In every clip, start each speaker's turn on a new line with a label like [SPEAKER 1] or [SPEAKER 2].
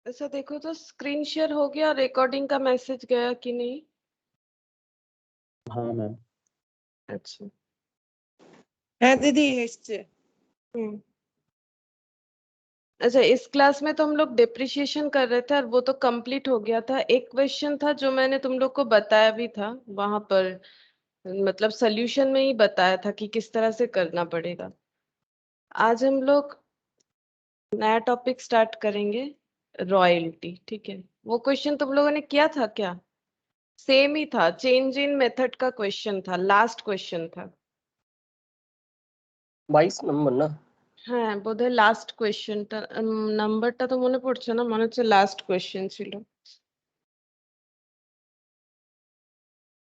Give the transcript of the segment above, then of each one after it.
[SPEAKER 1] ऐसा देखो तो स्क्रीन शेयर हो गया, रिकॉर्डिंग का मैसेज गया कि नहीं?
[SPEAKER 2] हाँ मैम।
[SPEAKER 1] अच्छा।
[SPEAKER 3] হ্যাঁ দিদি এসছে।
[SPEAKER 1] अच्छा, इस क्लास में तो हम लोग डिप्रिशिएशन कर रहे थे और वो तो कंप्लीट हो गया था। एक क्वेश्चन था जो मैंने तुम लोग को बताया भी था वहां पर, मतलब सोल्यूशन में ही बताया था कि किस तरह से करना पड़ेगा। आज हम लोग नया टॉपिक स्टार्ट करेंगे, रॉयल्टी। ठीक है, वो क्वेश्चन तुम लोगों ने किया था क्या? सेम ही था, चेंज इन मेथड का क्वेश्चन था, लास्ट क्वेश्चन था।
[SPEAKER 2] 22 নম্বর না?
[SPEAKER 1] হ্যাঁ বোধহয় লাস্ট কোয়েশ্চেনটা, নাম্বারটা তো মনে পড়ছে না, মনে হচ্ছে লাস্ট কোয়েশ্চেন ছিল।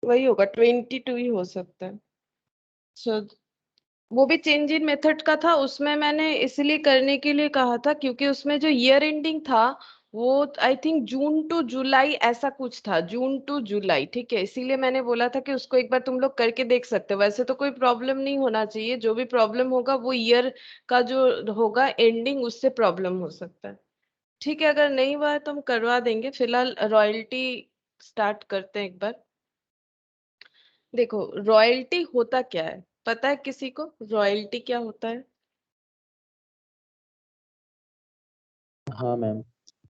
[SPEAKER 1] वही होगा, 22 ही हो सकता है। So, वो भी चेंज इन मेथड का था। उसमें मैंने इसलिए करने के लिए कहा था क्योंकि उसमें जो ईयर एंडिंग था वो आई थिंक जून टू जुलाई ऐसा कुछ था, जून टू जुलाई। ठीक है, इसीलिए मैंने बोला था कि उसको एक बार तुम लोग करके देख सकते हो। वैसे तो कोई प्रॉब्लम नहीं होना चाहिए, जो भी प्रॉब्लम होगा वो ईयर का जो होगा एंडिंग, उससे प्रॉब्लम हो सकता है। ठीक है, अगर नहीं हुआ है तो हम करवा देंगे। फिलहाल रॉयल्टी स्टार्ट करते हैं एक बार। देखो, रॉयल्टी होता क्या है, पता है किसी को रॉयल्टी क्या होता है?
[SPEAKER 2] हाँ मैम।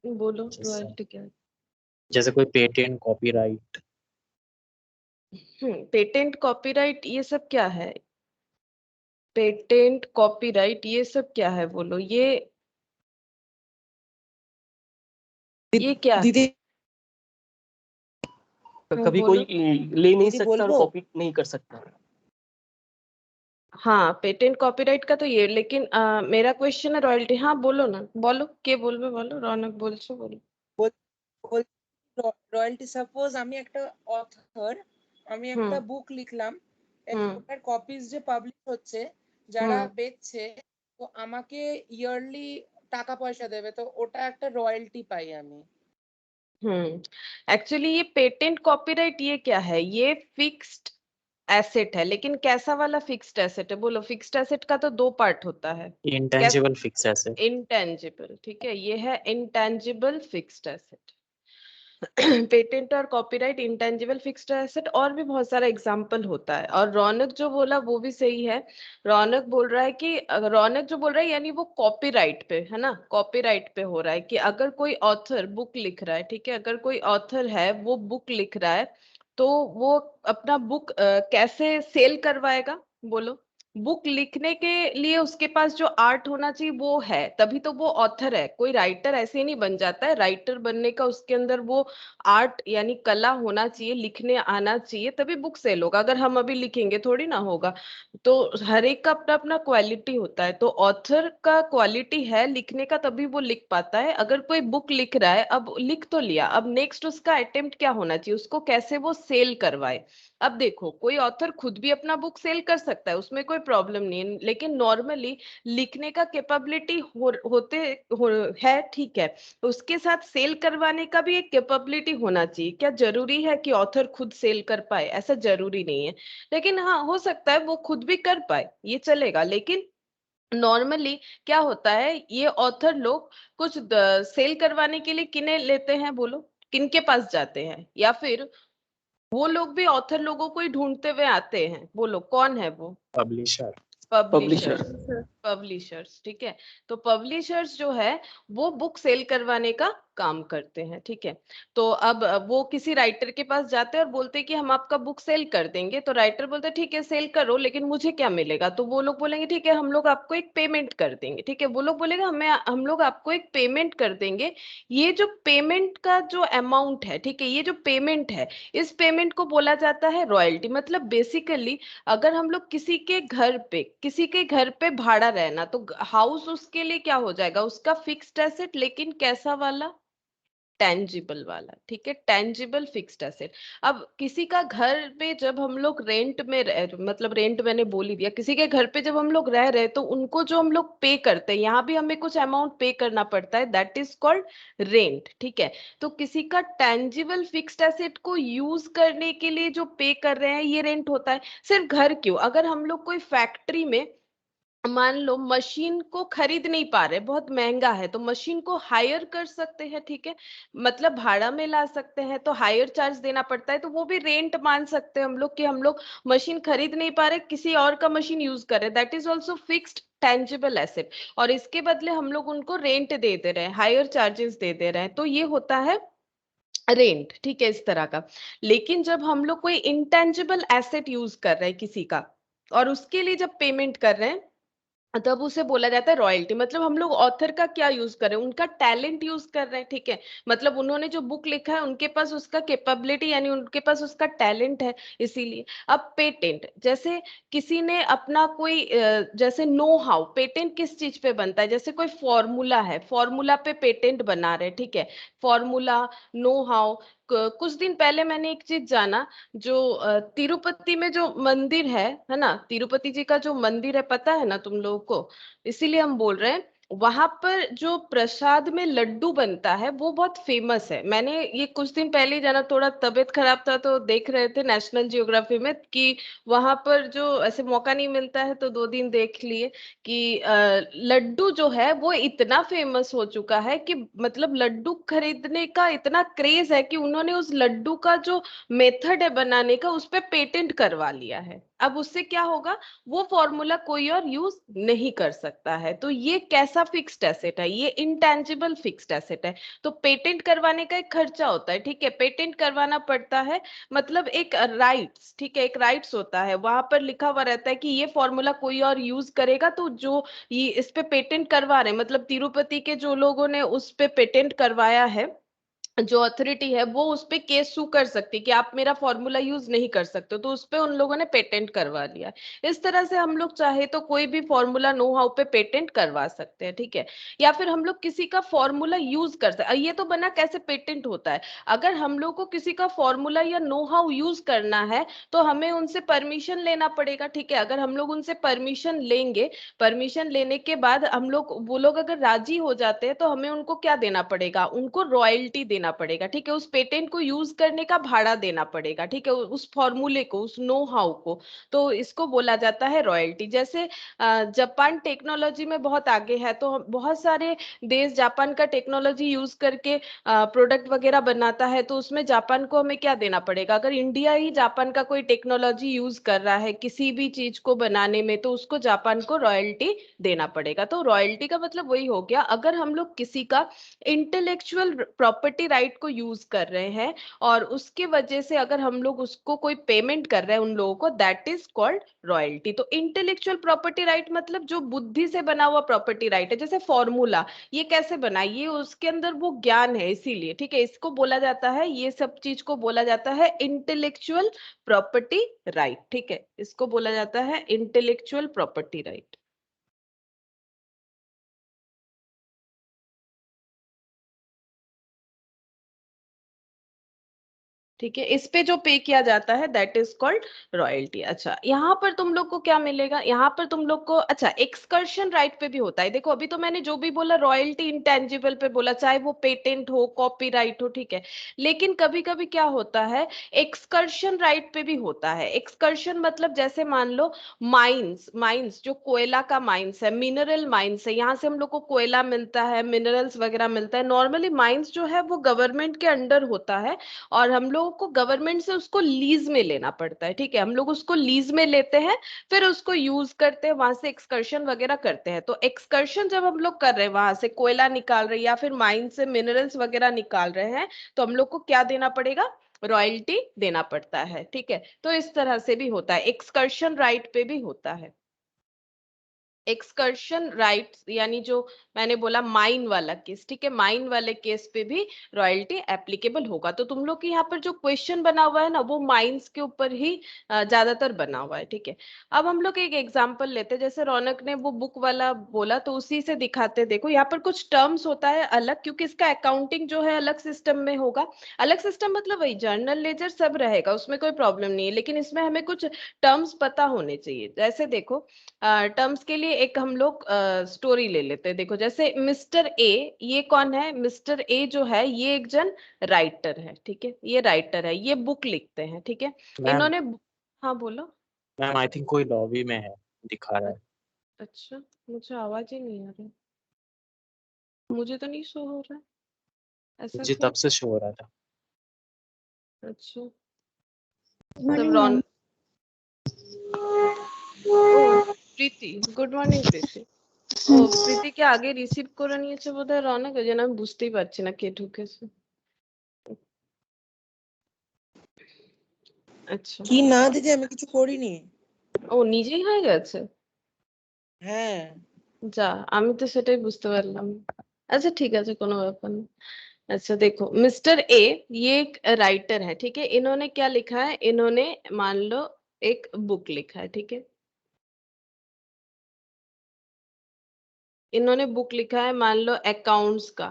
[SPEAKER 1] बोलो,
[SPEAKER 2] जैसे
[SPEAKER 1] रॉयल्टी क्या है?
[SPEAKER 2] जैसे कोई पेटेंट, कॉपीराइट।
[SPEAKER 1] पेटेंट, कॉपीराइट, ये सब क्या है? पेटेंट, कॉपीराइट, ये सब क्या है बोलो? ये क्या है?
[SPEAKER 3] দিদি
[SPEAKER 2] कभी
[SPEAKER 1] बोलो।
[SPEAKER 2] कोई ले नहीं
[SPEAKER 3] दीदी
[SPEAKER 2] सकता और
[SPEAKER 3] बोलबो?
[SPEAKER 2] कॉपी नहीं कर सकता।
[SPEAKER 1] हाँ, पेटेंट कॉपीराइट का तो ये, लेकिन मेरा क्वेश्चन है रॉयल्टी। हाँ बोलो ना, बोलो के बोलबे, बोलो रौनक बोलছো, बोलो।
[SPEAKER 3] রয়্যালটি সাপোজ আমি একটা অথর, আমি একটা
[SPEAKER 1] हम्म
[SPEAKER 3] বুক লিখলাম,
[SPEAKER 1] हम्म
[SPEAKER 3] ওটার কপিজ যে পাবলিশ হচ্ছে, যারা
[SPEAKER 1] हम्म
[SPEAKER 3] বেচছে, তো আমাকে ইয়ারলি টাকা পয়সা দেবে, তো ওটা একটা রয়্যালটি পাই আমি।
[SPEAKER 1] एक्चुअली ये पेटेंट कॉपीराइट ये क्या है? ये फिक्स्ड एसेट है, लेकिन कैसा वाला फिक्स्ड एसेट है बोलो? फिक्स्ड एसेट का तो दो पार्ट होता है। कैसे?
[SPEAKER 2] Intangible fix asset.
[SPEAKER 1] इंटेंजिबल, ठीक है, ये है इंटेंजिबल फिक्स्ड एसेट। पेटेंट और कॉपीराइट इंटेंजिबल फिक्स्ड एसेट, और भी बहुत सारा एग्जांपल होता है। और रौनक जो बोला वो भी सही है। रौनक बोल रहा है कि रौनक जो बोल रहा है यानी वो कॉपीराइट पे है ना, कॉपीराइट पे हो रहा है कि अगर कोई ऑथर बुक लिख रहा है, ठीक है, अगर कोई ऑथर है वो बुक लिख रहा है, तो वो अपना बुक कैसे सेल करवाएगा बोलो? बुक लिखने के लिए उसके पास जो आर्ट होना चाहिए वो है, तभी तो वो ऑथर है। कोई राइटर ऐसे ही नहीं बन जाता है, राइटर बनने का उसके अंदर वो आर्ट यानी कला होना चाहिए, लिखने आना चाहिए, तभी बुक सेल होगा। अगर हम अभी लिखेंगे थोड़ी ना होगा। तो हर एक का अपना अपना क्वालिटी होता है, तो ऑथर का क्वालिटी है लिखने का, तभी वो लिख पाता है। अगर कोई बुक लिख रहा है, अब लिख तो लिया, अब नेक्स्ट उसका अटेम्प्ट क्या होना चाहिए, उसको कैसे वो सेल करवाए। अब देखो, कोई ऑथर खुद भी अपना बुक सेल कर सकता है, उसमें कोई प्रॉब्लम नहीं है, लेकिन नॉर्मली लिखने का कैपेबिलिटी होते है, ठीक है, उसके साथ सेल करवाने का भी एक कैपेबिलिटी होना चाहिए। क्या जरूरी है कि ऑथर खुद सेल कर पाए? ऐसा जरूरी नहीं है, लेकिन हाँ हो सकता है वो खुद भी कर पाए, ये चलेगा। लेकिन नॉर्मली क्या होता है, ये ऑथर लोग कुछ सेल करवाने के लिए किन्हें लेते हैं बोलो? किनके पास जाते हैं? या फिर वो लोग भी ऑथर लोगों को ही ढूंढते हुए आते हैं, बोलो कौन है वो?
[SPEAKER 2] पब्लिशर।
[SPEAKER 1] पब्लिशर्स। पब्लिशर्स, ठीक है। तो पब्लिशर्स जो है वो बुक सेल करवाने का काम करते हैं, ठीक है। तो अब वो किसी राइटर के पास जाते हैं और बोलते हैं कि हम आपका बुक सेल कर देंगे। तो राइटर बोलते हैं ठीक है सेल करो, लेकिन मुझे क्या मिलेगा? तो वो लोग बोलेंगे ठीक है हम लोग आपको एक पेमेंट कर देंगे, ठीक है। वो लोग बोलेगा हम लोग आपको एक पेमेंट कर देंगे। ये जो पेमेंट का जो अमाउंट है, ठीक है, ये जो पेमेंट है, इस पेमेंट को बोला जाता है रॉयल्टी। मतलब बेसिकली अगर हम लोग किसी के घर पे भाड़ा रहना, तो हाउस उसके लिए क्या हो जाएगा, उसका फिक्स्ड एसेट, लेकिन कैसा वाला? टेंजिबल वाला, ठीक है, टेंजिबल फिक्स्ड एसेट। अब किसी का घर पे जब हम लोग रेंट में मतलब रेंट मैंने बोल ही दिया, किसी के घर पे जब हम लोग रह रहे, तो उनको जो हम लोग पे करते हैं, यहाँ भी हमें कुछ अमाउंट पे करना पड़ता है, दैट इज कॉल्ड रेंट, ठीक है। तो किसी का टेंजिबल फिक्स्ड एसेट को यूज करने के लिए जो पे कर रहे हैं, ये रेंट होता है। सिर्फ घर क्यों, अगर हम लोग कोई फैक्ट्री में मान लो मशीन को खरीद नहीं पा रहे, बहुत महंगा है, तो मशीन को हायर कर सकते हैं, ठीक है, मतलब भाड़ा में ला सकते हैं, तो हायर चार्ज देना पड़ता है, तो वो भी रेंट मान सकते हैं हम लोग कि हम लोग मशीन खरीद नहीं पा रहे, किसी और का मशीन यूज कर रहे, that is also fixed tangible asset, और इसके बदले हम लोग उनको रेंट दे दे रहे हैं, हायर चार्जेस दे दे रहे हैं, तो ये होता है रेंट, ठीक है, इस तरह का। लेकिन जब हम लोग कोई इंटेंजिबल एसेट यूज कर रहे हैं किसी का, और उसके लिए जब पेमेंट कर रहे हैं, तब उसे बोला जाता है रॉयल्टी। मतलब हम लोग ऑथर का क्या यूज कर रहे हैं, उनका टैलेंट यूज कर रहे हैं, ठीक है, मतलब उन्होंने जो बुक लिखा है उनके पास उसका कैपेबिलिटी यानी उनके पास उसका टैलेंट है, इसीलिए। अब पेटेंट, जैसे किसी ने अपना कोई जैसे नो हाउ, पेटेंट किस चीज पे बनता है, जैसे कोई फॉर्मूला है, फॉर्मूला पे पेटेंट बना रहे हैं, ठीक है, फॉर्मूला, नो हाउ। कुछ दिन पहले मैंने एक चीज जाना, जो तिरुपति में जो मंदिर है ना, तिरुपति जी का जो मंदिर है, पता है ना तुम लोगों को, इसीलिए हम बोल रहे हैं, वहां पर जो प्रसाद में लड्डू बनता है वो बहुत फेमस है। मैंने ये कुछ दिन पहले ही जाना, थोड़ा तबीयत खराब था तो देख रहे थे नेशनल जियोग्राफी में कि वहां पर जो ऐसे मौका नहीं मिलता है, तो 2 दिन देख लिए कि लड्डू जो है वो इतना फेमस हो चुका है कि मतलब लड्डू खरीदने का इतना क्रेज है कि उन्होंने उस लड्डू का जो मेथड है बनाने का उस पे पेटेंट करवा लिया है। अब उससे क्या होगा, वो फॉर्मूला कोई और यूज नहीं कर सकता है। तो ये कैसा फिक्स्ड एसेट है, ये इंटेंजिबल फिक्स्ड एसेट है। तो पेटेंट करवाने का एक खर्चा होता है, ठीक है, पेटेंट करवाना पड़ता है, मतलब एक राइट्स, ठीक है, एक राइट्स होता है, वहां पर लिखा हुआ रहता है कि ये फॉर्मूला कोई और यूज करेगा, तो जो ये इस पे पेटेंट करवा रहे हैं, मतलब तिरुपति के जो लोगों ने उस पे पेटेंट करवाया है, जो अथॉरिटी है वो उस पे केस सू कर सकती है कि आप मेरा फॉर्मूला यूज नहीं कर सकते, तो उस पे उन लोगों ने पेटेंट करवा लिया। इस तरह से हम लोग चाहे तो कोई भी फॉर्मूला नो हाउ पे पेटेंट करवा सकते हैं, ठीक है, या फिर हम लोग किसी का फॉर्मूला यूज कर सकते। ये तो बना कैसे पेटेंट होता है, अगर हम लोग को किसी का फॉर्मूला या नो हाउ यूज करना है तो हमें उनसे परमिशन लेना पड़ेगा, ठीक है, अगर हम लोग उनसे परमिशन लेंगे, परमिशन लेने के बाद हम लोग, वो लोग अगर राजी हो जाते हैं तो हमें उनको क्या देना पड़ेगा, उनको रॉयल्टी देना पड़ेगा, ठीक है, उस पेटेंट को यूज करने का भाड़ा देना पड़ेगा, ठीक है, उस फॉर्मूले को, उस नो हाउ को। तो इसको बोला जाता है रॉयल्टी। जैसे जापान टेक्नोलॉजी में बहुत आगे है, तो बहुत सारे देश जापान का टेक्नोलॉजी यूज करके प्रोडक्ट वगैरह बनाता है, तो उसमें जापान को हमें क्या देना पड़ेगा, अगर इंडिया ही जापान का कोई टेक्नोलॉजी यूज कर रहा है किसी भी चीज को बनाने में, तो उसको जापान को रॉयल्टी देना पड़ेगा। तो रॉयल्टी का मतलब वही हो गया, अगर हम लोग किसी का इंटेलेक्चुअल प्रॉपर्टी राइट को यूज कर रहे हैं और उसके वजह से अगर हम लोग उसको कोई पेमेंट कर रहे हैं उन लोगों को, दैट इज कॉल्ड रॉयल्टी। तो इंटेलेक्चुअल प्रॉपर्टी राइट मतलब जो बुद्धि से बना हुआ प्रॉपर्टी राइट है, जैसे फॉर्मूला, ये कैसे बना, ये उसके अंदर वो ज्ञान है, इसीलिए, ठीक है, इसको बोला जाता है, ये सब चीज को बोला जाता है इंटेलेक्चुअल प्रॉपर्टी राइट, ठीक है, इसको बोला जाता है इंटेलेक्चुअल प्रॉपर्टी राइट। ठीक है, इस पे जो पे किया जाता है दैट इज कॉल्ड रॉयल्टी। अच्छा, यहाँ पर तुम लोग को क्या मिलेगा, यहाँ पर तुम लोग को, अच्छा, एक्सकर्शन राइट पे भी होता है। देखो अभी तो मैंने जो भी बोला रॉयल्टी इंटेंजिबल पे बोला, चाहे वो पेटेंट हो, कॉपीराइट हो, ठीक है, लेकिन कभी कभी क्या होता है, एक्सकर्शन राइट पे भी होता है। एक्सकर्शन मतलब जैसे मान लो माइंस, माइंस जो कोयला का माइंस है, मिनरल माइंस है, यहाँ से हम लोग को कोयला मिलता है, मिनरल्स वगैरह मिलता है। नॉर्मली माइंस जो है वो गवर्नमेंट के अंडर होता है और हम लोगों को गवर्नमेंट से उसको लीज में लेना पड़ता है, ठीक है, हम लोग उसको लीज में लेते हैं, फिर उसको यूज करते हैं, वहां से एक्सकर्शन वगैरह करते हैं। तो एक्सकर्शन जब हम लोग कर रहे हैं, वहां से कोयला निकाल रहे हैं या फिर माइन से मिनरल्स वगैरह निकाल रहे हैं, तो हम लोग को क्या देना पड़ेगा, रॉयल्टी देना पड़ता है, ठीक है। तो इस तरह से भी होता है, एक्सकर्शन राइट पे भी होता है। एक्सकर्शन राइट्स यानी जो मैंने बोला माइन वाला केस, ठीक है, माइन वाले केस पे भी रॉयल्टी एप्लीकेबल होगा। तो तुम लोग के यहाँ पर जो क्वेश्चन बना हुआ है ना, वो माइंस के ऊपर ही ज्यादातर बना हुआ है, ठीक है। अब हम लोग एक एग्जांपल लेते हैं, जैसे रौनक ने वो बुक वाला बोला, तो उसी से दिखाते। देखो यहाँ पर कुछ टर्म्स होता है अलग, क्योंकि इसका अकाउंटिंग जो है अलग सिस्टम में होगा। अलग सिस्टम मतलब वही जर्नल लेजर सब रहेगा, उसमें कोई प्रॉब्लम नहीं है, लेकिन इसमें हमें कुछ टर्म्स पता होने चाहिए। जैसे देखो, टर्म्स के लिए एक हम लोग स्टोरी ले लेते हैं। देखो जैसे मिस्टर ए, ये कौन है, मिस्टर ए जो है ये एक जन राइटर है, ठीक है, ये राइटर है, ये बुक लिखते हैं, ठीक है,
[SPEAKER 2] मैम
[SPEAKER 1] इन्होंने हाँ बोलो।
[SPEAKER 2] मैम आई थिंक कोई लॉबी में है, दिखा रहा है।
[SPEAKER 1] अच्छा, मुझे आवाज ही नहीं आ रही, मुझे तो नहीं शो हो रहा है, ऐसा
[SPEAKER 2] मुझे
[SPEAKER 1] क्यों?
[SPEAKER 2] तब से शो हो रहा था।
[SPEAKER 1] अच्छा,
[SPEAKER 4] गुड
[SPEAKER 1] मतलब
[SPEAKER 4] मॉर्निंग
[SPEAKER 1] रॉन
[SPEAKER 4] मैम।
[SPEAKER 1] ओ প্রীতি, গুড মর্নিং প্রীতি। ও প্রীতিকে আগে রিসিভ করে নিয়েছে বোধহয় রনক, ওই জন্য আমি বুঝতেই পারছি না কে ঢুকেছে। আচ্ছা,
[SPEAKER 3] কি না দিদি, আমি কিছু করিনি।
[SPEAKER 1] ও নিজেই হয়ে গেছে?
[SPEAKER 3] হ্যাঁ,
[SPEAKER 1] যা, আমি তো সেটাই বুঝতে পারলাম না। अच्छा ठीक है, अच्छा कोनो ব্যাপার না। अच्छा देखो, मिस्टर ए ये एक राइटर है, ठीक है। इन्होंने क्या लिखा है, इन्होंने मान लो एक बुक लिखा है, ठीक है। इन्होंने बुक लिखा है, मान लो अकाउंट्स का,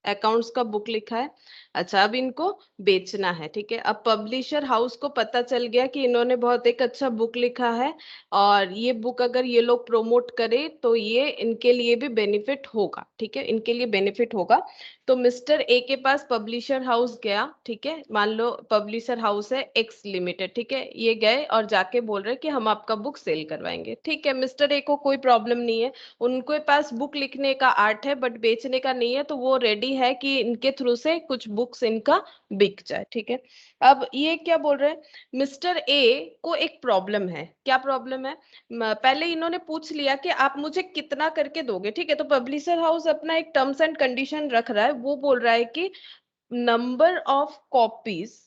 [SPEAKER 1] अकाउंट्स का बुक लिखा है। अच्छा, अब इनको बेचना है, ठीक है। अब पब्लिशर हाउस को पता चल गया कि इन्होंने बहुत एक अच्छा बुक लिखा है, और ये बुक अगर ये लोग प्रमोट करे तो ये इनके लिए भी बेनिफिट होगा, ठीक है, इनके लिए बेनिफिट होगा। तो मिस्टर ए के पास पब्लिशर हाउस गया, ठीक है। मान लो पब्लिशर हाउस है एक्स लिमिटेड, ठीक है। ये गए और जाके बोल रहे कि हम आपका बुक सेल करवाएंगे, ठीक है। मिस्टर ए को कोई प्रॉब्लम नहीं है, उनके पास बुक लिखने का आर्ट है बट बेचने का नहीं है, तो वो रेडी है कि इनके थ्रू से कुछ बुक्स इनका बिक जाए, ठीक है। अब ये क्या बोल रहे हैं, मिस्टर ए को एक प्रॉब्लम है। क्या प्रॉब्लम है? पहले इन्होंने पूछ लिया कि आप मुझे कितना करके दोगे, ठीक है। तो पब्लिशर हाउस अपना एक टर्म्स एंड कंडीशन रख रहा है, वो बोल रहा है कि नंबर ऑफ कॉपीज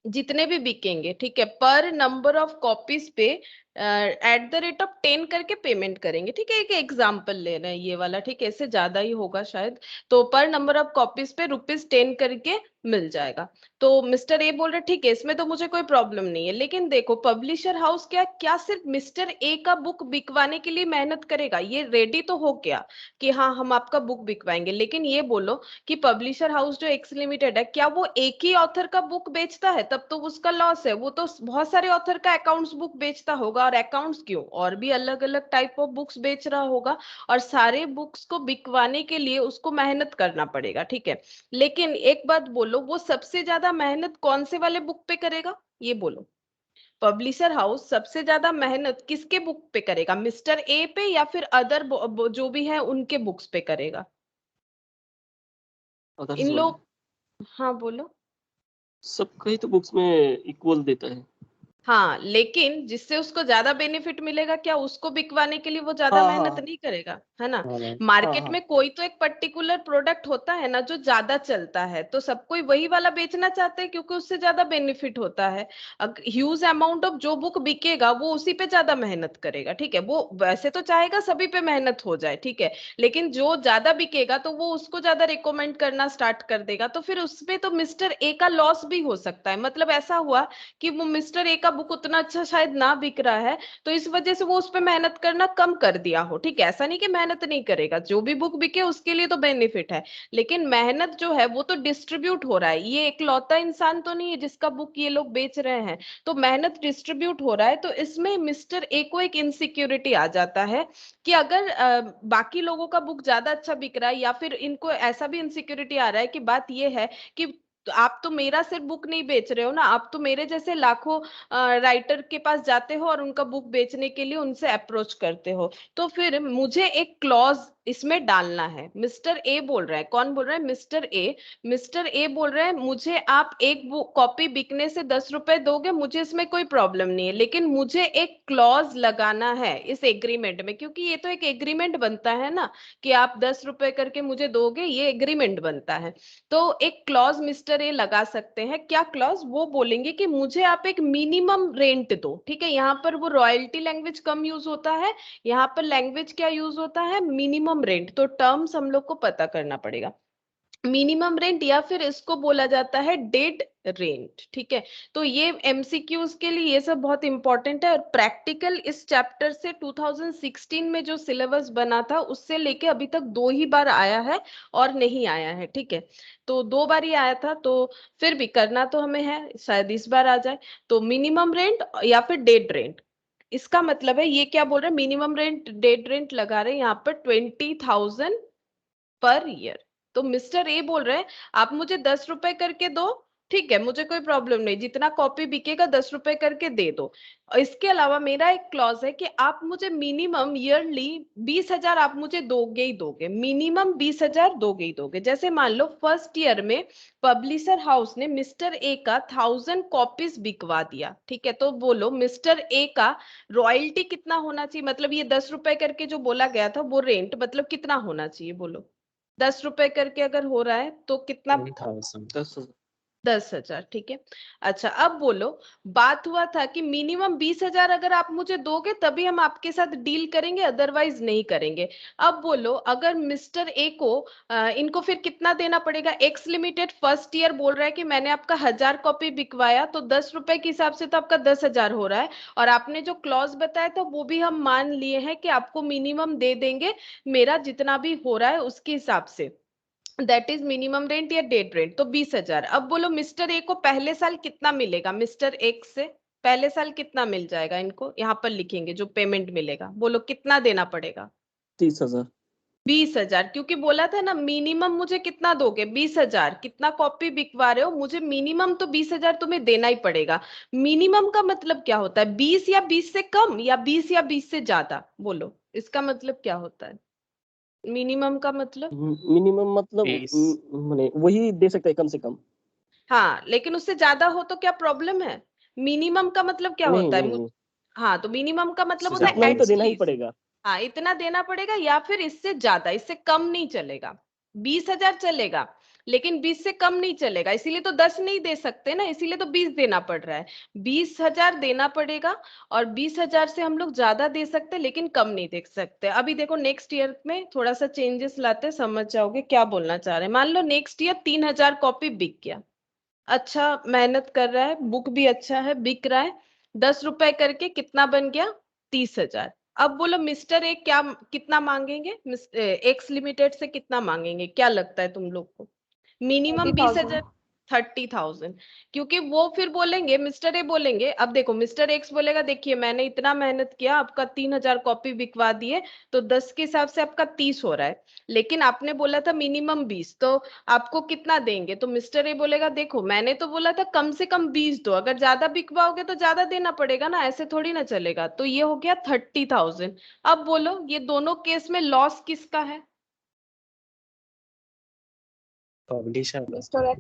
[SPEAKER 1] जितने भी बिकेंगे, ठीक है, पर नंबर ऑफ कॉपीज पे @10 करके पेमेंट करेंगे, ठीक है। एक एग्जांपल ले रहे हैं ये वाला, ठीक है, इससे ज्यादा ही होगा शायद। तो पर नंबर ऑफ कॉपीज पे ₹10 करके मिल जाएगा। तो मिस्टर ए बोल रहे ठीक है, इसमें तो मुझे कोई प्रॉब्लम नहीं है, लेकिन देखो पब्लिशर हाउस क्या क्या सिर्फ मिस्टर ए का बुक बिकवाने के लिए मेहनत करेगा? ये रेडी तो हो गया कि हाँ हम आपका बुक बिकवाएंगे, लेकिन ये बोलो कि पब्लिशर हाउस जो एक्स लिमिटेड है, क्या वो एक ही ऑथर का बुक बेचता है? तब तो उसका लॉस है। वो तो बहुत सारे ऑथर का अकाउंट्स बुक बेचता होगा, और अकाउंट्स क्यों, और भी अलग अलग टाइप ऑफ बुक्स बेच रहा होगा, और सारे बुक्स को बिकवाने के लिए उसको मेहनत करना पड़ेगा, ठीक है। लेकिन एक बात बोलो, वो सबसे ज्यादा मेहनत कौन से वाले बुक पे करेगा, ये बोलो। पब्लिशर हाउस सबसे ज्यादा मेहनत किसके बुक पे करेगा, मिस्टर ए पे या फिर अदर जो भी है उनके बुक्स पे करेगा? इन लोग, हाँ बोलो।
[SPEAKER 5] सबका ही तो बुक्स में इक्वल देता है।
[SPEAKER 1] हाँ, लेकिन जिससे उसको ज्यादा बेनिफिट मिलेगा, क्या उसको बिकवाने के लिए वो ज्यादा
[SPEAKER 5] हाँ
[SPEAKER 1] मेहनत
[SPEAKER 5] हाँ
[SPEAKER 1] नहीं करेगा, है ना?
[SPEAKER 2] हाँ मैम।
[SPEAKER 1] मार्केट
[SPEAKER 5] हाँ
[SPEAKER 1] में कोई तो एक पर्टिकुलर प्रोडक्ट होता है ना जो ज्यादा चलता है, तो सब कोई वही वाला बेचना चाहते हैं क्योंकि उससे ज्यादा बेनिफिट होता है। ह्यूज अमाउंट ऑफ जो बुक बिकेगा वो उसी पे ज्यादा मेहनत करेगा, ठीक है। वो वैसे तो चाहेगा सभी पे मेहनत हो जाए, ठीक है, लेकिन जो ज्यादा बिकेगा तो वो उसको ज्यादा रिकमेंड करना स्टार्ट कर देगा, तो फिर उसमें तो मिस्टर ए का लॉस भी हो सकता है। मतलब ऐसा हुआ कि वो मिस्टर ए का बुक उतना अच्छा शायद ना बिक रहा है, तो इस वजह से वो उस पर मेहनत करना कम कर दिया हो, ठीक है। ऐसा नहीं कि मेहनत नहीं करेगा, जो भी बुक बिके उसके लिए तो बेनिफिट है, लेकिन मेहनत जो है वो तो डिस्ट्रीब्यूट हो रहा है। ये एकलौता इंसान तो नहीं है जिसका बुक ये लोग बेच रहे हैं, तो मेहनत डिस्ट्रीब्यूट हो रहा है। तो इसमें मिस्टर ए को एक इनसिक्योरिटी आ जाता है कि अगर बाकी लोगों का बुक ज्यादा अच्छा बिक रहा है, या फिर इनको ऐसा भी इनसिक्योरिटी आ रहा है कि बात ये है कि तो आप तो मेरा सिर्फ बुक नहीं बेच रहे हो ना, आप तो मेरे जैसे लाखों राइटर के पास जाते हो और उनका बुक बेचने के लिए उनसे अप्रोच करते हो। तो फिर मुझे एक क्लॉज इसमें डालना है। मिस्टर ए बोल रहा है, कौन बोल रहा है, मिस्टर ए। मिस्टर ए बोल रहा है मुझे आप एक कॉपी बिकने से ₹10 दोगे, मुझे इसमें कोई प्रॉब्लम नहीं है, लेकिन मुझे एक क्लॉज लगाना है इस एग्रीमेंट में, क्योंकि ये तो एक एग्रीमेंट बनता है ना कि आप ₹10 करके मुझे दोगे, ये एग्रीमेंट बनता है। तो एक क्लॉज मिस्टर ए लगा सकते हैं। क्या क्लॉज? वो बोलेंगे कि मुझे आप एक मिनिमम रेंट दो, ठीक है। यहाँ पर वो रॉयल्टी लैंग्वेज कम यूज होता है, यहाँ पर लैंग्वेज क्या यूज होता है, मिनिमम रेंट। तो टर्म्स हम लोग को पता करना पड़ेगा। मिनिमम रेंट या फिर इसको बोला जाता है डेड रेंट, ठीक है। तो ये एमसीक्यूज के लिए ये सब बहुत इंपॉर्टेंट है, और प्रैक्टिकल इस चैप्टर से 2016 में जो सिलेबस बना था उससे लेके अभी तक 2 ही बार आया है और नहीं आया है, ठीक है। तो 2 बार ही आया था, तो फिर भी करना तो हमें है, शायद इस बार आ जाए। तो मिनिमम रेंट या फिर डेड रेंट, इसका मतलब है ये क्या बोल रहे हैं, मिनिमम रेंट डेड रेंट लगा रहे हैं यहाँ पर 20,000 पर ईयर। तो मिस्टर ए बोल रहे हैं आप मुझे ₹10 करके दो, ठीक है, मुझे कोई प्रॉब्लम नहीं, जितना कॉपी बिकेगा 10 रुपए करके दे दो। और इसके अलावा मेरा एक क्लॉज है कि आप मुझे मिनिमम ईयरली 20,000 आप मुझे दोगे ही दोगे, मिनिमम 20,000 दोगे ही दोगे। जैसे मान लो फर्स्ट ईयर में पब्लिशर हाउस ने मिस्टर ए का 1000 कॉपीज बिकवा दिया, ठीक है, तो बोलो मिस्टर ए का रॉयल्टी कितना होना चाहिए, मतलब ये 10 रुपए करके जो बोला गया था वो रेंट मतलब कितना होना चाहिए बोलो। 10 रुपए करके अगर हो रहा है तो कितना?
[SPEAKER 2] 10,000।
[SPEAKER 5] 10,000।
[SPEAKER 1] 10,000, ठीक है। अच्छा अब बोलो, बात हुआ था कि मिनिमम 20,000 अगर आप मुझे दोगे तभी हम आपके साथ डील करेंगे, अदरवाइज नहीं करेंगे। अब बोलो अगर मिस्टर ए को इनको फिर कितना देना पड़ेगा? एक्स लिमिटेड फर्स्ट ईयर बोल रहा है कि मैंने आपका 1000 कॉपी बिकवाया, तो 10 रुपए के हिसाब से तो आपका 10,000 हो रहा है। और आपने जो क्लॉज बताया था वो भी हम मान लिए हैं कि आपको मिनिमम दे देंगे, मेरा जितना भी हो रहा है उसके हिसाब से, दैट इज मिनिमम रेंट या डेड रेंट, तो 20,000। अब बोलो मिस्टर ए को पहले साल कितना मिलेगा? मिस्टर एक्स से पहले साल कितना मिल जाएगा इनको, यहाँ पर लिखेंगे जो पेमेंट मिलेगा, बोलो कितना देना पड़ेगा?
[SPEAKER 5] 30,000।
[SPEAKER 1] 20,000, क्योंकि बोला था ना मिनिमम मुझे कितना दोगे? 20,000। कितना कॉपी बिकवा रहे हो, मुझे मिनिमम तो 20,000 तुम्हें देना ही पड़ेगा। मिनिमम का मतलब क्या होता है? 20 या 20 से कम या 20 या 20 से ज्यादा? बोलो इसका मतलब क्या होता है मिनिमम का मतलब?
[SPEAKER 5] मिनिमम मतलब
[SPEAKER 2] 20।
[SPEAKER 5] माने वही दे सकता है कम से कम।
[SPEAKER 1] हाँ, लेकिन उससे ज्यादा हो तो क्या प्रॉब्लम है? मिनिमम का मतलब क्या
[SPEAKER 5] नहीं
[SPEAKER 1] होता है?
[SPEAKER 5] नहीं नहीं,
[SPEAKER 1] हाँ, तो मिनिमम का मतलब
[SPEAKER 2] उससे
[SPEAKER 1] होता
[SPEAKER 5] इतना
[SPEAKER 1] है
[SPEAKER 5] ही तो देना ही
[SPEAKER 1] एटलीस्ट।
[SPEAKER 5] पड़ेगा।
[SPEAKER 1] हाँ, इतना देना पड़ेगा या फिर इससे ज्यादा, इससे कम नहीं चलेगा। 20,000 चलेगा लेकिन 20 से कम नहीं चलेगा, इसीलिए तो 10 नहीं दे सकते ना, इसीलिए तो 20 देना पड़ रहा है। 20,000 देना पड़ेगा, और 20,000 से हम लोग ज्यादा दे सकते लेकिन कम नहीं दे सकते। अभी देखो नेक्स्ट ईयर में थोड़ा सा चेंजेस लाते, समझ जाओगे क्या बोलना चाह रहे हैं। मान लो नेक्स्ट ईयर 3,000 कॉपी बिक गया, अच्छा मेहनत कर रहा है, बुक भी अच्छा है, बिक रहा है, 10 रुपए करके कितना बन गया? 30,000। अब बोलो मिस्टर ए क्या कितना मांगेंगे, एक्स लिमिटेड से कितना मांगेंगे, क्या लगता है तुम लोग को? मिनिमम
[SPEAKER 4] 30,000।
[SPEAKER 1] 20,000, 30,000। क्योंकि वो फिर बोलेंगे, मिस्टर ए बोलेंगे, अब देखो मिस्टर एक्स बोलेगा देखिए मैंने इतना मेहनत किया, आपका 3,000 कॉपी बिकवा दिए, तो 10 के हिसाब से आपका 30 हो रहा है, लेकिन आपने बोला था मिनिमम 20, तो आपको कितना देंगे? तो मिस्टर ए बोलेगा देखो मैंने तो बोला था कम से कम 20 दो, अगर ज्यादा बिकवाओगे तो ज्यादा देना पड़ेगा ना, ऐसे थोड़ी ना चलेगा। तो ये हो गया 30,000। अब बोलो ये दोनों केस में लॉस किसका है?
[SPEAKER 2] पब्लिशर का।
[SPEAKER 4] मिस्टर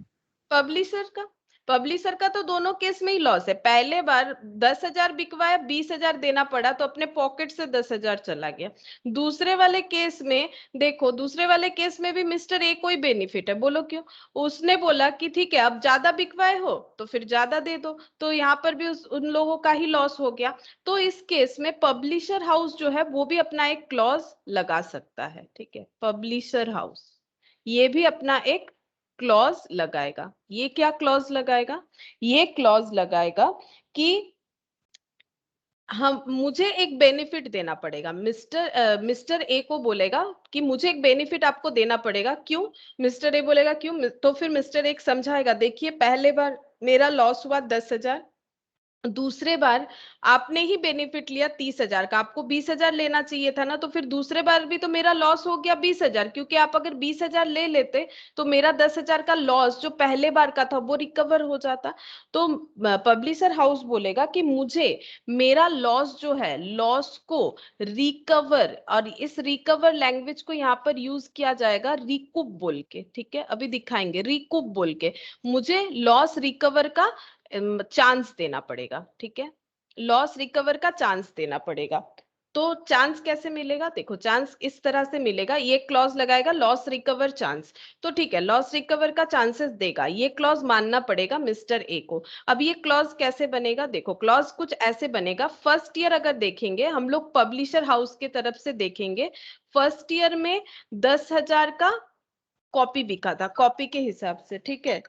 [SPEAKER 1] पब्लिशर का। पब्लिशर का तो दोनों केस में ही लॉस है, पहले बार 10,000 बिकवाया, 20,000 देना पड़ा तो अपने पॉकेट से 10,000 चला गया। दूसरे वाले केस में देखो, दूसरे वाले केस में भी मिस्टर ए को ही बेनिफिट है, बोलो क्यों? उसने बोला कि ठीक है अब ज्यादा बिकवाए हो तो फिर ज्यादा दे दो, तो यहाँ पर भी उन लोगों का ही लॉस हो गया। तो इस केस में पब्लिशर हाउस जो है वो भी अपना एक क्लॉज लगा सकता है, ठीक है, पब्लिशर हाउस ये भी अपना एक क्लॉज लगाएगा। ये क्या क्लॉज लगाएगा? ये क्लॉज लगाएगा कि हम मुझे एक बेनिफिट देना पड़ेगा, मिस्टर ए को बोलेगा कि मुझे एक बेनिफिट आपको देना पड़ेगा, क्यों? मिस्टर ए बोलेगा क्यों, तो फिर मिस्टर ए समझाएगा देखिए पहले बार मेरा लॉस हुआ 10,000, दूसरे बार आपने ही बेनिफिट लिया 30,000 का, आपको 20,000 लेना चाहिए था ना, तो फिर दूसरे बार भी तो मेरा लॉस हो गया 20,000, क्योंकि आप अगर 20,000 ले लेते तो मेरा 10,000 का लॉस जो पहले बार का था वो रिकवर हो जाता। तो पब्लिशर हाउस बोलेगा कि मुझे मेरा लॉस जो है, लॉस को रिकवर, और इस रिकवर लैंग्वेज को यहाँ पर यूज किया जाएगा रिकूप बोल के, ठीक है, अभी दिखाएंगे रिकूप बोल के, मुझे लॉस रिकवर का चांस देना पड़ेगा, ठीक है, लॉस रिकवर का चांस देना पड़ेगा। तो चांस कैसे मिलेगा? देखो चांस इस तरह से मिलेगा, ये क्लॉज लगाएगा लॉस रिकवर चांस, तो ठीक है लॉस रिकवर का चांसेस देगा, ये क्लॉज मानना पड़ेगा मिस्टर ए को। अब ये क्लॉज कैसे बनेगा? देखो क्लॉज कुछ ऐसे बनेगा, फर्स्ट ईयर अगर देखेंगे हम लोग पब्लिशर हाउस के तरफ से देखेंगे, फर्स्ट ईयर में 10,000 का कॉपी बिका था, कॉपी के हिसाब से, ठीक है,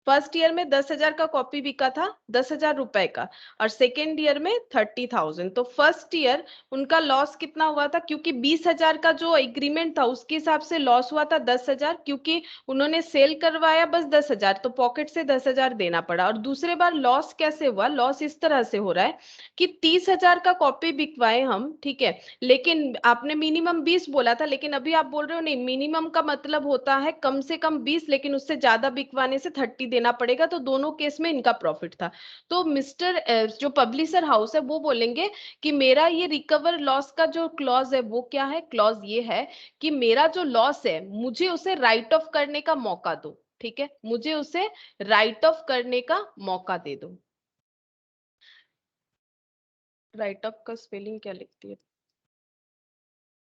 [SPEAKER 1] फर्स्ट ईयर में 10,000 का कॉपी बिका था, 10,000 रुपए का, और सेकेंड ईयर में 30,000। तो फर्स्ट ईयर उनका लॉस कितना हुआ था? क्योंकि 20,000 का जो एग्रीमेंट था उसके हिसाब से लॉस हुआ था 10,000, क्योंकि उन्होंने सेल करवाया बस 10,000, तो पॉकेट से 10,000 देना पड़ा। और दूसरे बार लॉस कैसे हुआ? लॉस इस तरह से हो रहा है कि 30,000 का कॉपी बिकवाए हम, ठीक है, लेकिन आपने मिनिमम 20 बोला था, लेकिन अभी आप बोल रहे हो नहीं, मिनिमम का मतलब होता है कम से कम 20, लेकिन उससे ज्यादा बिकवाने से 30 देना पड़ेगा, तो दोनों केस में इनका प्रॉफिट था। तो मिस्टर जो पब्लिशर हाउस है वो बोलेंगे कि मेरा ये रिकवर लॉस का जो क्लॉज है वो क्या है, क्लॉज ये है कि मेरा जो लॉस है मुझे उसे राइट ऑफ करने का मौका दो। ठीक है, मुझे उसे राइट ऑफ करने का मौका दे दो। राइट ऑफ का स्पेलिंग क्या लिखती है?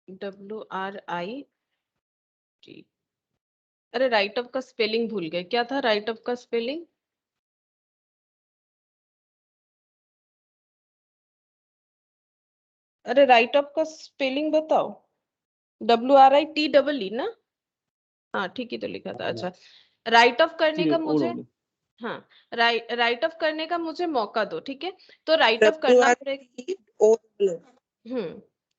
[SPEAKER 1] WRIT। अरे राइट ऑफ का स्पेलिंग भूल गए, क्या था राइट ऑफ का स्पेलिंग? अरे राइट ऑफ का स्पेलिंग बताओ। WRITEE ना? हाँ ठीक ही तो लिखा था। अच्छा, राइट ऑफ करने का मुझे, हाँ राइट ऑफ करने का मुझे मौका दो। ठीक है, तो राइट ऑफ करना पड़ेगा।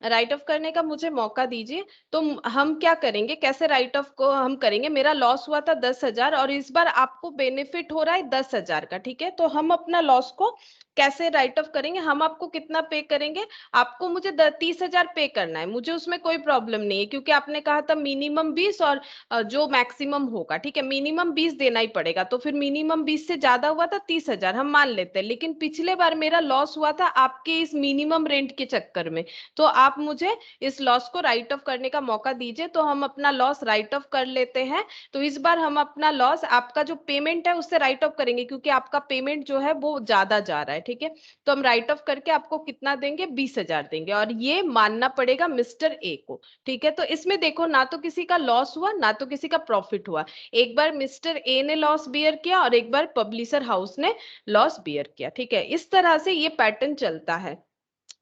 [SPEAKER 1] राइट ऑफ करने का मुझे मौका दीजिए। तो हम क्या करेंगे, कैसे राइट ऑफ को हम करेंगे? मेरा लॉस हुआ था 10,000 और इस बार आपको बेनिफिट हो रहा है 10,000 का। ठीक है, तो हम अपना लॉस को कैसे राइट ऑफ करेंगे? हम आपको कितना पे करेंगे? आपको मुझे 30,000 पे करना है, मुझे उसमें कोई प्रॉब्लम नहीं है, क्योंकि आपने कहा था मिनिमम 20 और जो मैक्सिमम होगा। ठीक है, मिनिमम 20 देना ही पड़ेगा, तो फिर मिनिमम 20 से ज्यादा हुआ था 30,000 हम मान लेते हैं, लेकिन पिछले बार मेरा लॉस हुआ था आपके इस मिनिमम रेंट के चक्कर में। तो आप मुझे इस लॉस को राइट ऑफ करने का मौका दीजिए, तो हम अपना लॉस राइट ऑफ कर लेते हैं। तो इस बार हम अपना लॉस, आपका जो पेमेंट है उससे राइट ऑफ करेंगे, क्योंकि आपका पेमेंट जो है वो ज्यादा जा रहा है। ठीक है, तो हम राइट ऑफ करके आपको कितना देंगे? 20,000 देंगे, और ये मानना पड़ेगा मिस्टर ए को। ठीक है, तो इसमें देखो ना तो किसी का लॉस हुआ ना तो किसी का प्रॉफिट हुआ। एक बार मिस्टर ए ने लॉस बियर किया और एक बार पब्लिशर हाउस ने लॉस बियर किया। ठीक है, इस तरह से ये पैटर्न चलता है।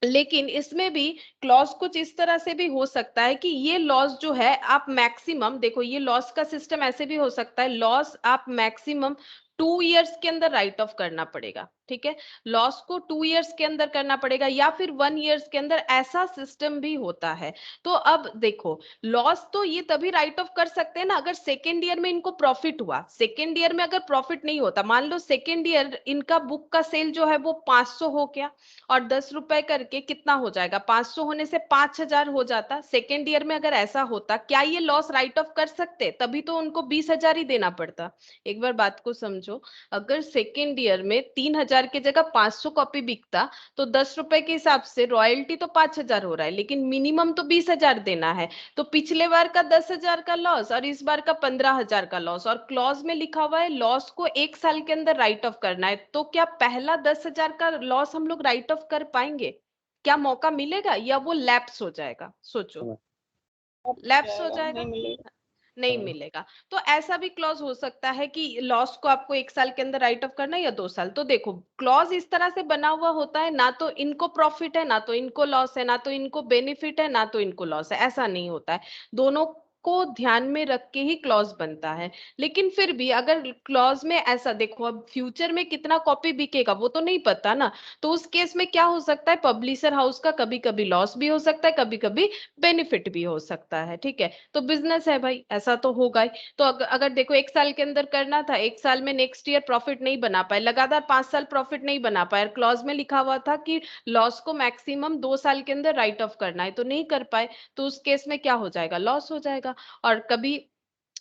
[SPEAKER 1] लेकिन इसमें भी क्लॉज कुछ इस तरह से भी हो सकता है कि ये लॉस जो है आप मैक्सिमम, देखो ये लॉस का सिस्टम ऐसे भी हो सकता है, लॉस आप मैक्सिमम 2 इयर्स के अंदर राइट ऑफ करना पड़ेगा। ठीक है, लॉस को 2 इयर्स के अंदर करना पड़ेगा या फिर 1 इयर्स के अंदर, ऐसा सिस्टम भी होता है। तो अब देखो, लॉस तो ये तभी राइट ऑफ कर सकते हैं ना अगर सेकेंड ईयर में इनको प्रॉफिट हुआ। सेकेंड ईयर में अगर प्रॉफिट नहीं होता, मान लो सेकेंड ईयर इनका बुक का सेल जो है वो 500 हो गया और 10 रुपए करके कितना हो जाएगा, 500 होने से 5,000 हो जाता। सेकेंड ईयर में अगर ऐसा होता, क्या ये लॉस राइट ऑफ कर सकते? तभी तो उनको 20,000 ही देना पड़ता। एक बार बात को समझो, अगर सेकेंड ईयर में 3,000 की जगह 500 कॉपी बिकता, तो 10 रुपए के हिसाब से रॉयल्टी तो 5,000 हो रहा है, लेकिन मिनिमम तो 20,000 देना है। तो पिछले बार का 10,000 का लॉस और इस बार का 15,000 का लॉस, और क्लॉज में लिखा हुआ है लॉस को 1 साल के अंदर राइट ऑफ करना है। तो क्या पहला 10,000 का लॉस हम लोग राइट ऑफ कर पाएंगे? क्या मौका मिलेगा या वो लैप्स हो जाएगा? सोचो, लैप्स हो जाएगा, नहीं मिलेगा। तो ऐसा भी क्लॉज हो सकता है कि लॉस को आपको 1 साल के अंदर राइट ऑफ करना है या 2 साल। तो देखो, क्लॉज इस तरह से बना हुआ होता है, ना तो इनको प्रॉफिट है ना तो इनको लॉस है, ना तो इनको बेनिफिट है ना तो इनको लॉस है, ऐसा नहीं होता है। दोनों को ध्यान में रख के ही क्लॉज बनता है। लेकिन फिर भी अगर क्लॉज में ऐसा, देखो अब फ्यूचर में कितना कॉपी बिकेगा वो तो नहीं पता ना, तो उस केस में क्या हो सकता है, पब्लिशर हाउस का कभी कभी लॉस भी हो सकता है, कभी कभी बेनिफिट भी हो सकता है। ठीक है, तो बिजनेस है भाई, ऐसा तो होगा ही। तो अगर देखो 1 साल के अंदर करना था, 1 साल में नेक्स्ट ईयर प्रॉफिट नहीं बना पाए, लगातार 5 साल प्रॉफिट नहीं बना पाए, क्लॉज में लिखा हुआ था कि लॉस को मैक्सिमम 2 साल के अंदर राइट ऑफ करना है, तो नहीं कर पाए, तो उस केस में क्या हो जाएगा, लॉस हो जाएगा। और कभी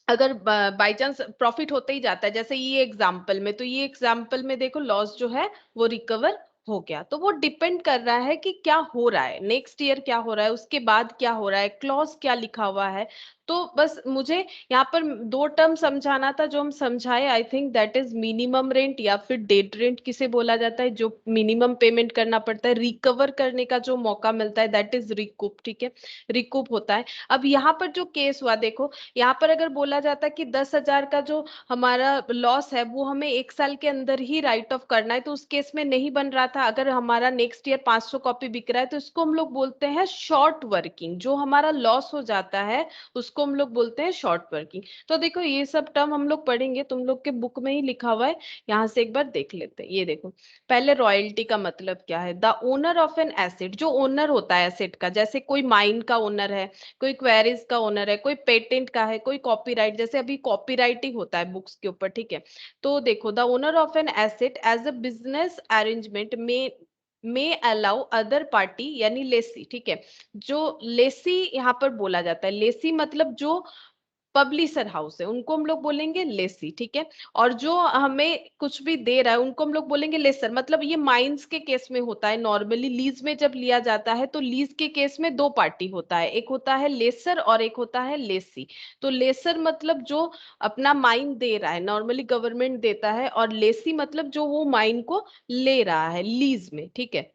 [SPEAKER 1] अगर बाई चांस प्रॉफिट होते ही जाता है, जैसे ये एग्जाम्पल में, तो ये एग्जाम्पल में देखो लॉस जो है वो रिकवर हो गया। तो वो डिपेंड कर रहा है कि क्या हो रहा है, नेक्स्ट ईयर क्या हो रहा है, उसके बाद क्या हो रहा है, क्लॉज क्या लिखा हुआ है। तो बस मुझे यहाँ पर 2 टर्म समझाना था जो हम समझाए। I think that is minimum rent या फिर डेड रेंट किसे बोला जाता है, जो मिनिमम पेमेंट करना पड़ता है, रिकवर करने का जो मौका मिलता है दैट इज रिकूप। ठीक है, रिकूप होता है। अब यहाँ पर जो केस हुआ देखो, यहाँ पर अगर बोला जाता है कि 10,000 का जो हमारा लॉस है वो हमें 1 साल के अंदर ही राइट ऑफ करना है, तो उस केस में नहीं बन रहा था। अगर हमारा नेक्स्ट ईयर 500 कॉपी बिक रहा है तो इसको हम लोग बोलते हैं शॉर्ट वर्किंग। जो हमारा लॉस हो जाता है उसको हम लोग बोलते हैं शॉर्ट वर्किंग। तो देखो ये सब टर्म हम लोग पढ़ेंगे, तुम लोग के बुक में ही लिखा हुआ है, यहाँ से एक बार देख लेते हैं। ये देखो, पहले रॉयल्टी का मतलब क्या है, the owner of an asset, जो ओनर होता है एसेट का, जैसे कोई माइन का ओनर है, कोई क्वेरीज का ओनर है, कोई पेटेंट का है, कोई कॉपीराइट, जैसे अभी कॉपीराइट ही होता है बुक्स के ऊपर। ठीक है, तो देखो, the owner of an asset as a business arrangement में अलाउ अदर पार्टी, यानी लेसी। ठीक है, जो लेसी यहाँ पर बोला जाता है, लेसी मतलब जो पब्लिशर हाउस है उनको हम लोग बोलेंगे लेसी, ठीक है। और जो हमें कुछ भी दे रहा है उनको हम लोग बोलेंगे लेसर। मतलब ये माइंस के केस में होता है, नॉर्मली लीज में जब लिया जाता है तो लीज के केस में दो पार्टी होता है, एक होता है लेसर और एक होता है लेसी। तो लेसर मतलब जो अपना माइन दे रहा है, नॉर्मली गवर्नमेंट देता है, और लेसी मतलब जो वो माइन को ले रहा है लीज में, ठीक है।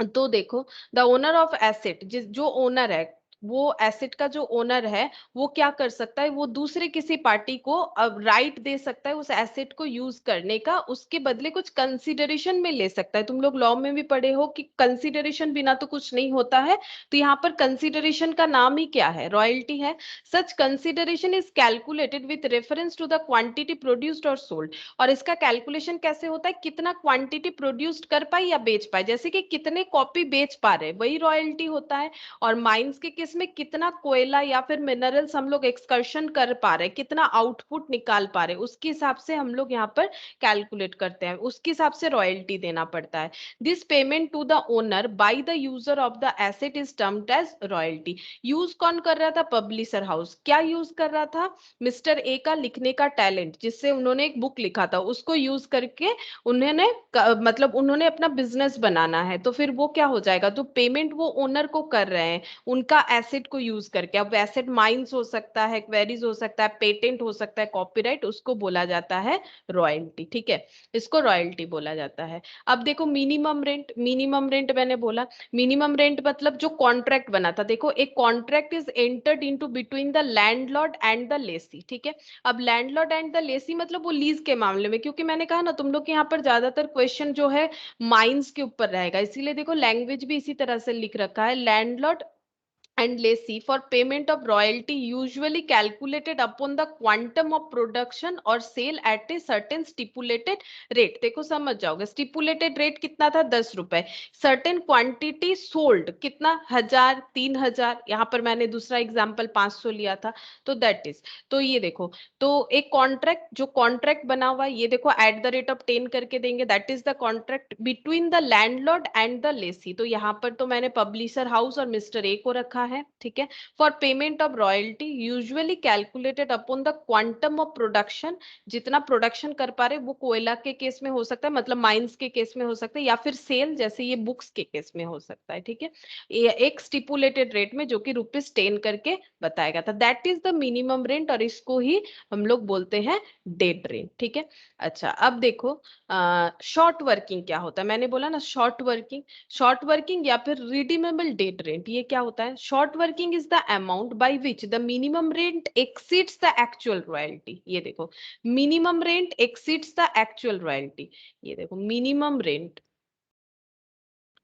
[SPEAKER 1] तो देखो, द ओनर ऑफ एसेट, जिस जो ओनर है, वो एसेट का जो ओनर है वो क्या कर सकता है, वो दूसरे किसी पार्टी को अब राइट दे सकता है उस एसेट को यूज करने का, उसके बदले कुछ कंसीडरेशन में ले सकता है। तुम लोग लॉ में भी पढ़े हो कि कंसीडरेशन बिना तो कुछ नहीं होता है। तो यहाँ पर कंसीडरेशन का नाम ही क्या है, रॉयल्टी है। Such consideration is calculated with reference to the quantity produced और सोल्ड। और इसका कैलकुलेशन कैसे होता है, कितना क्वांटिटी प्रोड्यूस्ड कर पाए या बेच पाए, जैसे कि कितने कॉपी बेच पा रहे, वही रॉयल्टी होता है। और माइंस के केस में कितना कोयला या फिर मिनरल्स हम लोग एक्सकर्शन कर पा रहे, कितना आउटपुट निकाल पा रहे, उसके हिसाब से हम लोग यहाँ पर कैलकुलेट करते हैं, उसके हिसाब से रॉयल्टी देना पड़ता है। This payment to the owner by the user of the asset is termed as royalty. Use कौन कर रहा था, पब्लिशर हाउस। क्या यूज कर रहा था, मिस्टर ए का लिखने का टैलेंट, जिससे उन्होंने एक बुक लिखा था, उसको यूज करके उन्होंने मतलब उन्होंने अपना बिजनेस बनाना है, तो फिर वो क्या हो जाएगा, तो पेमेंट वो ओनर को कर रहे हैं उनका एसेट को यूज करके। अब एसेट माइंस हो सकता है, क्वेरीज हो सकता है, पेटेंट हो सकता है, कॉपीराइट, उसको बोला जाता है रॉयल्टी, ठीक है। इसको रॉयल्टी बोला जाता है। अब देखो मिनिमम रेंट, मिनिमम रेंट मैंने बोला, मिनिमम रेंट मतलब जो कॉन्ट्रैक्ट बना था। देखो एक contract is entered into between the landlord and the Lesi, ठीक है। अब लैंडलॉर्ड एंड द लेसी मतलब वो लीज के मामले में, क्योंकि मैंने कहा ना तुम लोग के यहाँ पर ज्यादातर क्वेश्चन जो है माइंस के ऊपर रहेगा, इसीलिए देखो लैंग्वेज भी इसी तरह से लिख रखा है, landlord and lessee for payment of royalty usually calculated upon the quantum of production or sale at a certain stipulated rate। देखो समझ जाओगे, stipulated rate कितना था, 10 रुपए। certain quantity sold कितना, 1000, 3000, यहाँ पर मैंने दूसरा एग्जांपल 500 लिया था, तो दैट इज। तो ये देखो, तो एक कॉन्ट्रैक्ट, जो कॉन्ट्रैक्ट बना हुआ है, ये देखो एट द रेट ऑफ 10 करके देंगे, that is the contract between the landlord and the Lesi. तो यहाँ पर तो मैंने पब्लिशर हाउस और मिस्टर ए को रखा है, ठीक है। For payment of royalty usually calculated upon the quantum of production, जितना प्रोडक्शन कर पा रहे, वो कोयला के केस में हो सकता है, मतलब माइंस के केस में हो सकता है, या फिर सेल जैसे ये बुक्स के केस में हो सकता है, ठीक है। ये एक स्टिपुलेटेड रेट में जो कि ₹10 करके बताएगा था, that is the minimum rent, और इसको ही हम लोग बोलते हैं डेड रेंट, ठीक है। अच्छा अब देखो शॉर्ट वर्किंग क्या होता है, मैंने बोला ना शॉर्ट वर्किंग, शॉर्ट वर्किंग या फिर रिडीमेबल डेड रेंट, ये क्या होता है। Short working is the amount by which the minimum rent exceeds the actual royalty. ये देखो minimum rent exceeds the actual royalty, ये देखो मिनिमम रेंट,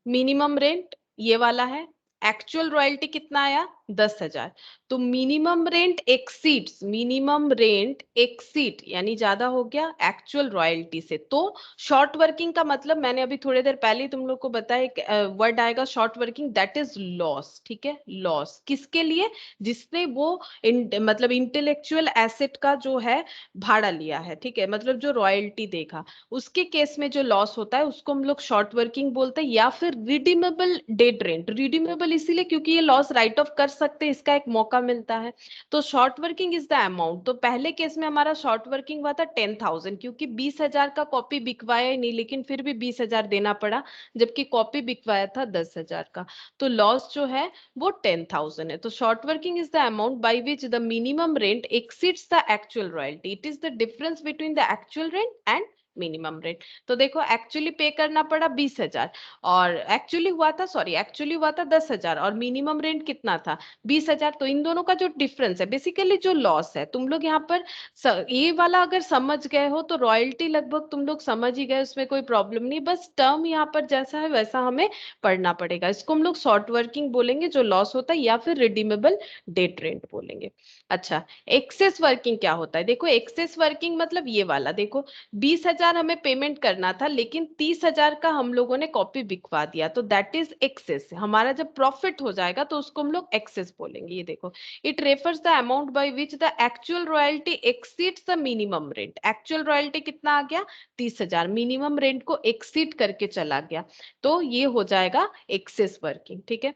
[SPEAKER 1] मिनिमम रेंट ये वाला है, एक्चुअल रॉयल्टी कितना आया, 10,000। तो minimum rent exceeds, minimum rent exceed यानी ज्यादा हो गया एक्चुअल रॉयल्टी से। तो शॉर्ट वर्किंग का मतलब मैंने अभी थोड़ी देर पहले तुम लोग को बताया, वर्ड आएगा short working, that is loss, ठीक है। लॉस किसके लिए, जिसने वो मतलब इंटेलेक्चुअल एसेट का जो है भाड़ा लिया है, ठीक है, मतलब जो रॉयल्टी देगा, उसके केस में जो लॉस होता है उसको हम लोग शॉर्ट वर्किंग बोलते हैं। या फिर रिडीमेबल डेड रेंट, रिडीमेबल इसीलिए क्योंकि ये लॉस राइट ऑफ कर सकते हैं, इसका एक मौका मिलता है। तो short working is the amount, तो पहले केस में हमारा शॉर्ट वर्किंग हुआ था 10,000, क्योंकि 20,000 का कॉपी बिकवाया ही नहीं, लेकिन फिर भी 20,000 देना पड़ा, जबकि कॉपी बिकवाया था 10,000 का। तो लॉस जो है वो 10,000 है। तो short working is the amount by which the minimum rent exceeds the actual royalty, it is the difference between the actual rent and minimum rate. तो देखो एक्चुअली पे करना पड़ा 20,000, और एक्चुअली हुआ था, सॉरी एक्चुअली हुआ था 10,000, और मिनिमम रेंट कितना था 20,000। तो इन दोनों का जो डिफरेंस है, बेसिकली जो लॉस है, तुम लोग यहाँ पर ये वाला अगर समझ गए हो तो रॉयल्टी लगभग तुम लोग समझ ही गए, उसमें कोई प्रॉब्लम नहीं, बस टर्म यहाँ पर जैसा है वैसा हमें पढ़ना पड़ेगा। इसको हम लोग शॉर्ट वर्किंग बोलेंगे जो लॉस होता है, या फिर रिडीमेबल डेट रेंट बोलेंगे। अच्छा एक्सेस वर्किंग क्या होता है, देखो एक्सेस वर्किंग मतलब ये वाला, देखो 20,000 हमें पेमेंट करना था, लेकिन 30,000 का हम लोगों ने कॉपी बिकवा दिया, तो दैट इज एक्सेस। हमारा जब प्रॉफिट हो जाएगा तो उसको हम लोग एक्सेस बोलेंगे। ये देखो it refers the amount by which the actual royalty exceeds the minimum rent. Actual royalty कितना आ गया 30,000, मिनिमम रेंट को एक्सीड करके चला गया, तो ये हो जाएगा एक्सेस वर्किंग, ठीक है।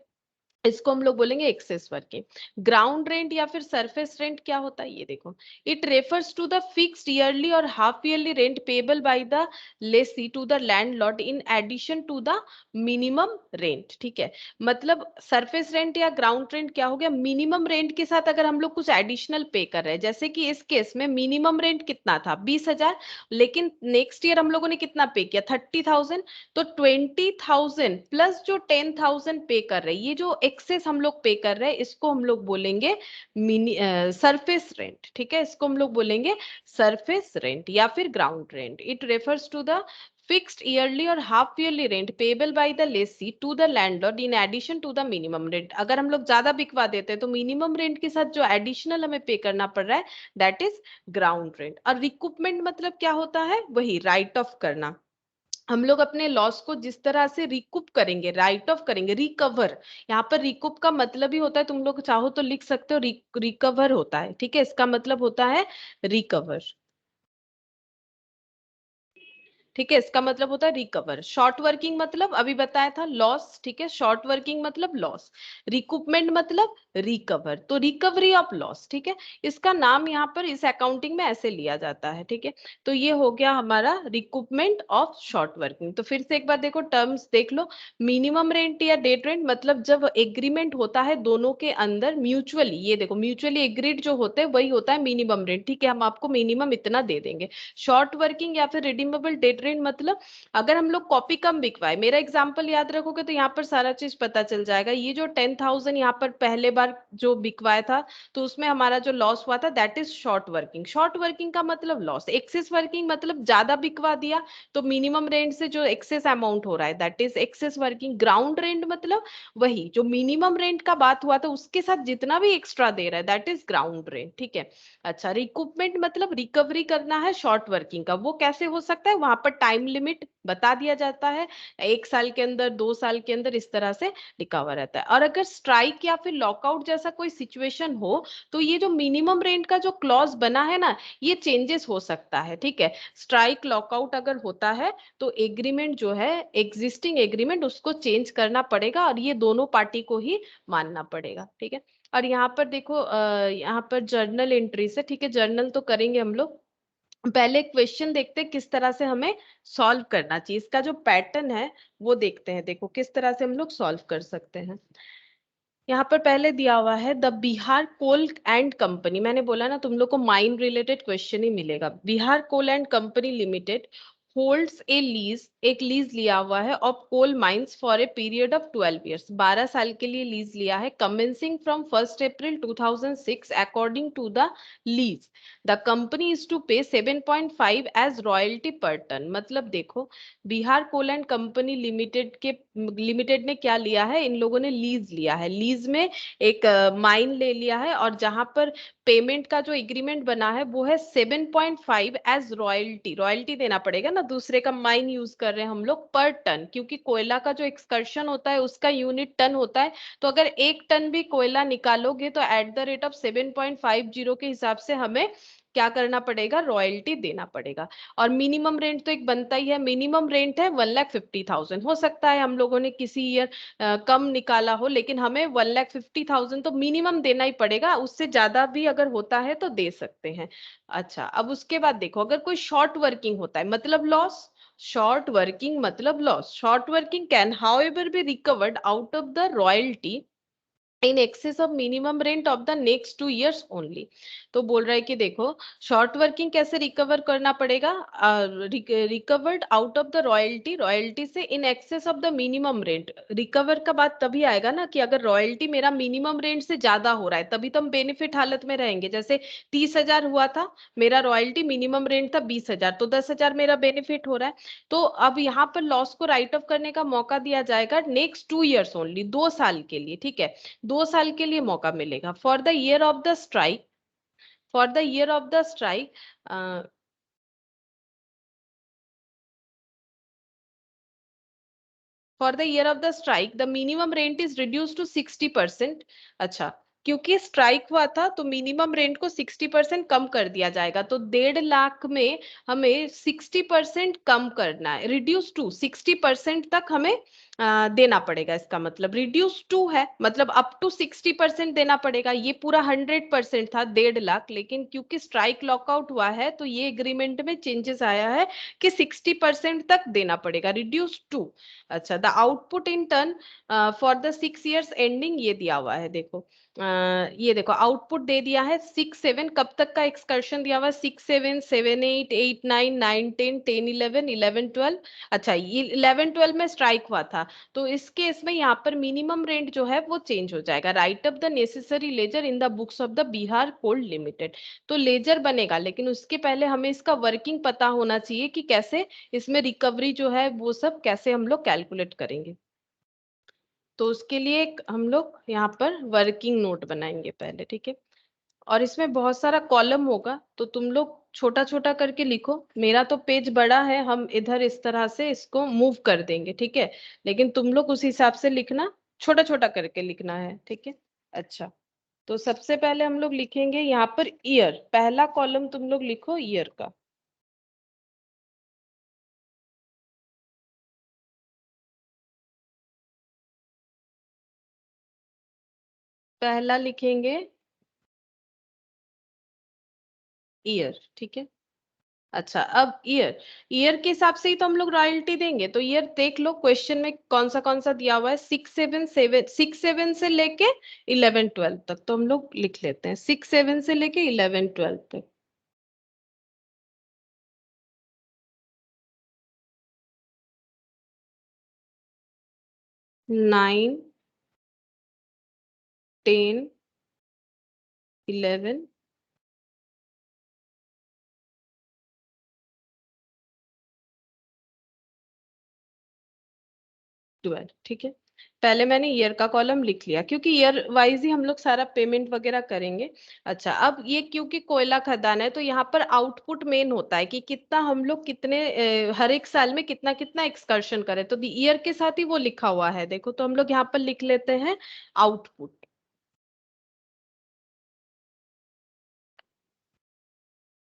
[SPEAKER 1] इसको हम लोग बोलेंगे एक्सेस वर्किंग। ग्राउंड रेंट या फिर सरफेस रेंट क्या होता है, ये देखो, it refers to the fixed yearly और half yearly rent payable by the lessee to the landlord in addition to the minimum rent. ठीक है, मतलब सरफेस रेंट या ग्राउंड रेंट क्या हो गया, मिनिमम रेंट के साथ अगर हम लोग कुछ एडिशनल पे कर रहे हैं, जैसे कि इस केस में मिनिमम रेंट कितना था 20,000, लेकिन नेक्स्ट ईयर हम लोगों ने कितना पे किया 30,000, तो 20,000 प्लस जो 10,000 पे कर रहे हैं, ये जो एक्सेस हम लोग पे कर रहे हैं, इसको हम लोग बोलेंगे मिनी सरफेस रेंट। ठीक है, इसको हम लोग बोलेंगे सरफेस रेंट या फिर ground rent. It refers to the fixed yearly और half yearly rent payable by the lessee to the landlord in addition to the minimum rent. अगर हम लोग ज्यादा बिकवा देते हैं तो मिनिमम रेंट के साथ जो एडिशनल हमें पे करना पड़ रहा है, दैट इज ग्राउंड रेंट। और रिकूपमेंट मतलब क्या होता है, वही राइट ऑफ करना। हम लोग अपने लॉस को जिस तरह से रिकूप करेंगे, राइट ऑफ करेंगे, रिकवर, यहाँ पर रिकूप का मतलब ही होता है, तुम लोग चाहो तो लिख सकते हो, रिकवर होता है। ठीक है, इसका मतलब होता है रिकवर। ठीक है, इसका मतलब होता है रिकवर। शॉर्ट वर्किंग मतलब अभी बताया था लॉस। ठीक है, शॉर्ट वर्किंग मतलब लॉस, रिकूपमेंट मतलब रिकवर, तो रिकवरी ऑफ लॉस। ठीक है, इसका नाम यहाँ पर इस अकाउंटिंग में ऐसे लिया जाता है। ठीक है, तो ये हो गया हमारा रिकूपमेंट ऑफ शॉर्ट वर्किंग। तो फिर से एक बार देखो, टर्म्स देख लो। मिनिमम रेंट या डेट रेंट मतलब जब एग्रीमेंट होता है दोनों के अंदर म्यूचुअली, ये देखो म्यूचुअली एग्रीड जो होते हैं वही होता है मिनिमम रेंट। ठीक है, हम आपको मिनिमम इतना दे देंगे। शॉर्ट वर्किंग या फिर रिडीमेबल डेट रेंट मतलब अगर हम लोग कॉपी कम बिकवाए, मेरा एग्जांपल याद रखोगे तो यहाँ पर सारा चीज पता चल जाएगा। ये जो 10,000 यहाँ पर पहले बार जो बिकवाया था, तो उसमें हमारा जो लॉस हुआ था, that is short working. Short working का मतलब लॉस। एक्सेस वर्किंग मतलब ज्यादा बिकवा दिया, तो मिनिमम रेंट से जो एक्सेस अमाउंट हो रहा है, that is excess working. Ground rent मतलब वही जो मिनिमम रेंट का बात हुआ था उसके साथ जितना भी एक्स्ट्रा दे रहा है, दैट इज ग्राउंड रेंट। ठीक है, अच्छा, रिकूपमेंट मतलब रिकवरी करना है शॉर्ट वर्किंग का। वो कैसे हो सकता है, वहां पर टाइम लिमिट बता दिया जाता है, 1 साल के अंदर, 2 साल के अंदर, इस तरह से लिखा हुआ रहता है। और अगर स्ट्राइक या फिर लॉकआउट जैसा कोई सिचुएशन हो, तो ये जो मिनिमम रेंट का जो क्लॉज बना है ना, ये चेंजेस हो सकता है। ठीक है, स्ट्राइक लॉकआउट अगर होता है तो एग्रीमेंट जो है, एग्जिस्टिंग एग्रीमेंट, उसको चेंज करना पड़ेगा और ये दोनों पार्टी को ही मानना पड़ेगा। ठीक है, और यहाँ पर देखो, यहाँ पर जर्नल एंट्रीज है। ठीक है, जर्नल तो करेंगे हम लोग। पहले क्वेश्चन देखते हैं किस तरह से हमें सॉल्व करना चाहिए, इसका जो पैटर्न है वो देखते हैं। देखो किस तरह से हम लोग सॉल्व कर सकते हैं। यहाँ पर पहले दिया हुआ है the Bihar coal and company. मैंने बोला ना तुम लोग को माइन रिलेटेड क्वेश्चन ही मिलेगा। Bihar coal and company limited holds a lease, एक लीज लिया हुआ है of coal mines for a period of 12 years. 12 साल के लिए लीज लिया है, commencing from 1 April 2006 according to the lease. The company is to pay 7.5 as royalty per ton. मतलब देखो, Bihar coal and company limited ने क्या लिया है, इन लोगों ने लीज लिया है। लीज में एक माइन ले लिया है, और जहां पर पेमेंट का जो एग्रीमेंट बना है वो है 7.5 एज रॉयल्टी। रॉयल्टी देना पड़ेगा ना, दूसरे का माइन यूज कर रहे हैं हम लोग, पर टन, क्योंकि कोयला का जो एक्सकर्शन होता है उसका यूनिट टन होता है। तो अगर 1 टन भी कोयला निकालोगे तो एट द रेट ऑफ 7.50 के हिसाब से हमें क्या करना पड़ेगा, रॉयल्टी देना पड़ेगा। और मिनिमम रेंट तो एक बनता ही है, मिनिमम रेंट है 1,50,000। हो सकता है हम लोगों ने किसी ईयर कम निकाला हो, लेकिन हमें 1,50,000 तो मिनिमम देना ही पड़ेगा। उससे ज्यादा भी अगर होता है तो दे सकते हैं। अच्छा, अब उसके बाद देखो, अगर कोई शॉर्ट वर्किंग होता है मतलब लॉस। शॉर्ट वर्किंग मतलब loss. Short working can however be recovered out of the royalty in excess of minimum rent of the next 2 years only. तो बोल रहा है कि देखो, शॉर्ट वर्किंग कैसे रिकवर करना पड़ेगा, recovered out of the royalty, royalty से in excess of the minimum rent. Recover का बात तभी आएगा ना कि अगर रॉयल्टी मेरा मिनिमम रेंट से ज्यादा हो रहा है, तभी तो हम बेनिफिट हालत में रहेंगे। जैसे 30,000 हुआ था, मेरा रॉयल्टी मिनिमम रेंट था 20,000, तो 10,000 मेरा बेनिफिट हो रहा है। तो अब यहाँ पर लॉस को राइट ऑफ करने का मौका दिया जाएगा नेक्स्ट 2 ईयर्स ओनली, 2 साल के लिए। ठीक है, 2 साल के लिए मौका मिलेगा। For the year of the strike, for the year of the strike, for the year of the strike the minimum rent is reduce to 60%। अच्छा, क्योंकि स्ट्राइक हुआ था तो मिनिमम रेंट को 60% कम कर दिया जाएगा। तो 1.5 लाख में हमें 60% कम करना है, रिड्यूस टू 60% तक हमें देना पड़ेगा। इसका मतलब रिड्यूस टू है, मतलब अप टू 60% देना पड़ेगा। ये पूरा 100% था 1.5 लाख, लेकिन क्योंकि स्ट्राइक लॉकआउट हुआ है तो ये एग्रीमेंट में चेंजेस आया है कि 60% तक देना पड़ेगा, रिड्यूस टू। अच्छा, the output in turn for the 6 years ending, ये दिया हुआ है देखो। ये देखो आउटपुट दे दिया है 6-7, कब तक का एक्सकर्शन दिया हुआ है, 6-7, 7-8, 8-9, 9-10, 10-11, 11-12। अच्छा, ये 11-12 में स्ट्राइक हुआ था, तो इस केस में यहाँ पर मिनिमम रेंट जो है वो चेंज हो जाएगा। Write up the necessary ledger in the books of the Bihar coal limited. तो लेजर बनेगा, लेकिन उसके पहले हमें इसका वर्किंग पता होना चाहिए कि कैसे इसमें रिकवरी जो है वो सब कैसे हम लोग कैलकुलेट करेंगे। तो उसके लिए हम लोग यहाँ पर वर्किंग नोट बनाएंगे पहले, ठीक है। और इसमें बहुत सारा कॉलम होगा, तो तुम लोग छोटा छोटा करके लिखो। मेरा तो पेज बड़ा है, हम इधर इस तरह से इसको मूव कर देंगे, ठीक है। लेकिन तुम लोग उस हिसाब से लिखना, छोटा छोटा करके लिखना है, ठीक है। अच्छा, तो सबसे पहले हम लोग लिखेंगे यहाँ पर ईयर। पहला कॉलम तुम लोग लिखो ईयर का। पहला लिखेंगे ईयर, ठीक है। अच्छा, अब ईयर, ईयर के हिसाब से ही तो हम लोग रॉयल्टी देंगे। तो ईयर देख लो क्वेश्चन में कौन सा दिया हुआ है, 6-7 से लेके 11-12 तक। तो हम लोग लिख लेते हैं 6-7 से लेके 11-12 तक। नाइन, 10, 11, 12, ठीक है। पहले मैंने ईयर का कॉलम लिख लिया, क्योंकि ईयर वाइज ही हम लोग सारा पेमेंट वगैरह करेंगे। अच्छा, अब ये क्योंकि कोयला खदान है, तो यहाँ पर आउटपुट मेन होता है कि कितना हम लोग कितने हर एक साल में कितना कितना एक्सकर्शन करें। तो ईयर के साथ ही वो लिखा हुआ है देखो, तो हम लोग यहाँ पर लिख लेते हैं आउटपुट।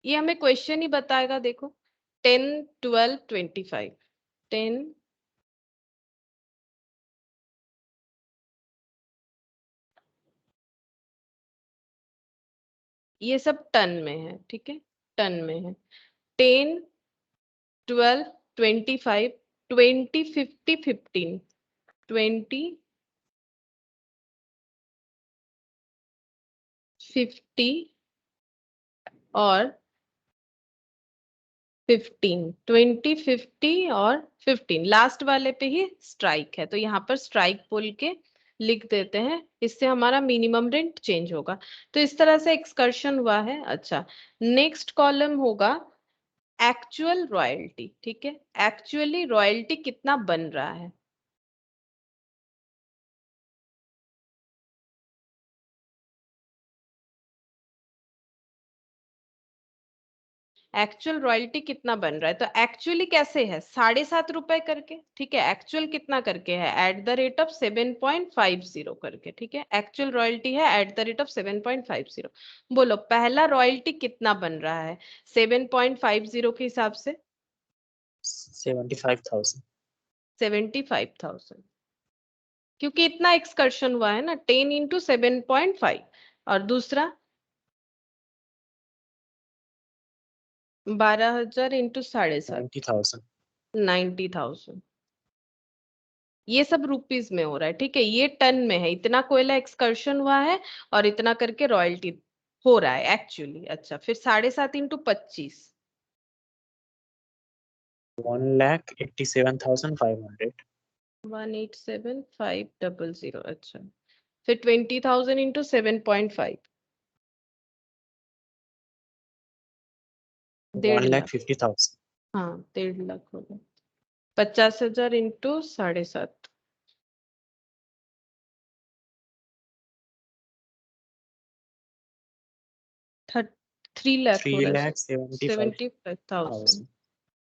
[SPEAKER 1] ये हमें क्वेश्चन ही बताएगा देखो, 10, 12, 25, 10, ये सब टन में है, ठीक है, टन में है। 10, 12, 25, 20, 50, 15, 20, 50 और 15, 20, 50 और 15, लास्ट वाले पे ही स्ट्राइक है, तो यहाँ पर स्ट्राइक बोल के लिख देते हैं। इससे हमारा मिनिमम रेंट चेंज होगा। तो इस तरह से एक्सकर्शन हुआ है। अच्छा, नेक्स्ट कॉलम होगा एक्चुअल रॉयल्टी, ठीक है। एक्चुअली रॉयल्टी कितना बन रहा है, एक्चुअल रॉयल्टी कितना बन रहा है। तो एक्चुअली कैसे है, 7.5 रुपए करके, ठीक है। एक्चुअल कितना करके है, एट द रेट ऑफ 7.50 करके, ठीक है। एक्चुअल रॉयल्टी है एट द रेट ऑफ 7.50। बोलो पहला रॉयल्टी कितना बन रहा है 7.50 के हिसाब से,
[SPEAKER 2] 75,000।
[SPEAKER 1] 75,000, क्योंकि इतना एक्सकर्शन हुआ है ना, 10 इंटू 7.5। और दूसरा 12,000 इंटू 7.5,
[SPEAKER 2] 90,000।
[SPEAKER 1] 90,000। ये सब रुपीस में हो रहा है, ठीक है। ये टन में है, इतना कोयला एक्सकर्शन हुआ है और इतना करके रॉयल्टी हो रहा है एक्चुअली। अच्छा, फिर 7.5 इंटू 25,
[SPEAKER 2] 1,87,500।
[SPEAKER 1] 187,500। अच्छा, फिर 20,000 इंटू 7.5, 1.5 लाख।
[SPEAKER 2] 1,50,000।
[SPEAKER 1] हाँ, 1.5 लाख हो गया। 50,000 इंटू 7.5, 3 लाख हो रहा है, 75,000।
[SPEAKER 2] 3,75,000।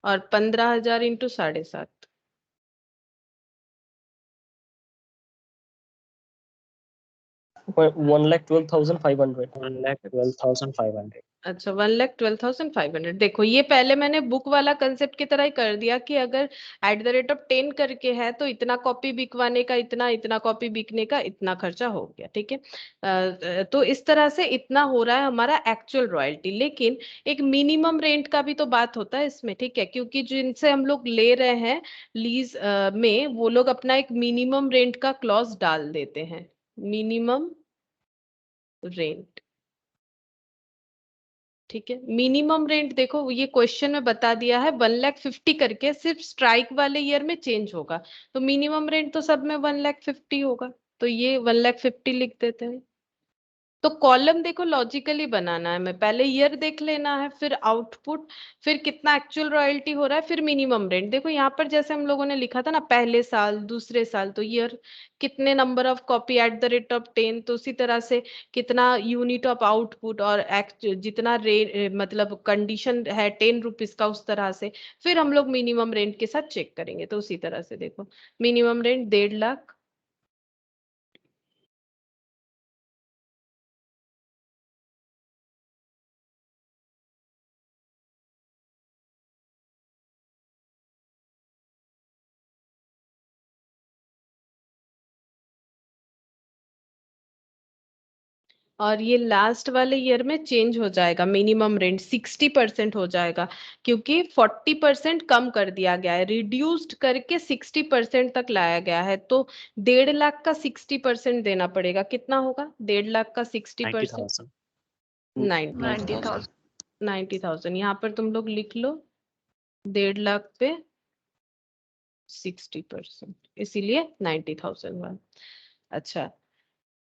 [SPEAKER 1] और 15,000 इंटू 7.5,
[SPEAKER 5] 1,12,500।
[SPEAKER 2] 1,12,500।
[SPEAKER 1] अच्छा 1,12,500। देखो ये पहले मैंने बुक वाला कंसेप्ट की तरह ही कर दिया कि अगर @10 करके है तो इतना कॉपी बिकवाने का इतना, इतना कॉपी बिकने का इतना खर्चा हो गया, ठीक है। तो इस तरह से इतना हो रहा है हमारा एक्चुअल रॉयल्टी। लेकिन एक मिनिमम रेंट का भी तो बात होता है इसमें, ठीक है, क्योंकि जिनसे हम लोग ले रहे हैं लीज में, वो लोग अपना एक मिनिमम रेंट का क्लॉज डाल देते हैं। मिनिमम रेंट, ठीक है। मिनिमम रेंट देखो ये क्वेश्चन में बता दिया है 1,50,000 करके, सिर्फ स्ट्राइक वाले ईयर में चेंज होगा। तो मिनिमम रेंट तो सब में 1,50,000 होगा, तो ये 1,50,000 लिख देते हैं। तो कॉलम देखो लॉजिकली बनाना है, मैं पहले ईयर देख लेना है, फिर आउटपुट, फिर कितना एक्चुअल रॉयल्टी हो रहा है, फिर मिनिमम रेंट। देखो यहाँ पर जैसे हम लोगों ने लिखा था ना, पहले साल, दूसरे साल, तो ईयर, कितने नंबर ऑफ कॉपी @10, तो उसी तरह से कितना यूनिट ऑफ आउटपुट, और जितना मतलब कंडीशन है 10 रुपीज का, उस तरह से फिर हम लोग मिनिमम रेंट के साथ चेक करेंगे। तो उसी तरह से देखो मिनिमम रेंट 1.5 लाख, और ये लास्ट वाले ईयर में चेंज हो जाएगा, मिनिमम रेंट 60% हो जाएगा, क्योंकि 40% कम कर दिया गया है, रिड्यूस्ड करके 60% तक लाया गया है। तो 1.5 लाख का 60% देना पड़ेगा। कितना होगा 1.5 लाख का 60%?
[SPEAKER 2] 90,000।
[SPEAKER 1] 90,000। 90,000 यहाँ पर तुम लोग लिख लो, 1.5 लाख पे 60%, इसीलिए 90,000 हुआ। अच्छा,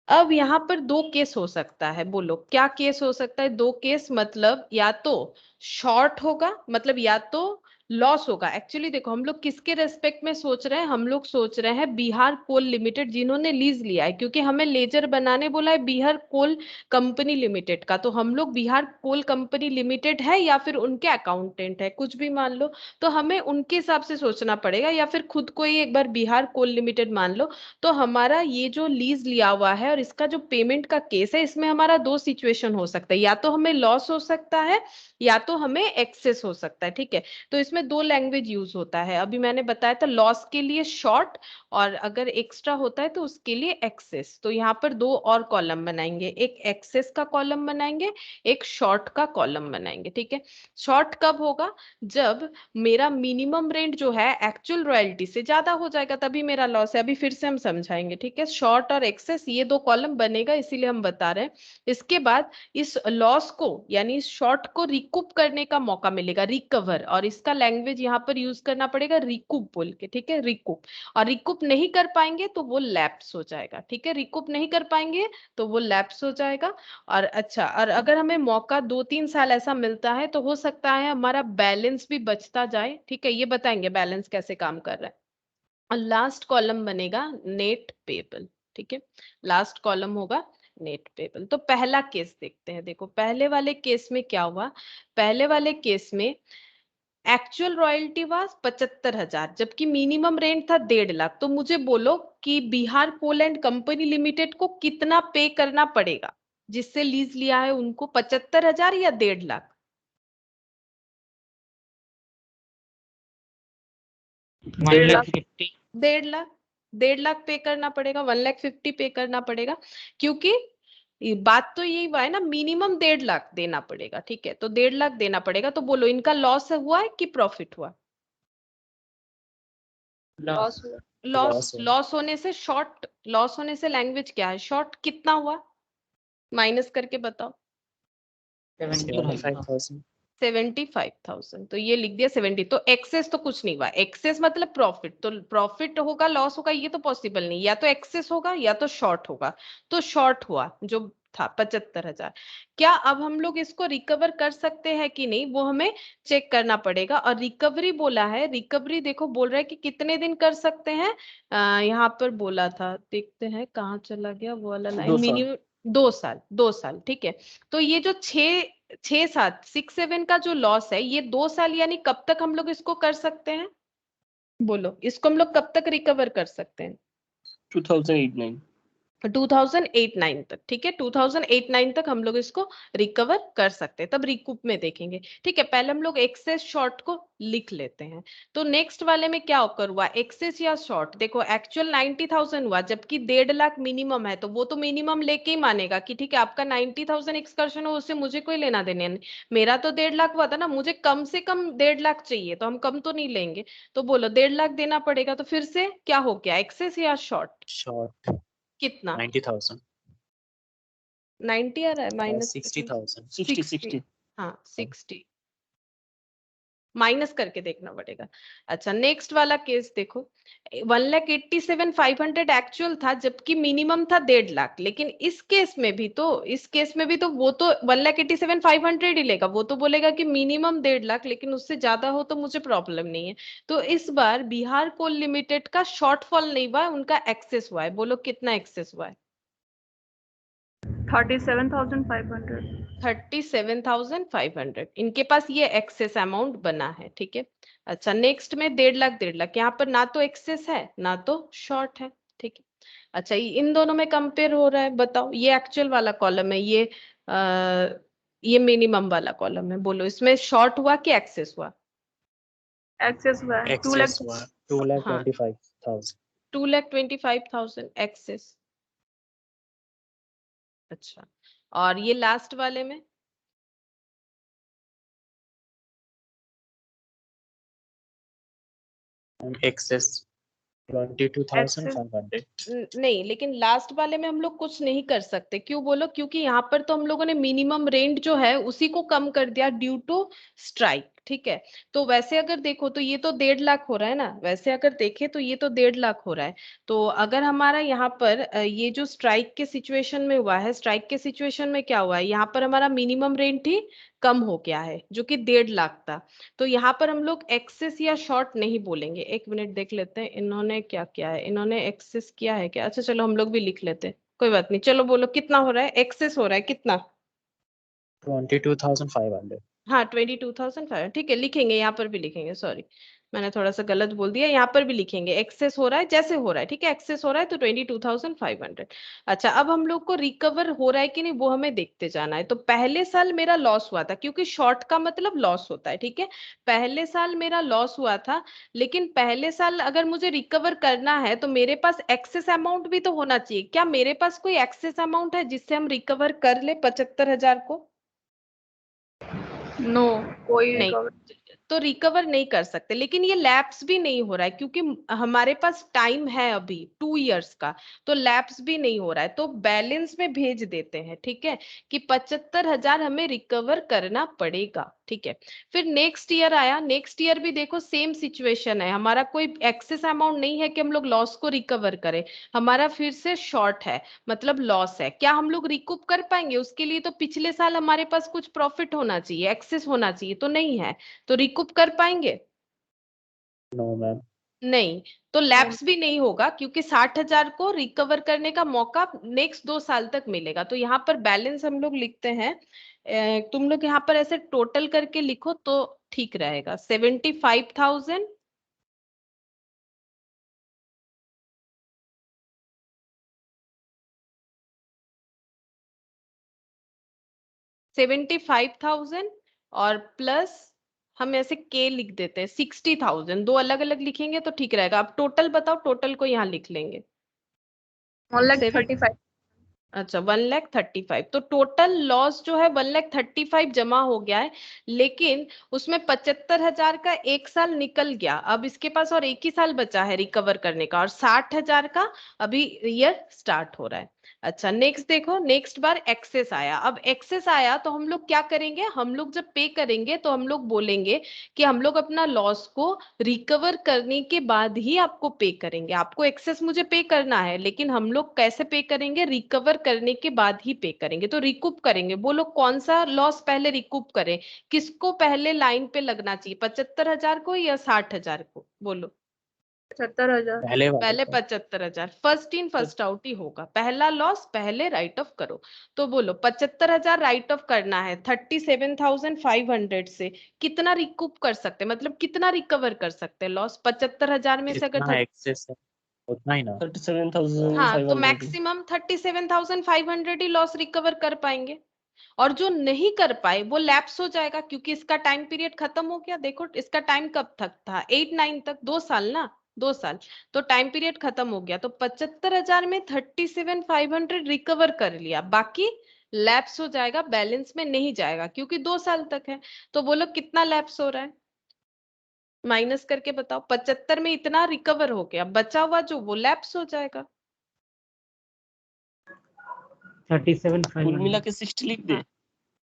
[SPEAKER 1] अब यहाँ पर दो केस हो सकता है, बोलो क्या केस हो सकता है? दो केस मतलब या तो शॉर्ट होगा, मतलब या तो लॉस होगा। एक्चुअली देखो हम लोग किसके रेस्पेक्ट में सोच रहे हैं, हम लोग सोच रहे हैं बिहार कोल लिमिटेड, जिन्होंने लीज लिया है, क्योंकि हमें लेजर बनाने बोला है बिहार कोल कंपनी लिमिटेड का। तो हम लोग बिहार कोल कंपनी लिमिटेड है या फिर उनके अकाउंटेंट है, कुछ भी मान लो, तो हमें उनके हिसाब से सोचना पड़ेगा, या फिर खुद को ही एक बार बिहार कोल लिमिटेड मान लो। तो हमारा ये जो लीज लिया हुआ है और इसका जो पेमेंट का केस है, इसमें हमारा दो सिचुएशन हो सकता है, या तो हमें लॉस हो सकता है या तो हमें एक्सेस हो सकता है, ठीक है। तो इसमें दो लैंग्वेज यूज होता है, अभी मैंने बताया था लॉस के लिए शॉर्ट, और अगर एक्स्ट्रा होता है तो उसके लिए एक्सेस। तो यहाँ पर दो और कॉलम बनाएंगे, एक एक्सेस का कॉलम बनाएंगे, एक शॉर्ट का कॉलम बनाएंगे, ठीक है। शॉर्ट कब होगा? जब मेरा मिनिमम रेंट जो है एक्चुअल रॉयल्टी से ज्यादा हो जाएगा, तभी मेरा लॉस है। अभी फिर से हम समझाएंगे, ठीक है। शॉर्ट और एक्सेस ये दो कॉलम बनेगा, इसीलिए हम बता रहे हैं। इसके बाद इस लॉस को यानी इस शॉर्ट को रिकूप करने का मौका मिलेगा, रिकवर, और इसका लैंग्वेज यहाँ पर यूज करना पड़ेगा रिकूप बोल के, ठीक है, रिकूप। और रिकूप नहीं कर पाएंगे तो वो लैप्स हो जाएगा, ठीक है। रिकूप नहीं कर पाएंगे तो वो लैप्स हो जाएगा। और अच्छा, और अगर हमें मौका 2-3 साल ऐसा मिलता है तो हो सकता है हमारा बैलेंस भी बचता जाए, ठीक है। ये बताएंगे बैलेंस कैसे काम कर रहा है। और लास्ट कॉलम बनेगा नेट पेबल, ठीक है। लास्ट कॉलम होगा नेट पेबल। तो पहला केस देखते हैं। देखो पहले वाले केस में क्या हुआ, पहले वाले केस में एक्चुअल रॉयल्टी वाज 75,000, जबकि मिनिमम रेंट था 1.5 लाख। तो मुझे बोलो कि Bihar coal and company limited को कितना पे करना पड़ेगा, जिससे लीज लिया है उनको, 75,000 या 1.5 लाख?
[SPEAKER 2] 1,50,000।
[SPEAKER 1] 1.5 लाख। 1.5 लाख पे करना पड़ेगा, 1,50,000 पे करना पड़ेगा, क्योंकि बात तो यही हुआ है ना, मिनिमम 1.5 लाख देना पड़ेगा, ठीक है। तो 1.5 लाख देना पड़ेगा। तो बोलो इनका लॉस हुआ है कि प्रॉफिट हुआ?
[SPEAKER 4] लॉस हुआ।
[SPEAKER 1] लॉस।
[SPEAKER 2] लॉस है।
[SPEAKER 1] लॉस होने से शॉर्ट, लॉस होने से लैंग्वेज क्या है? शॉर्ट। कितना हुआ माइनस करके बताओ?
[SPEAKER 2] 75,000।
[SPEAKER 1] 75,000। तो ये लिख दिया 70। तो एक्सेस तो कुछ नहीं हुआ, एक्सेस मतलब प्रॉफिट। तो प्रॉफिट होगा लॉस होगा ये तो पॉसिबल नहीं, या तो एक्सेस होगा या तो शॉर्ट होगा। तो शॉर्ट हुआ जो था 75,000। क्या अब हम लोग इसको रिकवर कर सकते हैं कि नहीं, वो हमें चेक करना पड़ेगा। और रिकवरी बोला है, रिकवरी देखो बोल रहा है कि कितने दिन कर सकते हैं। यहाँ पर बोला था, देखते हैं कहाँ चला गया वो वाला लाइन।
[SPEAKER 5] 2 साल।
[SPEAKER 1] मिनिमम 2 साल, 2 साल, ठीक है। तो ये जो 6-7 6-7 का जो लॉस है, ये 2 साल यानी कब तक हम लोग इसको कर सकते हैं? बोलो इसको हम लोग कब तक रिकवर कर सकते हैं?
[SPEAKER 5] 2008-9।
[SPEAKER 1] 2008-9 तक, ठीक है, 2008-9 तक हम लोग इसको रिकवर कर सकते हैं, तब रिकूप में देखेंगे। ठीक है, पहले हम लोग एक्सेस शॉर्ट को लिख लेते हैं। तो नेक्स्ट वाले में क्या ओकर हुआ, एक्सेस या शॉर्ट? देखो एक्चुअल 90,000 हुआ, जबकि 1.5 लाख मिनिमम है, तो वो तो मिनिमम लेके ही मानेगा कि ठीक है आपका 90,000 एक्सकर्शन हो, उससे मुझे कोई लेना देना नहीं। मेरा तो 1.5 लाख हुआ था ना, मुझे कम से कम 1.5 लाख चाहिए, तो हम कम तो नहीं लेंगे। तो बोलो 1.5 लाख देना पड़ेगा, तो फिर से क्या हो गया, एक्सेस या शॉर्ट?
[SPEAKER 2] शॉर्ट
[SPEAKER 1] कितना?
[SPEAKER 2] 90,000
[SPEAKER 1] 90 आ रहा है माइनस
[SPEAKER 2] 60,000
[SPEAKER 5] 60
[SPEAKER 1] हाँ 60 माइनस करके देखना पड़ेगा। अच्छा नेक्स्ट वाला केस देखो, 1,87,500 एक्चुअल था, जबकि मिनिमम था 1.5 लाख। लेकिन इस केस में भी तो वो तो 1,87,500 ही लेगा, वो तो बोलेगा कि मिनिमम 1.5 लाख, लेकिन उससे ज्यादा हो तो मुझे प्रॉब्लम नहीं है। तो इस बार बिहार कोल लिमिटेड का शॉर्टफॉल नहीं हुआ, उनका एक्सेस हुआ है। बोलो कितना एक्सेस हुआ है?
[SPEAKER 4] 37,500।
[SPEAKER 1] 37,500 इनके पास ये एक्सेस अमाउंट बना है। ठीक है, अच्छा नेक्स्ट में 1.5 लाख 1.5 लाख, यहाँ पर ना तो एक्सेस है ना तो शॉर्ट है। ठीक है, अच्छा इन दोनों में कंपेयर हो रहा है, बताओ ये एक्चुअल वाला कॉलम है, ये मिनिमम वाला कॉलम है। बोलो इसमें शॉर्ट हुआ कि एक्सेस हुआ?
[SPEAKER 4] एक्सेस हुआ है 2 लाख।
[SPEAKER 2] एक्सेस हुआ
[SPEAKER 1] हाँ
[SPEAKER 2] 2,25,000
[SPEAKER 1] 2,25,000 एक्सेस। अच्छा, और ये लास्ट वाले में
[SPEAKER 2] एक्सेस 22,500
[SPEAKER 1] नहीं, लेकिन लास्ट वाले में हम लोग कुछ नहीं कर सकते। क्यों बोलो? क्योंकि यहाँ पर तो हम लोगों ने मिनिमम रेंट जो है उसी को कम कर दिया ड्यू टू स्ट्राइक। ठीक है, तो वैसे अगर देखो तो ये तो 1.5 लाख हो रहा है ना, वैसे अगर देखे तो ये तो 1.5 लाख हो रहा है। तो अगर हमारा यहाँ पर ये जो स्ट्राइक के सिचुएशन में हुआ है, स्ट्राइक के सिचुएशन में क्या हुआ है, यहाँ पर हमारा मिनिमम रेंट ही कम हो गया है, जो कि 1.5 लाख था। तो यहाँ पर हम लोग एक्सेस या शॉर्ट नहीं बोलेंगे। एक मिनट देख लेते हैं इन्होंने क्या किया है, इन्होंने एक्सेस किया है क्या? अच्छा चलो हम लोग भी लिख लेते हैं, कोई बात नहीं। चलो बोलो कितना हो रहा है, एक्सेस हो रहा है कितना?
[SPEAKER 2] 22,500
[SPEAKER 1] हाँ 22,500, ठीक है, लिखेंगे, यहाँ पर भी लिखेंगे। सॉरी मैंने थोड़ा सा गलत बोल दिया, यहाँ पर भी लिखेंगे एक्सेस हो रहा है जैसे हो रहा है। ठीक है, एक्सेस हो रहा है तो 22,500। अच्छा अब हम लोग को रिकवर हो रहा है कि नहीं वो हमें देखते जाना है। तो पहले साल मेरा लॉस हुआ था, क्योंकि शॉर्ट का मतलब लॉस होता है। ठीक है, पहले साल मेरा लॉस हुआ था, लेकिन पहले साल अगर मुझे रिकवर करना है तो मेरे पास एक्सेस अमाउंट भी तो होना चाहिए। क्या मेरे पास कोई एक्सेस अमाउंट है जिससे हम रिकवर कर ले 75,000 को?
[SPEAKER 4] नो, कोई
[SPEAKER 1] नहीं,
[SPEAKER 4] रिकवर।
[SPEAKER 1] तो रिकवर नहीं कर सकते। लेकिन ये लैप्स भी नहीं हो रहा है, क्योंकि हमारे पास टाइम है अभी 2 इयर्स का, तो लैप्स भी नहीं हो रहा है, तो बैलेंस में भेज देते हैं। ठीक है, कि 75,000 हमें रिकवर करना पड़ेगा। ठीक है, फिर नेक्स्ट ईयर आया, नेक्स्ट ईयर भी देखो सेम सिचुएशन है, हमारा कोई एक्सेस अमाउंट नहीं है कि हम लोग लॉस को रिकवर करें, हमारा फिर से शॉर्ट है, मतलब लॉस है। क्या हम लोग रिकूप कर पाएंगे? उसके लिए तो पिछले साल हमारे पास कुछ प्रॉफिट होना चाहिए, एक्सेस होना चाहिए, तो नहीं है, तो रिकूप कर पाएंगे?
[SPEAKER 2] नो मैम
[SPEAKER 1] नहीं, तो लैप्स भी नहीं होगा, क्योंकि 60,000 को रिकवर करने का मौका नेक्स्ट 2 साल तक मिलेगा। तो यहाँ पर बैलेंस हम लोग लिखते हैं, तुम लोग यहाँ पर ऐसे टोटल करके लिखो तो ठीक रहेगा। 75,000 75,000 और प्लस हम ऐसे के लिख देते हैं 60,000, दो अलग अलग लिखेंगे तो ठीक रहेगा। अब टोटल बताओ, टोटल को यहाँ लिख लेंगे।
[SPEAKER 4] 1,35,000।
[SPEAKER 1] अच्छा 1,35,000, तो टोटल लॉस जो है 1,35,000 जमा हो गया है, लेकिन उसमें 75,000 का एक साल निकल गया, अब इसके पास और एक ही साल बचा है रिकवर करने का, और 60,000 का अभी ईयर स्टार्ट हो रहा है। अच्छा नेक्स्ट देखो, नेक्स्ट बार एक्सेस आया। अब एक्सेस आया तो हम लोग क्या करेंगे, हम लोग जब पे करेंगे तो हम लोग बोलेंगे कि हम लोग अपना लॉस को रिकवर करने के बाद ही आपको पे करेंगे। आपको एक्सेस मुझे पे करना है, लेकिन हम लोग कैसे पे करेंगे, रिकवर करने के बाद ही पे करेंगे, तो रिकूप करेंगे। बोलो कौन सा लॉस पहले रिकूप करें, किसको पहले लाइन पे लगना चाहिए, 75,000 को या 60,000 को? बोलो
[SPEAKER 4] 75,000।
[SPEAKER 2] पहले वाले
[SPEAKER 1] पहले
[SPEAKER 2] को
[SPEAKER 1] 75,000, फर्स्ट इन फर्स्ट आउट ही होगा, पहला लॉस पहले राइट ऑफ करो। तो बोलो 75,000 राइट ऑफ करना है 37,500 से, कितना रिकूप कर सकते हैं, मतलब कितना रिकवर कर सकते हैं लॉस 75,000 में से? अगर
[SPEAKER 2] जितना एक्सेस है उतना ही ना।
[SPEAKER 5] 37,500
[SPEAKER 1] हाँ, तो मैक्सिमम 37,500 ही लॉस रिकवर कर पाएंगे, और जो नहीं कर पाए वो लैप्स हो जाएगा, क्योंकि इसका टाइम पीरियड खत्म हो गया। देखो इसका टाइम कब तक था, 8-9 तक, 2 साल ना, 2 साल, तो टाइम पीरियड खत्म हो गया। तो 75,000 में 37,500 रिकवर कर लिया, बाकी लैप्स हो जाएगा, बैलेंस में नहीं जाएगा, क्योंकि 2 साल तक है। तो बोलो कितना लैप्स हो रहा है, माइनस करके बताओ। 75 में इतना रिकवर हो गया, बचा हुआ जो वो लैप्स हो जाएगा।
[SPEAKER 2] 37,500
[SPEAKER 5] कुल मिला के 60 लिख दे,
[SPEAKER 1] हाँ।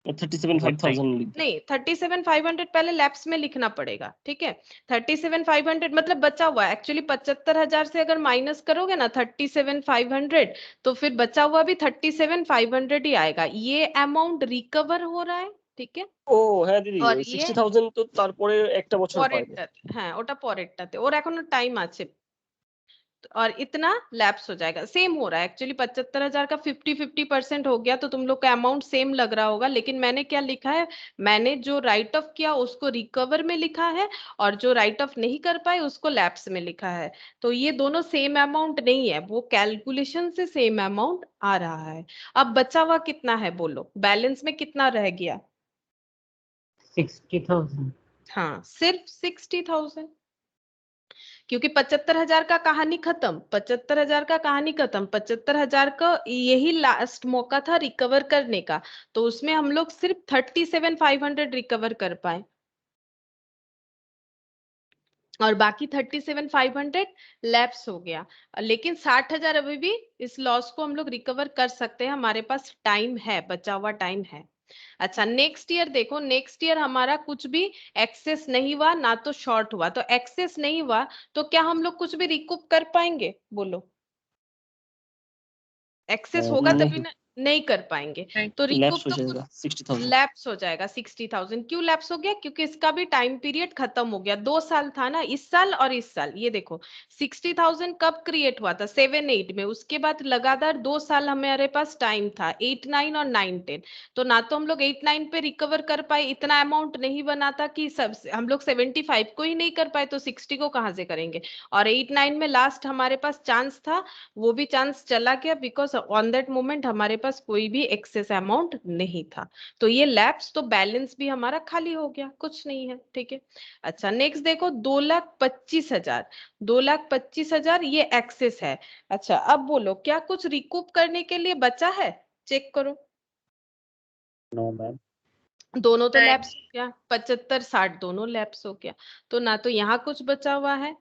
[SPEAKER 5] 37,500 लिख दे।
[SPEAKER 1] नहीं, 37,500 पहले लैप्स में लिखना पड़ेगा, ठीक है। 37,500 मतलब बचा हुआ, एक्चुअली 75,000 से अगर माइनस करोगे ना 37,500, तो फिर बचा हुआ भी 37,500 ही आएगा। ये अमाउंट रिकवर हो रहा है, ठीक है।
[SPEAKER 5] ও হ্যাঁ দিদি,
[SPEAKER 1] और
[SPEAKER 5] ওই
[SPEAKER 1] ये
[SPEAKER 5] 60,000 তো তারপরে একটা বছর পাইবো।
[SPEAKER 1] হ্যাঁ, ওটা পরেরটাতে, ওর এখনো টাইম আছে, और इतना लैप्स हो जाएगा। सेम हो रहा है एक्चुअली, 75,000 का 50-50% हो गया, तो तुम लोग का अमाउंट सेम लग रहा होगा, लेकिन मैंने क्या लिखा है, मैंने जो राइट ऑफ किया उसको रिकवर में लिखा है, और जो राइट ऑफ नहीं कर पाए उसको लैप्स में लिखा है। तो ये दोनों सेम अमाउंट नहीं है, वो कैलकुलेशन से सेम अमाउंट आ रहा है। अब बचा हुआ कितना है बोलो, बैलेंस में कितना रह गया?
[SPEAKER 2] 60,000।
[SPEAKER 1] हाँ, सिर्फ 60,000, क्योंकि 75,000 का कहानी खत्म, 75,000 का कहानी खत्म, 75,000 का यही लास्ट मौका था रिकवर करने का, तो उसमें हम लोग सिर्फ 37,500 रिकवर कर पाए, और बाकी 37,500 लैप्स हो गया। लेकिन 60,000 अभी भी इस लॉस को हम लोग रिकवर कर सकते हैं, हमारे पास टाइम है, बचा हुआ टाइम है। अच्छा, नेक्स्ट ईयर देखो, नेक्स्ट ईयर हमारा कुछ भी एक्सेस नहीं हुआ, ना तो शॉर्ट हुआ, तो एक्सेस नहीं हुआ तो क्या हम लोग कुछ भी रिकूप कर पाएंगे बोलो? एक्सेस होगा तभी ना, नहीं कर पाएंगे, तो
[SPEAKER 5] लैप्स
[SPEAKER 1] रिकूप
[SPEAKER 5] हो
[SPEAKER 1] तो
[SPEAKER 5] जाएगा 60,000।
[SPEAKER 1] लैप्स हो जाएगा 60,000। क्यों लैप्स हो गया? क्योंकि इसका भी टाइम पीरियड खत्म हो गया, 2 साल था ना, इस साल और इस साल। ये देखो 60,000 कब क्रिएट हुआ था, 7-8 में, उसके बाद लगातार 2 साल हमारे पास टाइम था, 8-9 और 9-10। तो ना तो हम लोग 8-9 पे रिकवर कर पाए, इतना अमाउंट नहीं बना था कि सब हम लोग 75 को ही नहीं कर पाए, तो 60 को कहाँ से करेंगे। और 8-9 में लास्ट हमारे पास चांस था, वो भी चांस चला गया, बिकॉज ऑन दैट मोमेंट हमारे पास कोई भी एक्सेस अमाउंट नहीं था। तो ये लैप्स, तो बैलेंस भी हमारा खाली हो गया, कुछ नहीं है, ठीक है। अच्छा, नेक्स्ट देखो 2,25,000, 2,25,000 ये एक्सेस है। अच्छा, अब बोलो क्या कुछ रिकूप करने के लिए बचा है, चेक करो।
[SPEAKER 2] No ma'am.
[SPEAKER 1] दोनों तो
[SPEAKER 4] नहीं।
[SPEAKER 1] लैप्स हो गया, 75-60 दोनों लैप्स हो गया, तो ना तो यहाँ कुछ बचा हुआ है,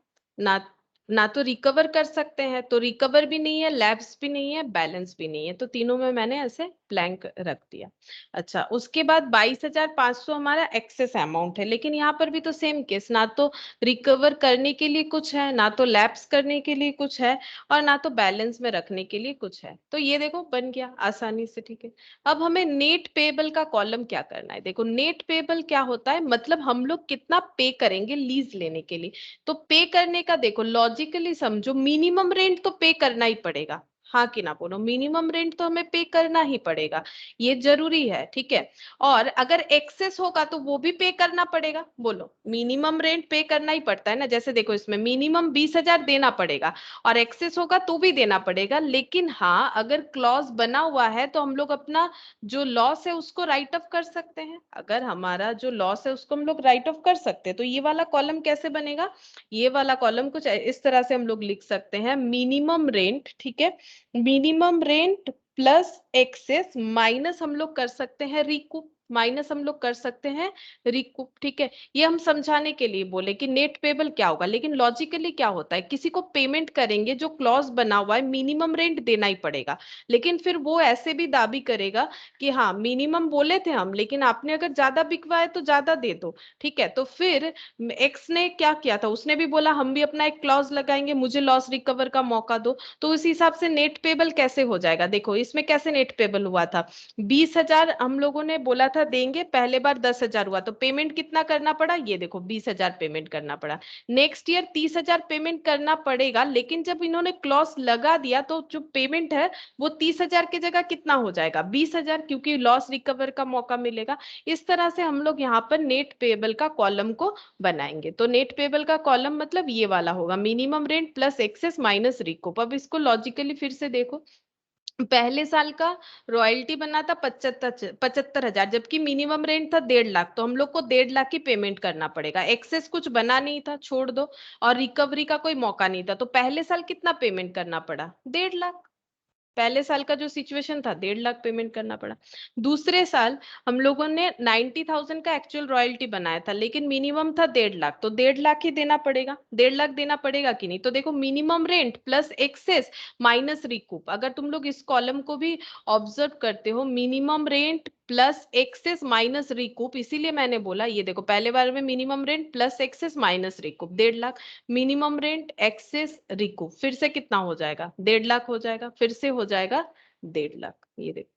[SPEAKER 1] ना तो रिकवर कर सकते हैं, तो रिकवर भी नहीं है, लैप्स भी नहीं है, बैलेंस भी नहीं है, तो तीनों में मैंने ऐसे ब्लैंक रख दिया। अच्छा, उसके बाद 22,500 हमारा एक्सेस अमाउंट है, लेकिन यहाँ पर भी तो सेम केस, ना तो रिकवर करने के लिए कुछ है, ना तो लैप्स करने के लिए कुछ है, और ना तो बैलेंस में रखने के लिए कुछ है। तो ये देखो बन गया आसानी से, ठीक है। अब हमें नेट पेबल का कॉलम क्या करना है, देखो नेट पेबल क्या होता है, मतलब हम लोग कितना पे करेंगे लीज लेने के लिए। तो पे करने का देखो लॉजिकली समझो, मिनिमम रेंट तो पे करना ही पड़ेगा, हाँ कि ना बोलो, मिनिमम रेंट तो हमें पे करना ही पड़ेगा, ये जरूरी है, ठीक है। और अगर एक्सेस होगा तो वो भी पे करना पड़ेगा, बोलो मिनिमम रेंट पे करना ही पड़ता है ना। जैसे देखो इसमें मिनिमम 20,000 देना पड़ेगा, और एक्सेस होगा तो भी देना पड़ेगा, लेकिन हाँ अगर क्लॉज बना हुआ है तो हम लोग अपना जो लॉस है उसको राइट ऑफ कर सकते हैं। अगर हमारा जो लॉस है उसको हम लोग राइट ऑफ कर सकते हैं, तो ये वाला कॉलम कैसे बनेगा, ये वाला कॉलम कुछ इस तरह से हम लोग लिख सकते हैं, मिनिमम रेंट, ठीक है, minimum rent plus excess minus हम लोग कर सकते हैं रिकूप, माइनस हम लोग कर सकते हैं रिकूप, ठीक है। ये हम समझाने के लिए बोले कि नेट पेबल क्या होगा, लेकिन लॉजिकली क्या होता है, किसी को पेमेंट करेंगे, जो क्लॉज बना हुआ है मिनिमम रेंट देना ही पड़ेगा, लेकिन फिर वो ऐसे भी दाबी करेगा कि हाँ मिनिमम बोले थे हम, लेकिन आपने अगर ज्यादा बिकवाए तो ज्यादा दे दो, ठीक है। तो फिर एक्स ने क्या किया था, उसने भी बोला हम भी अपना एक क्लॉज लगाएंगे, मुझे लॉस रिकवर का मौका दो, तो उस हिसाब से नेट पेबल कैसे हो जाएगा। देखो इसमें कैसे नेट पेबल हुआ था, 20,000 हम लोगों ने बोला था था देंगे, पहले बार 10,000 हुआ तो पेमेंट कितना करना पड़ा, ये देखो 20,000 पेमेंट करना पड़ा। नेक्स्ट ईयर 30,000 पेमेंट करना पड़ेगा, लेकिन जब इन्होंने क्लॉज लगा दिया तो जो पेमेंट है वो 30,000 की जगह कितना हो जाएगा, 20,000, क्योंकि लॉस रिकवर का मौका मिलेगा। इस तरह से हम लोग यहाँ पर नेट पेएबल का कॉलम को बनाएंगे। तो नेट पेएबल का कॉलम मतलब ये वाला होगा, minimum rent plus excess minus recoup. अब इसको लॉजिकली फिर से देखो, पहले साल का रॉयल्टी बना था 75,000, जबकि मिनिमम रेंट था 1.5 लाख, तो हम लोग को 1.5 लाख की पेमेंट करना पड़ेगा। एक्सेस कुछ बना नहीं था, छोड़ दो, और रिकवरी का कोई मौका नहीं था, तो पहले साल कितना पेमेंट करना पड़ा, 1.5 लाख। पहले साल का जो सिचुएशन था 1.5 लाख पेमेंट करना पड़ा। दूसरे साल हम लोगों ने 90,000 का एक्चुअल रॉयल्टी बनाया था, लेकिन मिनिमम था 1.5 लाख, तो 1.5 लाख ही देना पड़ेगा। 1.5 लाख देना पड़ेगा कि नहीं, तो देखो minimum rent plus excess minus recoup. अगर तुम लोग इस कॉलम को भी ऑब्जर्व करते हो, minimum rent plus excess minus recoup, इसीलिए मैंने बोला ये देखो पहले बार में minimum rent plus excess minus recoup 1.5 lakh, minimum rent excess recoup, फिर से कितना हो जाएगा, 1.5 लाख हो जाएगा, फिर से हो जाएगा 1.5 लाख। ये देखो,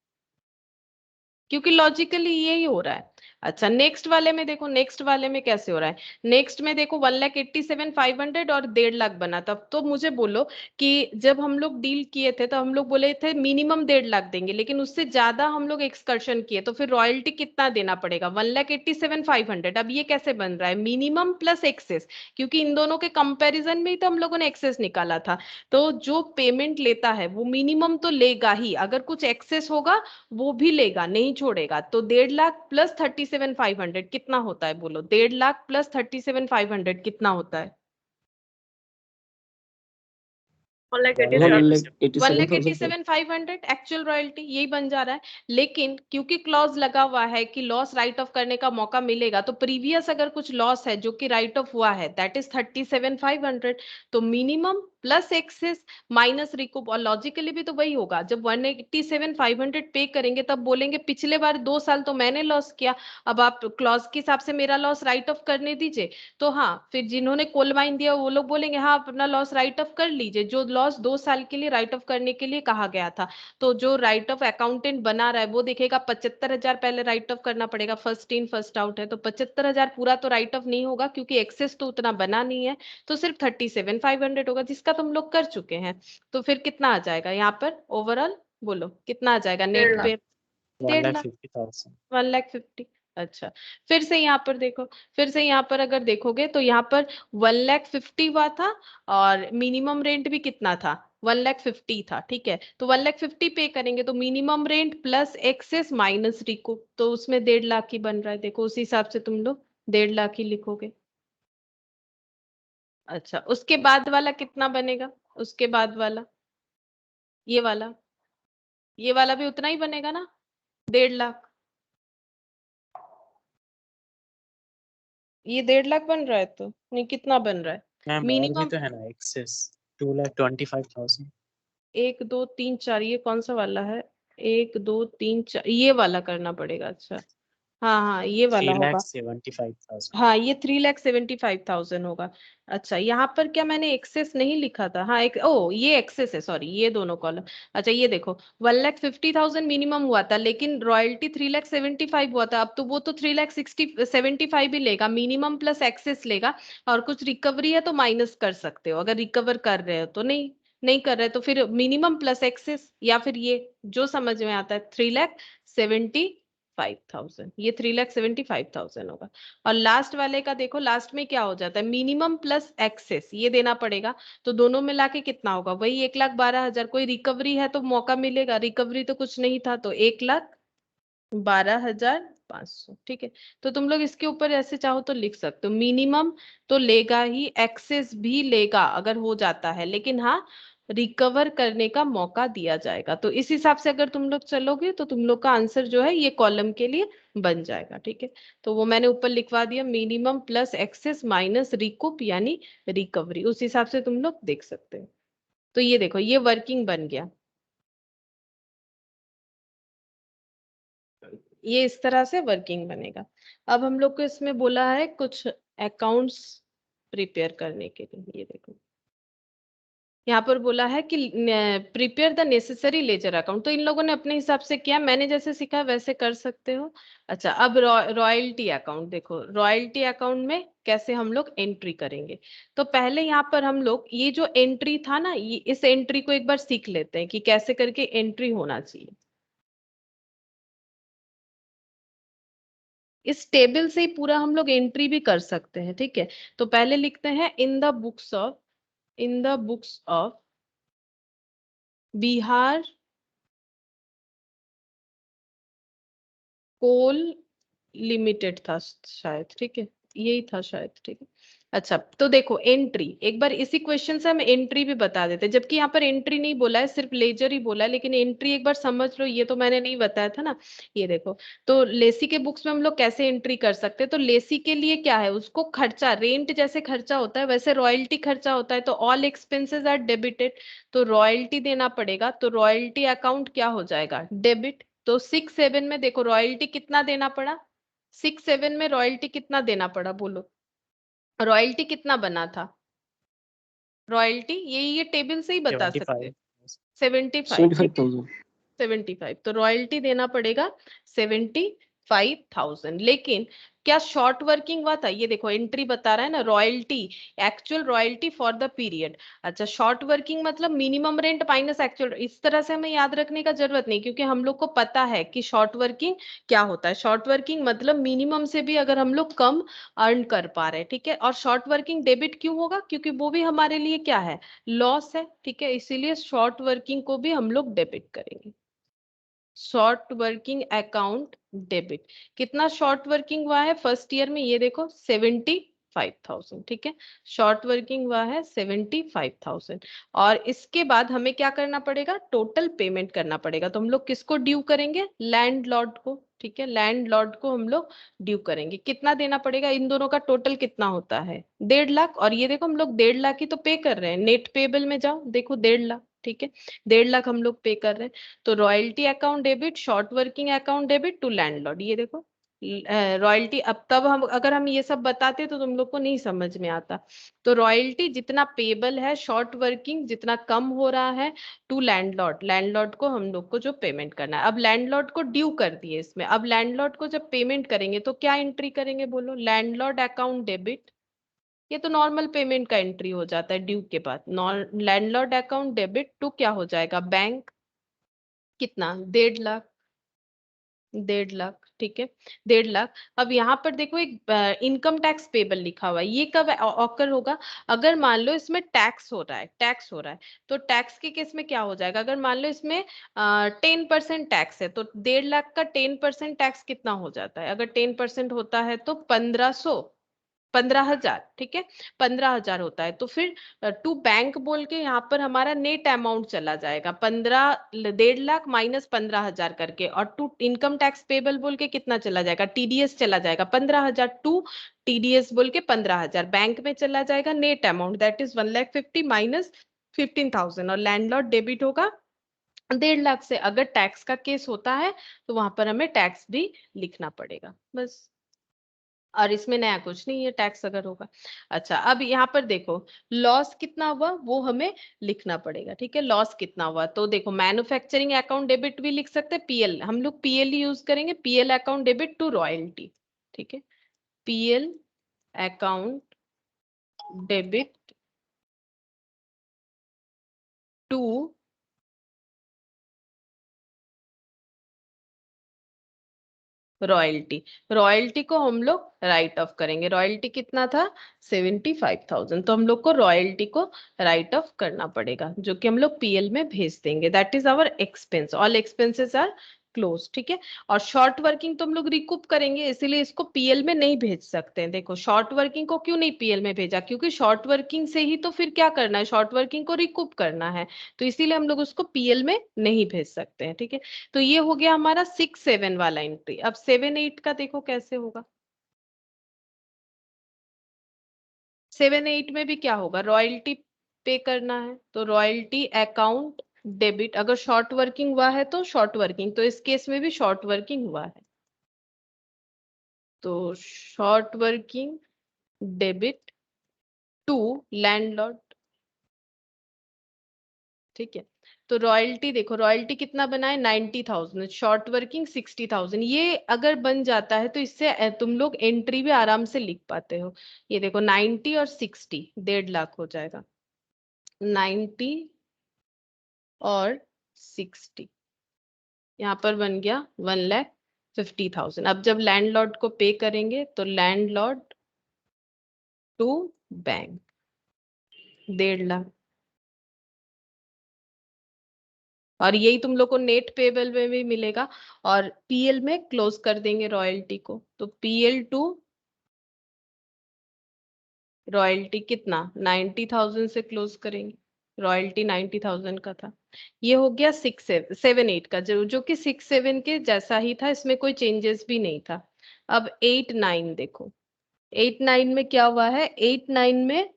[SPEAKER 1] क्योंकि लॉजिकली यही हो रहा है। अच्छा, नेक्स्ट वाले में देखो, नेक्स्ट वाले में कैसे हो रहा है। नेक्स्ट में देखो 1,87,500 और 1.5 लाख बना था। तो मुझे बोलो कि जब हम लोग डील किए थे तो हम लोग बोले थे मिनिमम 1.5 लाख देंगे, लेकिन उससे ज्यादा हम लोग एक्सकर्शन किए, तो फिर रॉयल्टी कितना देना पड़ेगा, 1,87,500। अब ये कैसे बन रहा है, मिनिमम प्लस एक्सेस, क्योंकि इन दोनों के कंपेरिजन में ही तो हम लोगों ने एक्सेस निकाला था। तो जो पेमेंट लेता है वो मिनिमम तो लेगा ही, अगर कुछ एक्सेस होगा वो भी लेगा, नहीं छोड़ेगा। तो 1.5 लाख प्लस 37,500 कितना होता है, बोलो 1.5 लाख प्लस 37,500 कितना होता है,
[SPEAKER 4] 1,87,000।
[SPEAKER 1] 1,87,500 एक्चुअल रॉयल्टी, यही बन जा रहा है। लेकिन क्योंकि क्लॉज लगा हुआ है कि लॉस राइट ऑफ करने का मौका मिलेगा, तो प्रीवियस अगर कुछ लॉस है जो कि राइट ऑफ हुआ है, दैट इज 37,500, तो minimum plus excess minus recoup. और लॉजिकली भी तो वही होगा, जब 1,87,500 पे करेंगे तब बोलेंगे पिछले बार 2 साल तो मैंने लॉस किया, अब आप क्लॉज के हिसाब से मेरा लॉस राइट ऑफ करने दीजिए। तो हाँ, फिर जिन्होंने कोल माइन दिया वो लोग बोलेंगे हाँ आप अपना लॉस राइट ऑफ कर लीजिए, जो लॉस 2 साल के लिए राइट ऑफ करने के लिए कहा गया था। तो जो राइट ऑफ अकाउंटेंट बना रहा है वो देखेगा 75,000 पहले राइट ऑफ करना पड़ेगा, फर्स्ट इन फर्स्ट आउट है, तो 75,000 पूरा तो राइट ऑफ नहीं होगा क्योंकि एक्सेस तो उतना बना नहीं है, तो सिर्फ 37,500 होगा, जिसका तुम लोग कर चुके हैं। तो फिर कितना आ जाएगा यहाँ पर ओवरऑल, बोलो कितना आ जाएगा नेट
[SPEAKER 4] 1.5
[SPEAKER 1] पे, 1.5 लाख,
[SPEAKER 2] 1,50,000।
[SPEAKER 1] 1,50,000। अच्छा, फिर से यहाँ पर देखो, फिर से यहाँ पर अगर देखोगे तो यहाँ पर 1,50,000 हुआ था, और मिनिमम रेंट भी कितना था, 1,50,000 था, ठीक है। तो 1,50,000 पे करेंगे तो minimum rent plus excess minus recoup, तो उसमें 1.5 लाख ही बन रहा है। देखो उसी हिसाब से तुम लोग 1.5 लाख ही लिखोगे। अच्छा, उसके बाद वाला कितना बनेगा, उसके बाद वाला ये वाला भी उतना ही बनेगा ना, 1.5 लाख। ये 1.5 लाख बन रहा है, तो नहीं कितना बन रहा है
[SPEAKER 2] मैम और भी
[SPEAKER 1] मिनिमम,
[SPEAKER 2] तो है ना एक्सेस, 2,25,000।
[SPEAKER 1] 1 2 3 4, ये कौन सा वाला है, 1 2 3 4, ये वाला करना पड़ेगा। अच्छा, हाँ हाँ ये वाला होगा,
[SPEAKER 2] 3,75,000।
[SPEAKER 1] हाँ ये 3,75,000 होगा। अच्छा, यहाँ पर क्या मैंने एक्सेस नहीं लिखा था, हाँ एक ओ ये एक्सेस है, सॉरी ये दोनों कॉलम। अच्छा ये देखो 1,50,000 मिनिमम हुआ था, लेकिन रॉयल्टी 3,75,000 हुआ था, अब तो वो तो 3,75,000 ही लेगा, मिनिमम प्लस एक्सेस लेगा, और कुछ रिकवरी है तो माइनस कर सकते हो, अगर रिकवर कर रहे हो तो। नहीं नहीं कर रहे तो फिर मिनिमम प्लस एक्सेस, या फिर ये जो समझ में आता है 3,75,000, ये 3,75,000 होगा। और लास्ट वाले का देखो, लास्ट में क्या हो जाता है, मिनिमम प्लस एक्सेस ये देना पड़ेगा, तो दोनों मिला के कितना होगा, वही 1,12,000। कोई रिकवरी है तो मौका मिलेगा, रिकवरी तो कुछ नहीं था, तो 1,12,500, ठीक है। तो तुम लोग इसके ऊपर ऐसे चाहो तो लिख सकते हो, मिनिमम तो लेगा ही, एक्सेस भी लेगा अगर हो जाता है, लेकिन हाँ रिकवर करने का मौका दिया जाएगा। तो इस हिसाब से अगर तुम लोग चलोगे तो तुम लोग का आंसर जो है ये कॉलम के लिए बन जाएगा, ठीक है। तो वो मैंने ऊपर लिखवा दिया, minimum plus excess minus recoup यानी रिकवरी, उस हिसाब से तुम लोग देख सकते हो। तो ये देखो ये वर्किंग बन गया, ये इस तरह से वर्किंग बनेगा। अब हम लोग को इसमें बोला है कुछ अकाउंट्स प्रिपेयर करने के लिए, ये देखो यहाँ पर बोला है कि prepare the necessary ledger account, तो इन लोगों ने अपने हिसाब से किया, मैंने जैसे सीखा वैसे कर सकते हो। अच्छा, अब रॉयल्टी अकाउंट देखो, रॉयल्टी अकाउंट में कैसे हम लोग एंट्री करेंगे। तो पहले यहाँ पर हम लोग ये जो एंट्री था ना, ये इस एंट्री को एक बार सीख लेते हैं कि कैसे करके एंट्री होना चाहिए। इस टेबल से ही पूरा हम लोग एंट्री भी कर सकते हैं, ठीक है। तो पहले लिखते हैं in the books of Bihar coal limited था शायद, ठीक है, यही था शायद, ठीक है। अच्छा, तो देखो एंट्री, एक बार इसी क्वेश्चन से हम एंट्री भी बता देते, जबकि यहाँ पर एंट्री नहीं बोला है, सिर्फ लेजर ही बोला है, लेकिन एंट्री एक बार समझ लो, ये तो मैंने नहीं बताया था ना। ये देखो, तो लेसी के बुक्स में हम लोग कैसे एंट्री कर सकते हैं। तो लेसी के लिए क्या है, उसको खर्चा, रेंट जैसे खर्चा होता है वैसे रॉयल्टी खर्चा होता है, तो ऑल एक्सपेंसेस आर डेबिटेड, तो रॉयल्टी देना पड़ेगा, तो रॉयल्टी अकाउंट क्या हो जाएगा, डेबिट। तो 6-7 में देखो रॉयल्टी कितना देना पड़ा, 6-7 में रॉयल्टी कितना देना पड़ा, बोलो रॉयल्टी कितना बना था। रॉयल्टी ये टेबल से ही बता सकते हैं, 75, ठीक है,
[SPEAKER 5] 75,000।
[SPEAKER 1] 75, तो रॉयल्टी देना पड़ेगा 75,000। लेकिन क्या शॉर्ट वर्किंग हुआ था, ये देखो एंट्री बता रहा है ना, royalty, actual royalty for the period. अच्छा, शॉर्ट वर्किंग मतलब मिनिमम रेंट माइनस एक्चुअल, इस तरह से हमें याद रखने का जरूरत नहीं, क्योंकि हम लोग को पता है कि शॉर्ट वर्किंग क्या होता है। शॉर्ट वर्किंग मतलब मिनिमम से भी अगर हम लोग कम अर्न कर पा रहे हैं, ठीक है। और शॉर्ट वर्किंग डेबिट क्यों होगा, क्योंकि वो भी हमारे लिए क्या है, लॉस है, ठीक है, इसीलिए शॉर्ट वर्किंग को भी हम लोग डेबिट करेंगे। शॉर्ट वर्किंग अकाउंट डेबिट, कितना शॉर्ट वर्किंग हुआ है फर्स्ट ईयर में, ये देखो 75,000, ठीक है, शॉर्ट वर्किंग हुआ है 75,000। और इसके बाद हमें क्या करना पड़ेगा, टोटल पेमेंट करना पड़ेगा। तो हम लोग किसको ड्यू करेंगे, लैंडलॉर्ड को, ठीक है, लैंडलॉर्ड को हम लोग ड्यू करेंगे। कितना देना पड़ेगा, इन दोनों का टोटल कितना होता है, 1.5 लाख। और ये देखो हम लोग 1.5 लाख ही तो पे कर रहे हैं, नेट पेबल में जाओ देखो 1.5 लाख, ठीक है, 1.5 लाख हम लोग पे कर रहे हैं। तो royalty account debit, short working account debit to landlord, ये देखो रॉयल्टी। अब तब हम अगर हम ये सब बताते तो तुम लोग को नहीं समझ में आता। तो रॉयल्टी जितना पेबल है, शॉर्ट वर्किंग जितना कम हो रहा है, टू लैंडलॉर्ड, लैंडलॉर्ड को हम लोग को जो पेमेंट करना है। अब लैंडलॉर्ड को ड्यू कर दिए इसमें, अब लैंडलॉर्ड को जब पेमेंट करेंगे तो क्या एंट्री करेंगे, बोलो, लैंडलॉर्ड अकाउंट डेबिट। ये तो नॉर्मल पेमेंट का एंट्री हो जाता है ड्यू के बाद, लैंडलॉर्ड अकाउंट डेबिट टू क्या हो जाएगा, बैंक, कितना, 1.5 लाख, 1.5 लाख, ठीक है, 1.5 लाख। अब यहाँ पर देखो एक इनकम टैक्स पेबल लिखा हुआ है, ये कब ऑकर होगा, अगर मान लो इसमें टैक्स हो रहा है, टैक्स हो रहा है, तो टैक्स के केस में क्या हो जाएगा, अगर मान लो इसमें 10% टैक्स है, तो 1.5 लाख का 10% टैक्स कितना हो जाता है, अगर 10% होता है तो 15,000, ठीक है, 15,000 होता है। तो फिर टू बैंक बोल के यहाँ पर हमारा नेट अमाउंट चला जाएगा, 1.5 लाख माइनस 15,000 करके, और टू इनकम टैक्स पेबल बोल के कितना चला जाएगा, टीडीएस चला जाएगा 15,000, टू टीडीएस बोल के 15,000 बैंक में चला जाएगा, net amount that is 1,50,000 minus 15,000, और लैंडलॉर्ड डेबिट होगा 1.5 लाख से। अगर टैक्स का केस होता है तो वहां पर हमें टैक्स भी लिखना पड़ेगा, बस। और इसमें नया कुछ नहीं है, टैक्स अगर होगा। अच्छा, अब यहाँ पर देखो लॉस कितना हुआ वो हमें लिखना पड़ेगा, ठीक है, लॉस कितना हुआ। तो देखो मैन्युफैक्चरिंग अकाउंट डेबिट भी लिख सकते हैं, पीएल, हम लोग पीएल यूज करेंगे, PL account debit to royalty, ठीक है, PL account debit to royalty, royalty को हम लोग राइट ऑफ करेंगे, रॉयल्टी कितना था 75,000, तो हम लोग को रॉयल्टी को राइट ऑफ करना पड़ेगा, जो कि हम लोग पीएल में भेज देंगे, that is our expense, all expenses are close, ठीक है। और शॉर्ट वर्किंग तो हम लोग रिकूप करेंगे, इसीलिए इसको पीएल में नहीं भेज सकते हैं। देखो शॉर्ट वर्किंग को क्यों नहीं पीएल में भेजा, क्योंकि शॉर्ट वर्किंग से ही तो फिर क्या करना है, शॉर्ट वर्किंग को रिकूप करना है, तो इसीलिए हम लोग उसको पीएल में नहीं भेज सकते हैं, ठीक है। तो ये हो गया हमारा 6-7 वाला एंट्री। अब 7-8 का देखो कैसे होगा, 7-8 में भी क्या होगा, रॉयल्टी पे करना है, तो रॉयल्टी अकाउंट डेबिट, अगर शॉर्ट वर्किंग हुआ है तो शॉर्ट वर्किंग, तो इस केस में भी शॉर्ट वर्किंग हुआ है, तो short working debit to landlord, ठीक है। तो रॉयल्टी देखो, रॉयल्टी कितना बना है 90,000, शॉर्ट वर्किंग 60,000। ये अगर बन जाता है तो इससे तुम लोग एंट्री भी आराम से लिख पाते हो। ये देखो 90 और 60, 1.5 लाख हो जाएगा। 90 और 60, यहाँ पर बन गया 1,50,000। अब जब लैंडलॉर्ड को पे करेंगे तो लैंडलॉर्ड टू बैंक 1.5 लाख, और यही तुम लोग को नेट पेबल में भी मिलेगा। और पीएल में क्लोज कर देंगे रॉयल्टी को, तो पीएल टू रॉयल्टी कितना 90,000 से क्लोज करेंगे। रॉयल्टी 90,000 का था। ये हो गया 6-7-8 का, जो कि 6-7 के जैसा ही था, इसमें कोई चेंजेस भी नहीं था। अब 8-9 देखो, 8-9 में क्या हुआ है, 8-9 में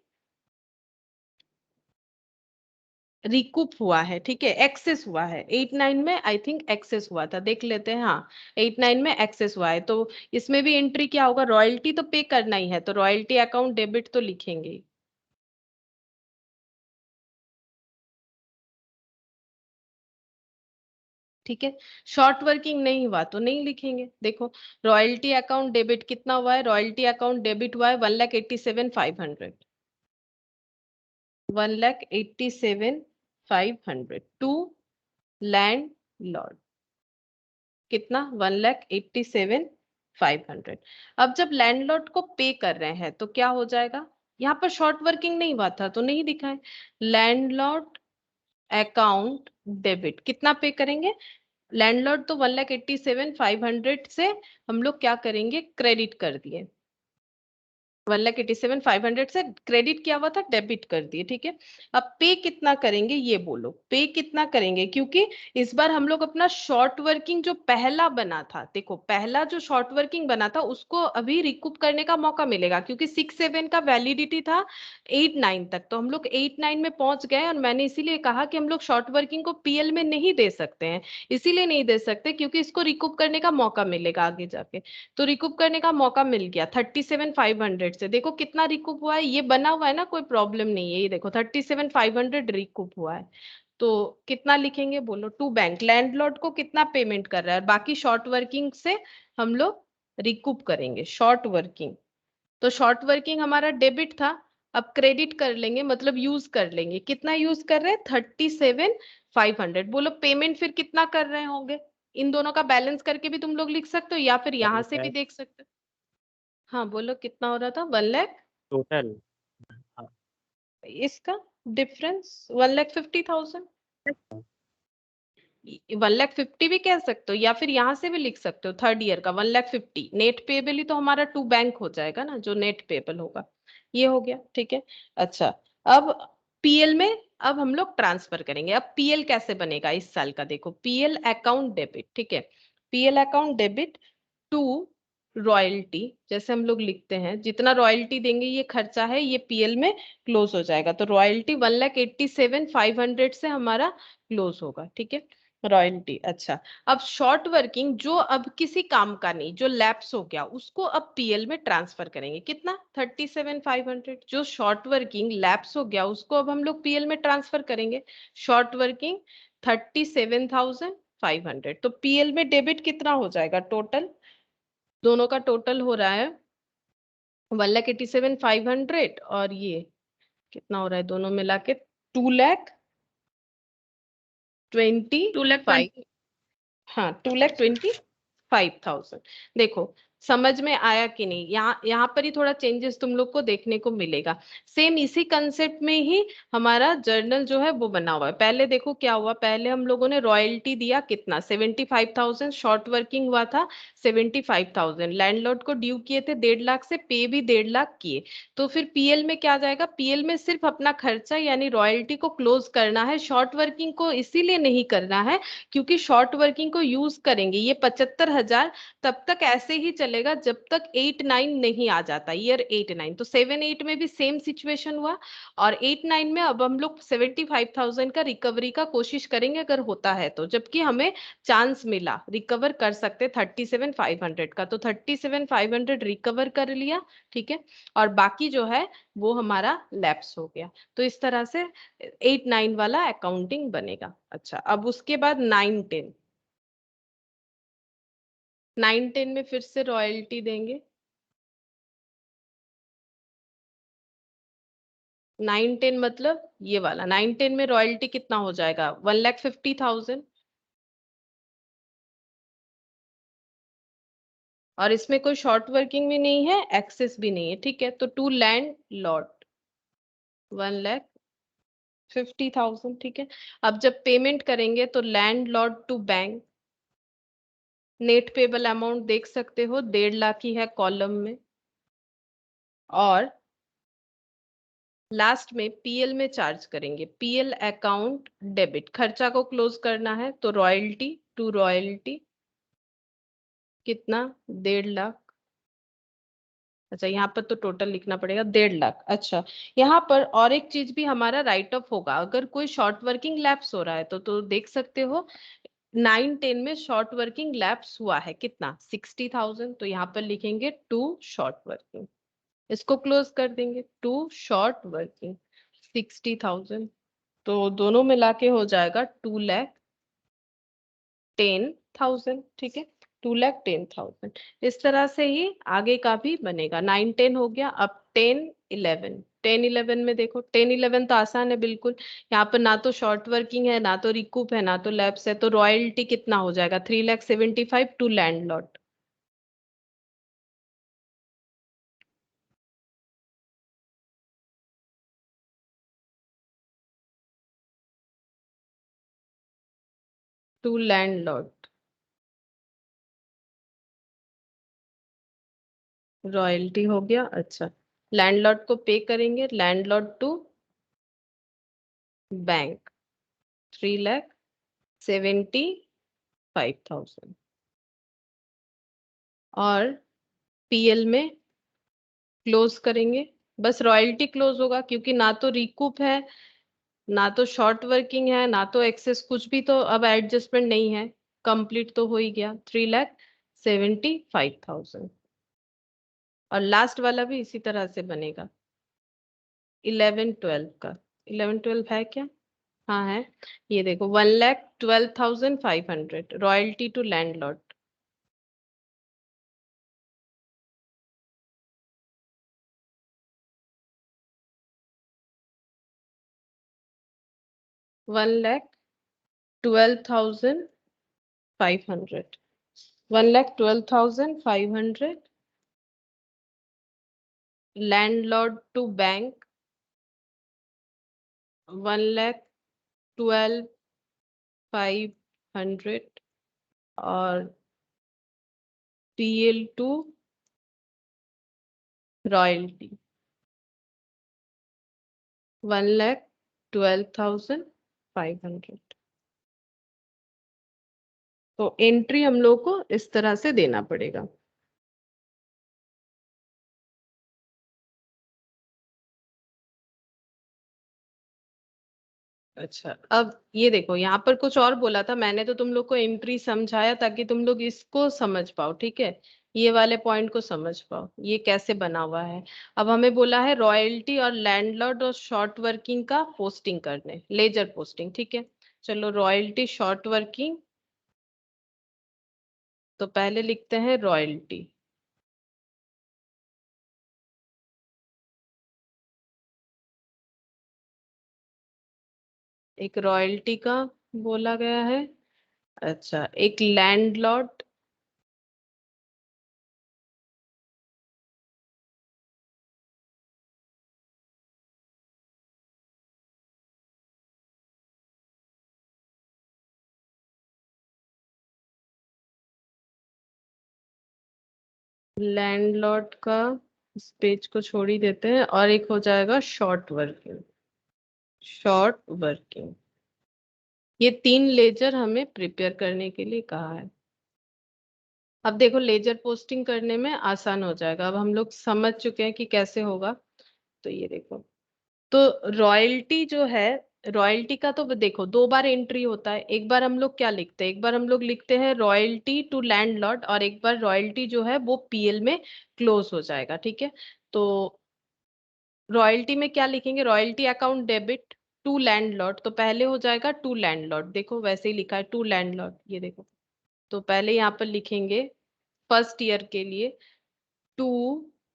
[SPEAKER 1] रिकूप हुआ है, ठीक है, एक्सेस हुआ है। 8-9 में आई थिंक एक्सेस हुआ था, देख लेते हैं। हाँ 8-9 में एक्सेस हुआ है, तो इसमें भी एंट्री क्या होगा, रॉयल्टी तो पे करना ही है, तो रॉयल्टी अकाउंट डेबिट तो लिखेंगे। ठीक है, शॉर्ट वर्किंग नहीं हुआ तो नहीं लिखेंगे। देखो रॉयल्टी अकाउंट डेबिट कितना हुआ है, रॉयल्टी अकाउंट डेबिट हुआ है 1,87,500, 1,87,500 टू लैंड लॉर्ड, कितना 1,87,500। अब जब लैंडलॉर्ड को पे कर रहे हैं तो क्या हो जाएगा, यहाँ पर शॉर्ट वर्किंग नहीं हुआ था तो नहीं दिखा है। लैंडलॉर्ड अकाउंट डेबिट कितना पे करेंगे, लैंडलॉर्ड तो 1,87,500 से हम लोग क्या करेंगे, क्रेडिट कर दिए। 1,87,500 से क्रेडिट किया हुआ था, डेबिट कर दिए। ठीक है, अब पे कितना करेंगे, ये बोलो पे कितना करेंगे, क्योंकि इस बार हम लोग अपना शॉर्ट वर्किंग जो पहला बना था, देखो पहला जो शॉर्ट वर्किंग बना था उसको अभी रिकूप करने का मौका मिलेगा, क्योंकि 6-7 का वैलिडिटी था 8-9 तक, तो हम लोग 8-9 में पहुंच गए। और मैंने इसीलिए कहा कि हम लोग शॉर्ट वर्किंग को पीएल में नहीं दे सकते हैं, इसीलिए नहीं दे सकते क्योंकि इसको रिकूप करने का मौका मिलेगा आगे जाके। तो रिकूप करने का मौका मिल गया 37,500 से। देखो कितना रिकूप हुआ है, ये बना हुआ है ना, कोई प्रॉब्लम नहीं है। ये देखो 37,500 रिकूप हुआ है। तो कितना लिखेंगे बोलो, टू बैंक, लैंडलॉर्ड को कितना पेमेंट कर रहा है, बाकी शॉर्ट वर्किंग से हम लोग रिकूप करेंगे शॉर्ट वर्किंग। तो शॉर्ट वर्किंग हमारा डेबिट था, अब क्रेडिट कर लेंगे, मतलब यूज कर लेंगे। कितना यूज कर रहे हैं 37,500। बोलो पेमेंट फिर कितना कर रहे होंगे, इन दोनों का बैलेंस करके भी तुम लोग लिख सकते हो या फिर यहाँ से भी देख सकते हो। हाँ बोलो कितना हो रहा था, 1 लाख
[SPEAKER 2] टोटल।
[SPEAKER 1] इसका डिफरेंस 1,50,000, 1,50,000 भी कह सकते हो या फिर यहाँ से भी लिख सकते हो, थर्ड ईयर का 1,50,000 नेट पेबल ही तो हमारा टू बैंक हो जाएगा ना, जो नेट पेबल होगा। ये हो गया, ठीक है। अच्छा, अब पीएल में अब हम लोग ट्रांसफर करेंगे। अब पीएल कैसे बनेगा इस साल का, देखो पीएल अकाउंट डेबिट, ठीक है, PL account debit to royalty, जैसे हम लोग लिखते हैं जितना रॉयल्टी देंगे ये खर्चा है, ये पीएल में क्लोज हो जाएगा। तो रॉयल्टी 1,87,500 से हमारा क्लोज होगा, ठीक है, रॉयल्टी। अच्छा, अब शॉर्ट वर्किंग जो अब किसी काम का नहीं, जो लैप्स हो गया, उसको अब पीएल में ट्रांसफर करेंगे। कितना 37,500, जो शॉर्ट वर्किंग लैप्स हो गया उसको अब हम लोग पीएल में ट्रांसफर करेंगे। शॉर्ट वर्किंग 37,500, तो पीएल में डेबिट कितना हो जाएगा, टोटल दोनों का टोटल हो रहा है 1,87,500, और ये कितना हो रहा है दोनों मिला के 2,25,000। हाँ 2,25,000। देखो समझ में आया कि नहीं, यहाँ पर ही थोड़ा चेंजेस तुम लोग को देखने को मिलेगा। सेम इसी कंसेप्ट में ही हमारा जर्नल जो है वो बना हुआ है। पहले देखो क्या हुआ, पहले हम लोगों ने रॉयल्टी दिया कितना 75,000, शॉर्ट वर्किंग हुआ था 75,000, लैंडलॉर्ड को ड्यू किए थे 1.5 लाख से, पे भी 1.5 लाख किए। तो फिर पीएल में क्या जाएगा, पीएल में सिर्फ अपना खर्चा यानी रॉयल्टी को क्लोज करना है, शॉर्ट वर्किंग को इसीलिए नहीं करना है क्योंकि शॉर्ट वर्किंग को यूज करेंगे, ये 75,000 तब तक ऐसे ही चले चलेगा जब तक 8-9 नहीं आ जाता, ईयर 8-9। तो 7-8 में भी सेम सिचुएशन हुआ, और 8-9 में अब हम लोग 75,000 का रिकवरी का कोशिश करेंगे अगर होता है तो, जबकि हमें चांस मिला, रिकवर कर सकते 37,500 का, तो 37,500 रिकवर कर लिया, ठीक है। और बाकी जो है वो हमारा लैप्स हो गया। तो इस तरह से 8-9 वाला अकाउंटिंग बनेगा। अच्छा, अब उसके बाद 9-10, 9-10 में फिर से रॉयल्टी देंगे। 9-10 मतलब ये वाला, 9-10 में रॉयल्टी कितना हो जाएगा, 1,50,000। और इसमें कोई शॉर्ट वर्किंग भी नहीं है, एक्सेस भी नहीं है, ठीक है। तो टू लैंड लॉट 1,50,000, ठीक है। अब जब पेमेंट करेंगे तो landlord to bank, net payable amount देख सकते हो 1.5 लाख ही है कॉलम में। और लास्ट में पीएल में चार्ज करेंगे, पीएल अकाउंट डेबिट, खर्चा को क्लोज करना है, तो रॉयल्टी टू रॉयल्टी कितना, 1.5 लाख। अच्छा, यहाँ पर तो टोटल लिखना पड़ेगा 1.5 लाख। अच्छा, यहाँ पर और एक चीज भी हमारा राइट ऑफ होगा, अगर कोई शॉर्ट वर्किंग लैप्स हो रहा है तो देख सकते हो 9-10 में शॉर्ट वर्किंग लैप्स हुआ है कितना, 60,000। तो यहाँ पर लिखेंगे टू शॉर्ट वर्किंग, इसको क्लोज कर देंगे, टू शॉर्ट वर्किंग 60,000। तो दोनों मिला के हो जाएगा 2,10,000, ठीक है, 2,10,000। इस तरह से ही आगे का भी बनेगा। 9-10 हो गया, अब 10-11। 10-11 में देखो, 10-11 तो आसान है बिल्कुल, यहाँ पर ना तो शॉर्ट वर्किंग है, ना तो रिकूप है, ना तो लैप्स है, तो रॉयल्टी कितना हो जाएगा, 3,75,000 to landlord. To landlord royalty हो गया। अच्छा, लैंडलॉर्ड को पे करेंगे, लैंडलॉर्ड टू बैंक 3,75,000। और पीएल में क्लोज करेंगे, बस रॉयल्टी क्लोज होगा, क्योंकि ना तो रिकूप है, ना तो शॉर्ट वर्किंग है, ना तो एक्सेस, कुछ भी तो अब एडजस्टमेंट नहीं है, कंप्लीट तो हो ही गया 3,75,000। और लास्ट वाला भी इसी तरह से बनेगा 11-12 का। 11-12 है क्या, हाँ है, ये देखो 1,12,500 royalty to landlord. One lakh 12,500, 1,12,500 landlord to bank 1,12,500 और पीएल टू रॉयल्टी 1,12,500। तो एंट्री हम लोग को इस तरह से देना पड़ेगा। अच्छा, अब ये देखो यहाँ पर कुछ और बोला था मैंने, तो तुम लोग को एंट्री समझाया ताकि तुम लोग इसको समझ पाओ, ठीक है, ये वाले पॉइंट को समझ पाओ ये कैसे बना हुआ है। अब हमें बोला है रॉयल्टी और लैंडलॉर्ड और शॉर्ट वर्किंग का पोस्टिंग करने, लेजर पोस्टिंग, ठीक है। चलो, रॉयल्टी शॉर्ट वर्किंग, तो पहले लिखते हैं रॉयल्टी, एक रॉयल्टी का बोला गया है। अच्छा, एक लैंडलॉर्ड, लैंडलॉर्ड का इस पेज को छोड़ ही देते हैं, और एक हो जाएगा शॉर्ट वर्किंग, शॉर्ट वर्किंग। ये 3 लेजर हमें प्रिपेयर करने के लिए कहा है। अब देखो लेजर पोस्टिंग करने में आसान हो जाएगा, अब हम लोग समझ चुके हैं कि कैसे होगा। तो ये देखो, तो रॉयल्टी जो है, रॉयल्टी का तो देखो 2 बार एंट्री होता है। एक बार हम लोग क्या लिखते हैं, एक बार हम लोग लिखते हैं रॉयल्टी टू लैंडलॉर्ड, और एक बार रॉयल्टी जो है वो पीएल में क्लोज हो जाएगा, ठीक है। तो रॉयल्टी में क्या लिखेंगे, royalty account debit to landlord, तो पहले हो जाएगा टू लैंडलॉर्ड, देखो वैसे ही लिखा है टू लैंडलॉर्ड, ये देखो। तो पहले यहाँ पर लिखेंगे फर्स्ट ईयर के लिए टू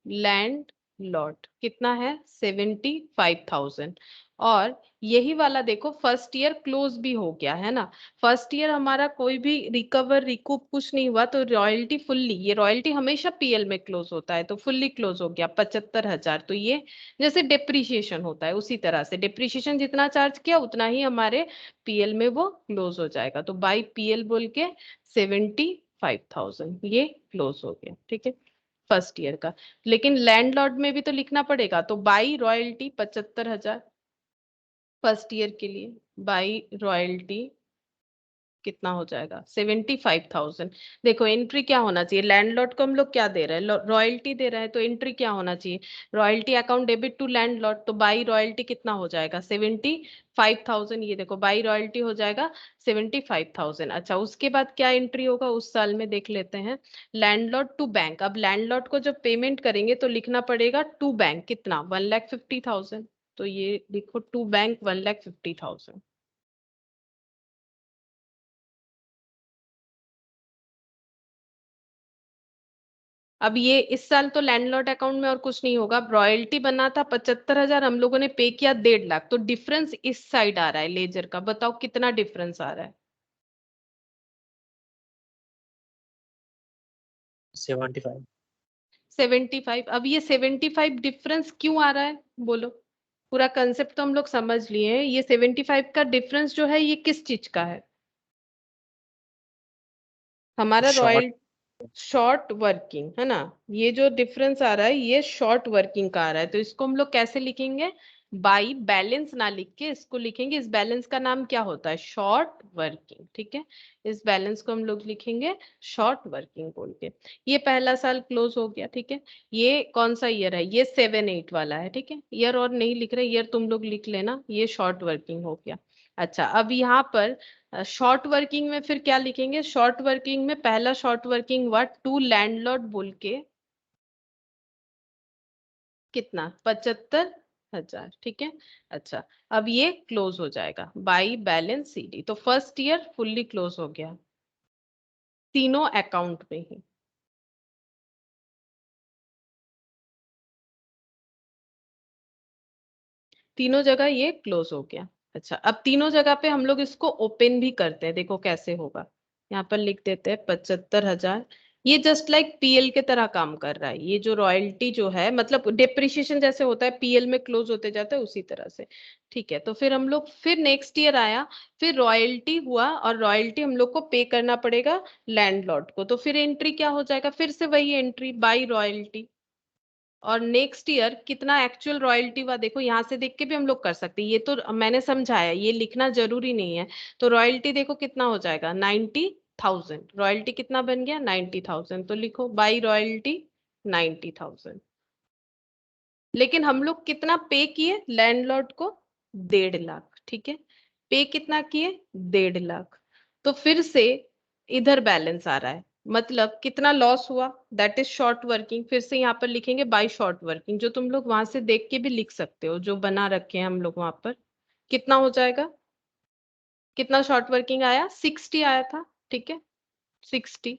[SPEAKER 1] लैंड लॉट, कितना है 75,000। और यही वाला देखो फर्स्ट ईयर क्लोज भी हो गया है ना, फर्स्ट ईयर हमारा कोई भी रिकवर रिकूप कुछ नहीं हुआ, तो रॉयल्टी फुल्ली, ये रॉयल्टी हमेशा पीएल में क्लोज होता है, तो फुल्ली क्लोज हो गया 75,000। तो ये जैसे डिप्रिशिएशन होता है उसी तरह से डिप्रिशिएशन जितना चार्ज किया उतना ही हमारे पीएल में वो क्लोज हो जाएगा। तो बाई पीएल बोल के 75,000 ये क्लोज हो गया, ठीक है, फर्स्ट ईयर का। लेकिन लैंडलॉर्ड में भी तो लिखना पड़ेगा, तो बाई रॉयल्टी 75,000 फर्स्ट ईयर के लिए, बाई रॉयल्टी कितना हो जाएगा 75,000। देखो एंट्री क्या होना चाहिए, लैंडलॉर्ड को हम लोग क्या दे रहे हैं, रॉयल्टी दे रहे हैं, तो एंट्री क्या होना चाहिए, royalty account debit to landlord, तो बाई रॉयल्टी कितना हो जाएगा 75,000, ये देखो बाई रॉयल्टी हो जाएगा 75,000। अच्छा उसके बाद क्या एंट्री होगा उस साल में देख लेते हैं, लैंडलॉर्ड टू बैंक। अब लैंडलॉर्ड को जब पेमेंट करेंगे तो लिखना पड़ेगा टू बैंक कितना 1,50,000, तो ये लिखो टू बैंक 1,50,000। अब ये इस साल तो लैंडलॉर्ड अकाउंट में और कुछ नहीं होगा, रॉयल्टी बना था 75,000, हम लोगों ने पे किया 1.5 लाख, तो डिफरेंस इस साइड आ रहा है लेजर का, बताओ कितना डिफरेंस आ रहा है।
[SPEAKER 2] 75।
[SPEAKER 1] 75। अब ये 75 डिफरेंस क्यों आ रहा है बोलो, पूरा कंसेप्ट तो हम लोग समझ लिए हैं, ये 75 का डिफरेंस जो है ये किस चीज का है, हमारा
[SPEAKER 2] शॉर्ट।
[SPEAKER 1] रॉयल शॉर्ट वर्किंग है ना, ये जो डिफरेंस आ रहा है ये शॉर्ट वर्किंग का आ रहा है, तो इसको हम लोग कैसे लिखेंगे, बाई बैलेंस ना लिख के इसको लिखेंगे, इस बैलेंस का नाम क्या होता है शॉर्ट वर्किंग, ठीक है। इस बैलेंस को हम लोग लिखेंगे शॉर्ट वर्किंग बोल के। ये पहला साल क्लोज हो गया, ठीक है। ये कौन सा ईयर है, ये 7-8 वाला है, ठीक है। ईयर और नहीं लिख रहे, ईयर तुम लोग लिख लेना, ये शॉर्ट वर्किंग हो गया। अच्छा अब यहाँ पर शॉर्ट वर्किंग में फिर क्या लिखेंगे, शॉर्ट वर्किंग में पहला शॉर्ट वर्किंग हुआ टू लैंडलॉर्ड बोल के कितना 75,000, ठीक है। अच्छा अब ये क्लोज हो जाएगा बाई बैलेंस सीडी, तो फर्स्ट ईयर फुल्ली क्लोज हो गया तीनों अकाउंट में ही। तीनों जगह ये क्लोज हो गया। अच्छा अब तीनों जगह पे हम लोग इसको ओपन भी करते हैं, देखो कैसे होगा, यहाँ पर लिख देते हैं 75,000। ये जस्ट लाइक पीएल के तरह काम कर रहा है, ये जो रॉयल्टी जो है मतलब डिप्रिशिएशन जैसे होता है पीएल में क्लोज होते जाता है उसी तरह से, ठीक है। तो फिर हम लोग फिर नेक्स्ट ईयर आया, फिर रॉयल्टी हुआ, और रॉयल्टी हम लोग को पे करना पड़ेगा लैंडलॉर्ड को, तो फिर एंट्री क्या हो जाएगा, फिर से वही एंट्री बाई रॉयल्टी। और नेक्स्ट ईयर कितना एक्चुअल रॉयल्टी हुआ देखो, यहाँ से देख के भी हम लोग कर सकते हैं, ये तो मैंने समझाया, ये लिखना जरूरी नहीं है। तो रॉयल्टी देखो कितना हो जाएगा 90,000, रॉयल्टी कितना बन गया 90,000, तो लिखो बाई रॉयल्टी 90,000। लेकिन हम लोग कितना पे किए लैंडलॉर्ड को 1.5 लाख, ठीक है, पे कितना किए 1.5 लाख। तो फिर से इधर बैलेंस आ रहा है, मतलब कितना लॉस हुआ, दैट इज शॉर्ट वर्किंग, फिर से यहाँ पर लिखेंगे बाय शॉर्ट वर्किंग, जो तुम लोग वहां से देख के भी लिख सकते हो, जो बना रखे हैं हम लोग वहां पर। कितना हो जाएगा, कितना शॉर्ट वर्किंग आया 60 आया था, ठीक है 60।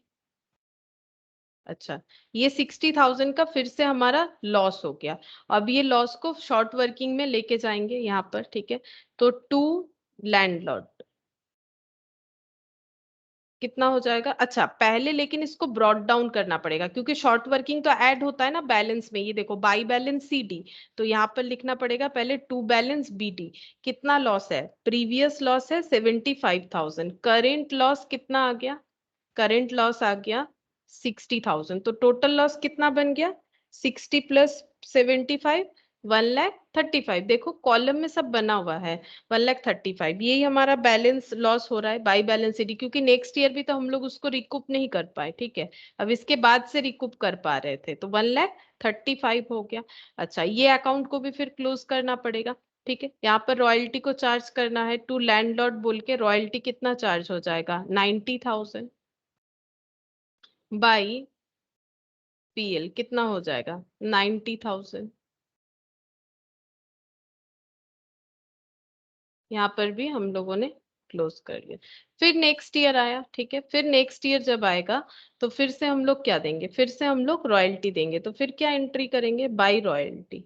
[SPEAKER 1] अच्छा ये 60,000 का फिर से हमारा लॉस हो गया, अब ये लॉस को शॉर्ट वर्किंग में लेके जाएंगे यहाँ पर, ठीक है। तो टू लैंडलॉर्ड कितना हो जाएगा, अच्छा पहले लेकिन इसको ब्रॉड डाउन करना पड़ेगा, क्योंकि शॉर्ट वर्किंग तो ऐड होता है ना बैलेंस में, ये देखो बाई बैलेंस सी डी, तो यहाँ पर लिखना पड़ेगा पहले टू बैलेंस बी डी। कितना लॉस है, प्रीवियस लॉस है 75,000, करेंट लॉस कितना आ गया, करेंट लॉस आ गया 60,000, तो टोटल लॉस कितना बन गया 60 प्लस 75 1,35,000। देखो कॉलम में सब बना हुआ है 1,35,000, यही हमारा बैलेंस लॉस हो रहा है बाई बैलेंस ईडी, क्योंकि नेक्स्ट ईयर भी तो हम लोग उसको रिकूप नहीं कर पाए, ठीक है। अब इसके बाद से रिकूप कर पा रहे थे, तो 1,35,000 हो गया। अच्छा, ये अकाउंट को भी फिर क्लोज करना पड़ेगा, ठीक है। यहाँ पर रॉयल्टी को चार्ज करना है टू लैंडलॉर्ड बोल के, रॉयल्टी कितना चार्ज हो जाएगा 90,000 बाई पीएल, कितना हो जाएगा 90,000। यहाँ पर भी हम लोगों ने क्लोज कर लिया। फिर नेक्स्ट ईयर आया, ठीक है। फिर नेक्स्ट ईयर जब आएगा तो फिर से हम लोग क्या देंगे, फिर से हम लोग रॉयल्टी देंगे। तो फिर क्या एंट्री करेंगे, बाई रॉयल्टी।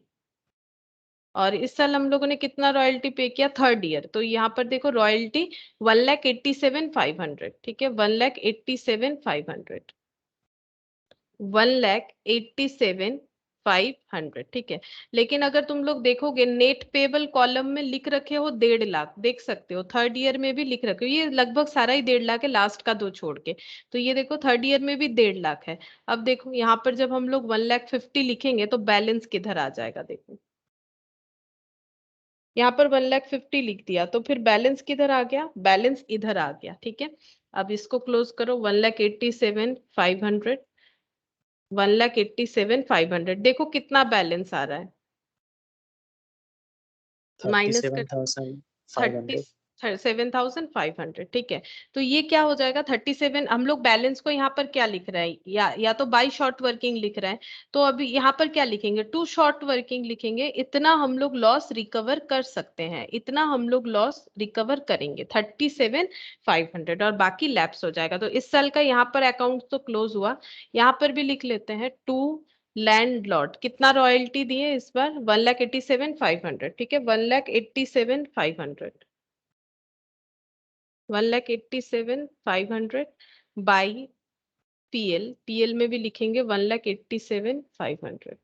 [SPEAKER 1] और इस साल हम लोगों ने कितना रॉयल्टी पे किया थर्ड ईयर, तो यहाँ पर देखो रॉयल्टी 1,87,500, ठीक है। 1,87,500, 1,87,500, ठीक है। लेकिन अगर तुम लोग देखोगे नेट पेबल कॉलम में लिख रखे हो 1.5 लाख, देख सकते हो थर्ड ईयर में भी लिख रखे हो, ये लगभग सारा ही 1.5 लाख है, लास्ट का 2 छोड़ के। तो ये देखो थर्ड ईयर में भी 1.5 लाख है। अब देखो यहाँ पर जब हम लोग 1,50,000 लिखेंगे तो बैलेंस किधर आ जाएगा, देखो यहाँ पर 1,50,000 लिख दिया तो फिर बैलेंस किधर आ गया, बैलेंस इधर आ गया, ठीक है। अब इसको क्लोज करो, 1,87,500, 1,87,500, देखो कितना बैलेंस आ रहा है, माइनस कर
[SPEAKER 2] 37,500
[SPEAKER 1] 7,500, ठीक है। तो ये क्या हो जाएगा 37, हम लोग बैलेंस को यहाँ पर क्या लिख रहे हैं, या तो बाई शॉर्ट वर्किंग लिख रहे हैं, तो अभी यहाँ पर क्या लिखेंगे, टू शॉर्ट वर्किंग लिखेंगे। इतना हम लोग लॉस रिकवर कर सकते हैं, इतना हम लोग लॉस रिकवर करेंगे 37,500, और बाकी लैप्स हो जाएगा। तो इस साल का यहाँ पर अकाउंट तो क्लोज हुआ। यहाँ पर भी लिख लेते हैं टू लैंडलॉर्ड, कितना रॉयल्टी दिए इस बार 1,87,500, ठीक है। 1,87,500, 1,87,500 बाई पीएल, पीएल में भी लिखेंगे 1,87,500।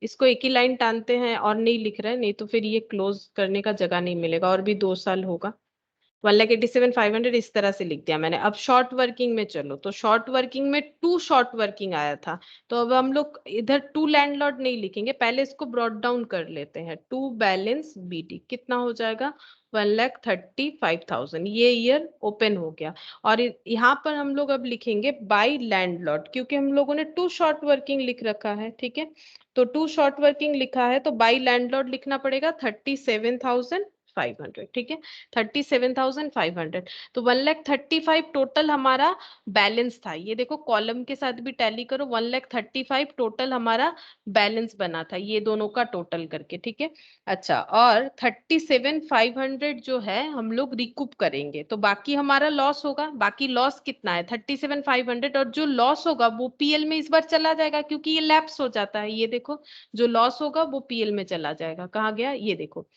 [SPEAKER 1] इसको एक ही लाइन टानते हैं और नहीं लिख रहे हैं, नहीं तो फिर ये क्लोज करने का जगह नहीं मिलेगा, और भी 2 साल होगा। 1,87,500 इस तरह से लिख दिया मैंने। अब शॉर्ट वर्किंग में चलो, तो शॉर्ट वर्किंग में टू शॉर्ट वर्किंग आया था, तो अब हम लोग इधर टू लैंडलॉर्ड नहीं लिखेंगे, पहले इसको ब्रॉट डाउन कर लेते हैं। टू बैलेंस बीटी कितना हो जाएगा 1,35,000, ये ईयर ओपन हो गया। और यहाँ पर हम लोग अब लिखेंगे बाई लैंडलॉर्ड, क्योंकि हम लोगों ने टू शॉर्ट वर्किंग लिख रखा है, ठीक है। तो टू शॉर्ट वर्किंग लिखा है तो बाई लैंडलॉर्ड लिखना पड़ेगा 37,500, ठीक है। 37,500, तो 1,35,000 टोटल हमारा बैलेंस था। ये देखो कॉलम के साथ भी टैली करो, 1,35,000 टोटल हमारा बैलेंस बना था, ये दोनों का टोटल करके, ठीक है। अच्छा, और 37,500 जो है हम लोग रिकूप करेंगे, तो बाकी हमारा लॉस होगा। बाकी लॉस कितना है 37,500, और जो लॉस होगा वो पीएल में इस बार चला जाएगा, क्योंकि ये लैप्स हो जाता है। ये देखो जो लॉस होगा वो पीएल में चला जाएगा, कहाँ गया, ये देखो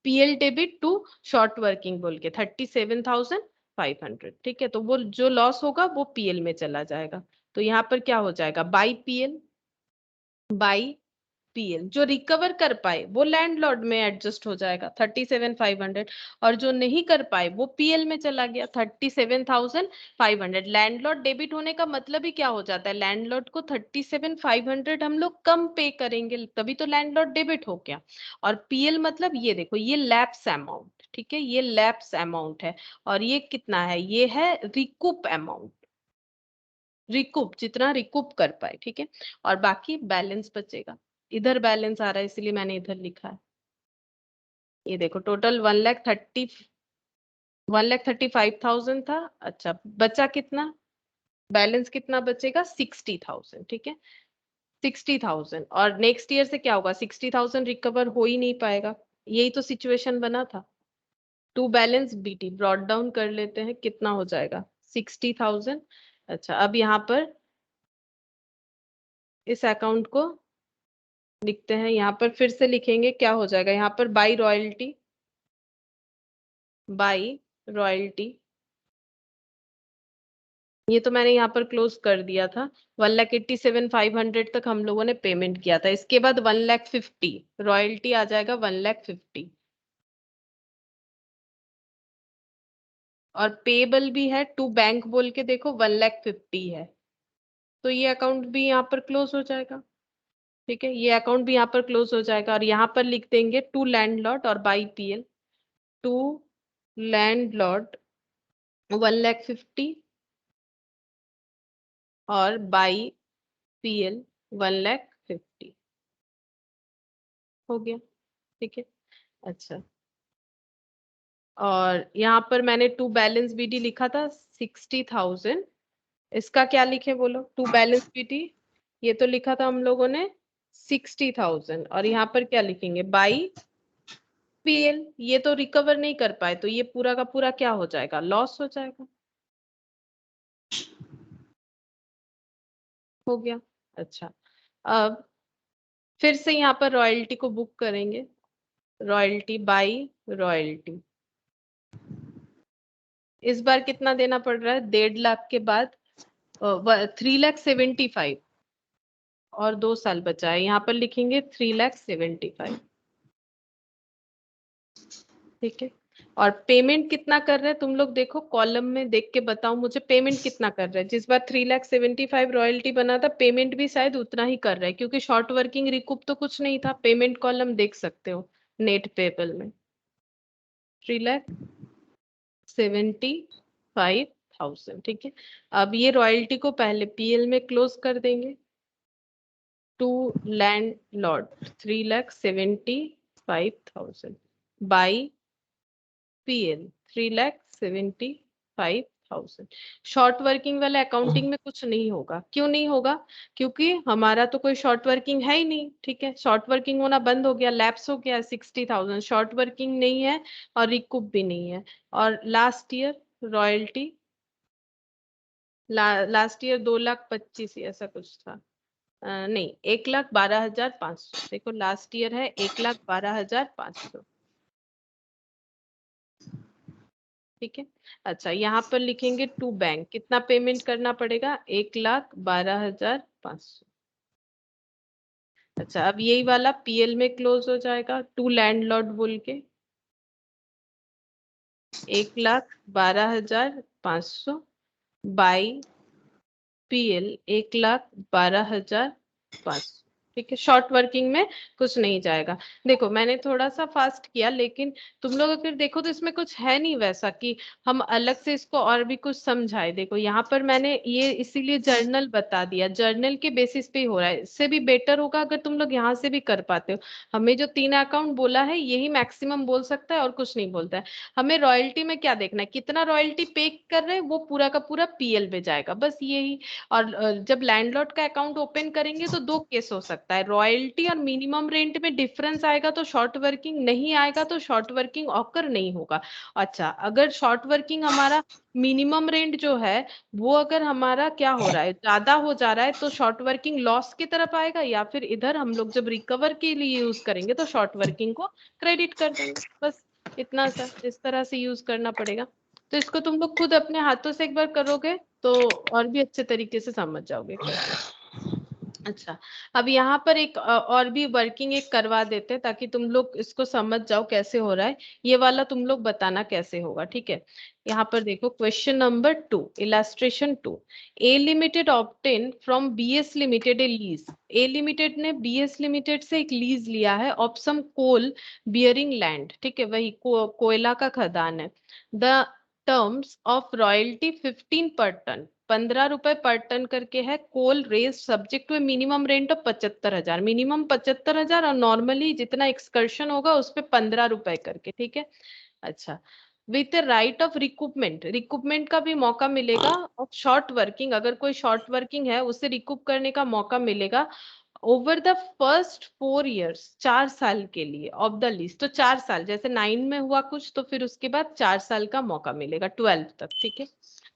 [SPEAKER 1] PL debit to short working बोल के 37,500, ठीक है। तो वो जो लॉस होगा वो पीएल में चला जाएगा। तो यहाँ पर क्या हो जाएगा, बाई पीएल, बाई पीएल। जो रिकवर कर पाए वो लैंडलॉर्ड में एडजस्ट हो जाएगा 37,500, और जो नहीं कर पाए वो पीएल में चला गया 37,500। लैंडलॉर्ड डेबिट होने का मतलब ही क्या हो जाता है, लैंडलॉर्ड को 37,500 हम लोग कम पे करेंगे, तभी तो लैंडलॉर्ड डेबिट हो गया। और पीएल मतलब ये देखो, ये लैप्स अमाउंट, ठीक है, ये लैप्स अमाउंट है। और ये कितना है, ये है रिकूप अमाउंट, रिकूप जितना रिकूप कर पाए, ठीक है। और बाकी बैलेंस बचेगा, इधर बैलेंस आ रहा है इसलिए मैंने इधर लिखा है। ये देखो टोटल 1,35,000 था। अच्छा, बचा कितना, बैलेंस कितना बचेगा 60,000, ठीक है। 60,000, और नेक्स्ट ईयर से क्या होगा, 60,000 रिकवर हो ही नहीं पाएगा, यही तो सिचुएशन बना था। To balance BT brought down कर लेते हैं, कितना हो जाएगा 60,000। अच्छा, अब यहाँ पर इस अकाउंट को लिखते हैं, यहाँ पर फिर से लिखेंगे, क्या हो जाएगा यहाँ पर बाई रॉयल्टी, बाई रॉयल्टी। ये तो मैंने यहाँ पर क्लोज कर दिया था। 1,87,500 तक हम लोगों ने पेमेंट किया था, इसके बाद 1,50,000 रॉयल्टी आ जाएगा 1,50,000, और पेबल भी है टू बैंक बोल के देखो 1,50,000 है, तो ये अकाउंट भी यहाँ पर क्लोज हो जाएगा। ठीक है, ये अकाउंट भी यहाँ पर क्लोज हो जाएगा और यहाँ पर लिख देंगे टू लैंडलॉर्ड और बाई पीएल, टू लैंडलॉर्ड 1,50,000 और बाई पीएल 1,50,000 हो गया। ठीक है, अच्छा, और यहाँ पर मैंने टू बैलेंस बीडी लिखा था 60,000, इसका क्या लिखे बोलो? टू बैलेंस बीडी ये तो लिखा था हम लोगों ने 60,000 और यहाँ पर क्या लिखेंगे? बाई पीएल, ये तो रिकवर नहीं कर पाए तो ये पूरा का पूरा क्या हो जाएगा? लॉस हो जाएगा। हो गया, अच्छा, अब फिर से यहाँ पर रॉयल्टी को बुक करेंगे, रॉयल्टी बाई रॉयल्टी। इस बार कितना देना पड़ रहा है? 1.5 लाख के बाद 3,75,000 और 2 साल बचा है, यहाँ पर लिखेंगे 3,75,000। ठीक है, और पेमेंट कितना कर रहे हैं तुम लोग? देखो कॉलम में देख के बताओ मुझे, पेमेंट कितना कर रहे हैं? जिस बार 3,75,000 रॉयल्टी बना था, पेमेंट भी शायद उतना ही कर रहा है, क्योंकि शॉर्ट वर्किंग रिकूप तो कुछ नहीं था। पेमेंट कॉलम देख सकते हो नेट पेबल में, 3,75,000। ठीक है, अब ये रॉयल्टी को पहले पीएल में क्लोज कर देंगे, to landlord 3,75,000 by PL 3,75,000। Short working वाले अकाउंटिंग में कुछ नहीं होगा। क्यों नहीं होगा? क्योंकि हमारा तो कोई शॉर्ट वर्किंग है ही नहीं। ठीक है, शॉर्ट वर्किंग होना बंद हो गया, लैप्स हो गया, 60,000 शॉर्ट वर्किंग नहीं है और रिकूप भी नहीं है। और last year royalty last year 2,25,000 ऐसा कुछ था, नहीं 1,12,500। देखो लास्ट ईयर है 1,12,500। ठीक है, अच्छा, यहाँ पर लिखेंगे टू बैंक, कितना पेमेंट करना पड़ेगा? 1,12,500। अच्छा, अब यही वाला पीएल में क्लोज हो जाएगा, टू लैंडलॉर्ड बोल के 1,12,500 बाई पीएल 1,12,500। ठीक है, शॉर्ट वर्किंग में कुछ नहीं जाएगा। देखो मैंने थोड़ा सा फास्ट किया, लेकिन तुम लोग अगर देखो तो इसमें कुछ है नहीं वैसा कि हम अलग से इसको और भी कुछ समझाए। देखो यहाँ पर मैंने ये इसीलिए जर्नल बता दिया, जर्नल के बेसिस पे ही हो रहा है। इससे भी बेटर होगा अगर तुम लोग यहाँ से भी कर पाते हो। हमें जो 3 अकाउंट बोला है यही मैक्सिमम बोल सकता है और कुछ नहीं बोलता है। हमें रॉयल्टी में क्या देखना है? कितना रॉयल्टी पे कर रहे हैं, वो पूरा का पूरा पीएल में जाएगा, बस यही। और जब लैंडलॉर्ड का अकाउंट ओपन करेंगे तो 2 केस हो सकता है, रॉयल्टी और मिनिमम रेंट में डिफरेंस आएगा तो शॉर्ट वर्किंग, नहीं आएगा तो शॉर्ट वर्किंग ऑकर नहीं होगा। अच्छा, अगर शॉर्ट वर्किंग हमारा मिनिमम रेंट जो है वो अगर हमारा क्या हो रहा है, ज्यादा हो जा रहा है, तो शॉर्ट वर्किंग लॉस की तरफ आएगा, या फिर इधर हम लोग जब रिकवर के लिए यूज करेंगे तो शॉर्ट वर्किंग को क्रेडिट कर देंगे। बस इतना सा इस तरह से यूज करना पड़ेगा। तो इसको तुम लोग खुद अपने हाथों से एक बार करोगे तो और भी अच्छे तरीके से समझ जाओगे कैसे। अच्छा, अब यहाँ पर एक और भी वर्किंग एक करवा देते हैं ताकि तुम लोग इसको समझ जाओ कैसे हो रहा है। ये वाला तुम लोग बताना कैसे होगा। ठीक है, यहाँ पर देखो question number 2, illustration 2। A limited obtain from BS limited a lease. A limited ने बीएस लिमिटेड से एक लीज लिया है of some coal bearing land. ठीक है, वही कोयला का खदान है। द टर्म्स ऑफ रॉयल्टी 15 पर टन, 15 रुपए पर टन करके है। Coal race subject to minimum rent of 75,000, minimum 75,000 और नॉर्मली जितना एक्सकर्शन होगा उस पे 15 रुपए करके। ठीक है, अच्छा, विथ राइट ऑफ रिकूपमेंट, रिकूपमेंट का भी मौका मिलेगा। और शॉर्ट वर्किंग, अगर कोई शॉर्ट वर्किंग है उसे रिकूप करने का मौका मिलेगा ओवर द फर्स्ट 4 years, 4 साल के लिए ऑफ द लीज। तो 4 साल, जैसे 9 में हुआ कुछ तो फिर उसके बाद 4 साल का मौका मिलेगा 12 तक। ठीक है,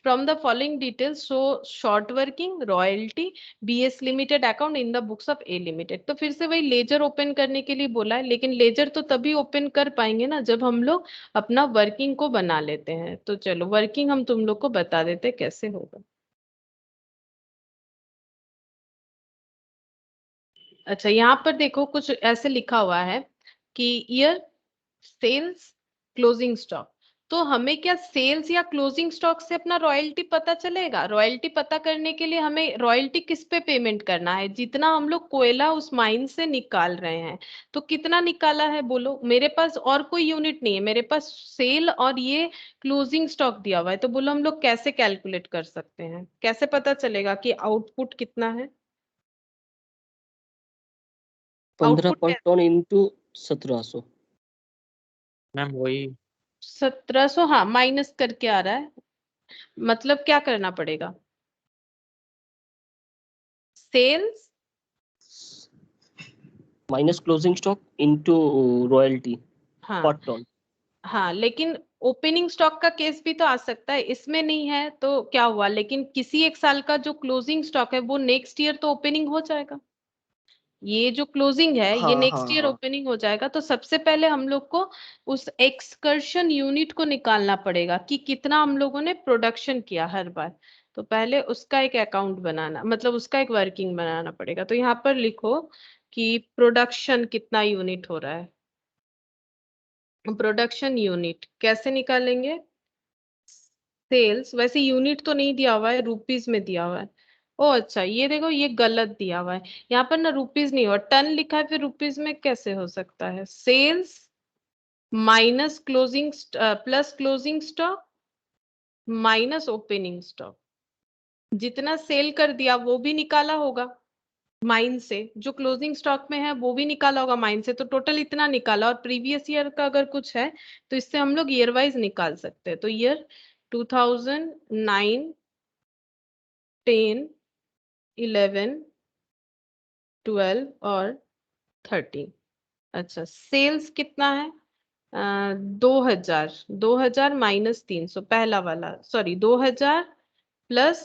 [SPEAKER 1] from the following details show short working royalty BS limited account in the books of A limited. तो फिर से वही लेजर ओपन करने के लिए बोला है, लेकिन लेजर तो तभी ओपन कर पाएंगे ना जब हम लोग अपना वर्किंग को बना लेते हैं। तो चलो वर्किंग हम तुम लोग को बता देते कैसे होगा। अच्छा, यहाँ पर देखो कुछ ऐसे लिखा हुआ है कि ईयर सेल्स क्लोजिंग स्टॉक, 15 रुपए पर टन, 15 रुपए पर टन करके है। कोल बियरिंग लैंड, 15 रुपए पर टन करके है। Coal race subject to minimum rent of 75,000, minimum 75,000 और नॉर्मली जितना एक्सकर्शन होगा उस पे 15 रुपए करके। ठीक है, अच्छा, विथ राइट ऑफ रिकूपमेंट, रिकूपमेंट का भी मौका मिलेगा ओवर द फर्स्ट 4 years, 4 साल के लिए ऑफ द लीज। तो 4 साल, जैसे 9 में हुआ कुछ तो फिर उसके बाद 4 साल का मौका मिलेगा 12 तक। ठीक है, from the following details show short working royalty BS limited account in the books of A limited. तो फिर से वही लेजर ओपन करने के लिए बोला है, लेकिन लेजर तो तभी ओपन कर पाएंगे ना जब हम लोग अपना वर्किंग को बना लेते हैं। तो चलो वर्किंग हम तुम लोग को बता देते कैसे होगा। तो हमें क्या सेल्स या क्लोजिंग स्टॉक से अपना रॉयल्टी पता चलेगा? रॉयल्टी पता करने के लिए हमें रॉयल्टी किस पे पेमेंट करना है? जितना हम लोग कोयला उस माइन से निकाल रहे हैं, तो कितना निकाला है बोलो? मेरे पास और कोई यूनिट नहीं है, मेरे पास सेल और ये क्लोजिंग स्टॉक दिया हुआ है, तो बोलो हम लोग कैसे कैलकुलेट कर सकते हैं? कैसे पता चलेगा कि आउटपुट कितना है?
[SPEAKER 5] 15
[SPEAKER 1] आउटपुट
[SPEAKER 5] पर टन इंटू 1700।
[SPEAKER 2] मैम वही
[SPEAKER 1] 1700, हाँ, माइनस करके आ रहा है। मतलब क्या करना पड़ेगा? Sales
[SPEAKER 5] minus closing stock into royalty
[SPEAKER 1] हाँ
[SPEAKER 5] पर टन।
[SPEAKER 1] हाँ, लेकिन ओपनिंग स्टॉक का केस भी तो आ सकता है, इसमें नहीं है तो क्या हुआ? लेकिन किसी एक साल का जो क्लोजिंग स्टॉक है वो नेक्स्ट ईयर तो ओपनिंग हो जाएगा। ये जो क्लोजिंग है ये
[SPEAKER 5] हाँ हाँ
[SPEAKER 1] नेक्स्ट ईयर
[SPEAKER 5] हाँ।
[SPEAKER 1] ओपनिंग हो जाएगा। तो सबसे पहले हम लोग को उस एक्सकर्शन यूनिट को निकालना पड़ेगा कि कितना हम लोगों ने प्रोडक्शन किया हर बार। तो पहले उसका एक अकाउंट बनाना, मतलब उसका एक वर्किंग बनाना पड़ेगा। तो यहाँ पर लिखो कि प्रोडक्शन कितना यूनिट हो रहा है। प्रोडक्शन यूनिट कैसे निकालेंगे? सेल्स, वैसे यूनिट तो नहीं दिया हुआ है, रुपीज में दिया हुआ है। ओ अच्छा, ये देखो ये गलत दिया हुआ है, यहाँ पर ना रुपीज नहीं हुआ, टन लिखा है, फिर रुपीज में कैसे हो सकता है? Sales minus closing plus closing stock minus opening stock. जितना सेल कर दिया वो भी निकाला होगा माइन से, जो क्लोजिंग स्टॉक में है वो भी निकाला होगा माइन से, तो टोटल इतना निकाला। और प्रीवियस ईयर का अगर कुछ है तो इससे हम लोग ईयर वाइज निकाल सकते हैं। तो ईयर 2009, 10, 11, 12 और 13। अच्छा, सेल्स कितना है? 2000, 2000 माइनस 300, पहला वाला, सॉरी 2000 प्लस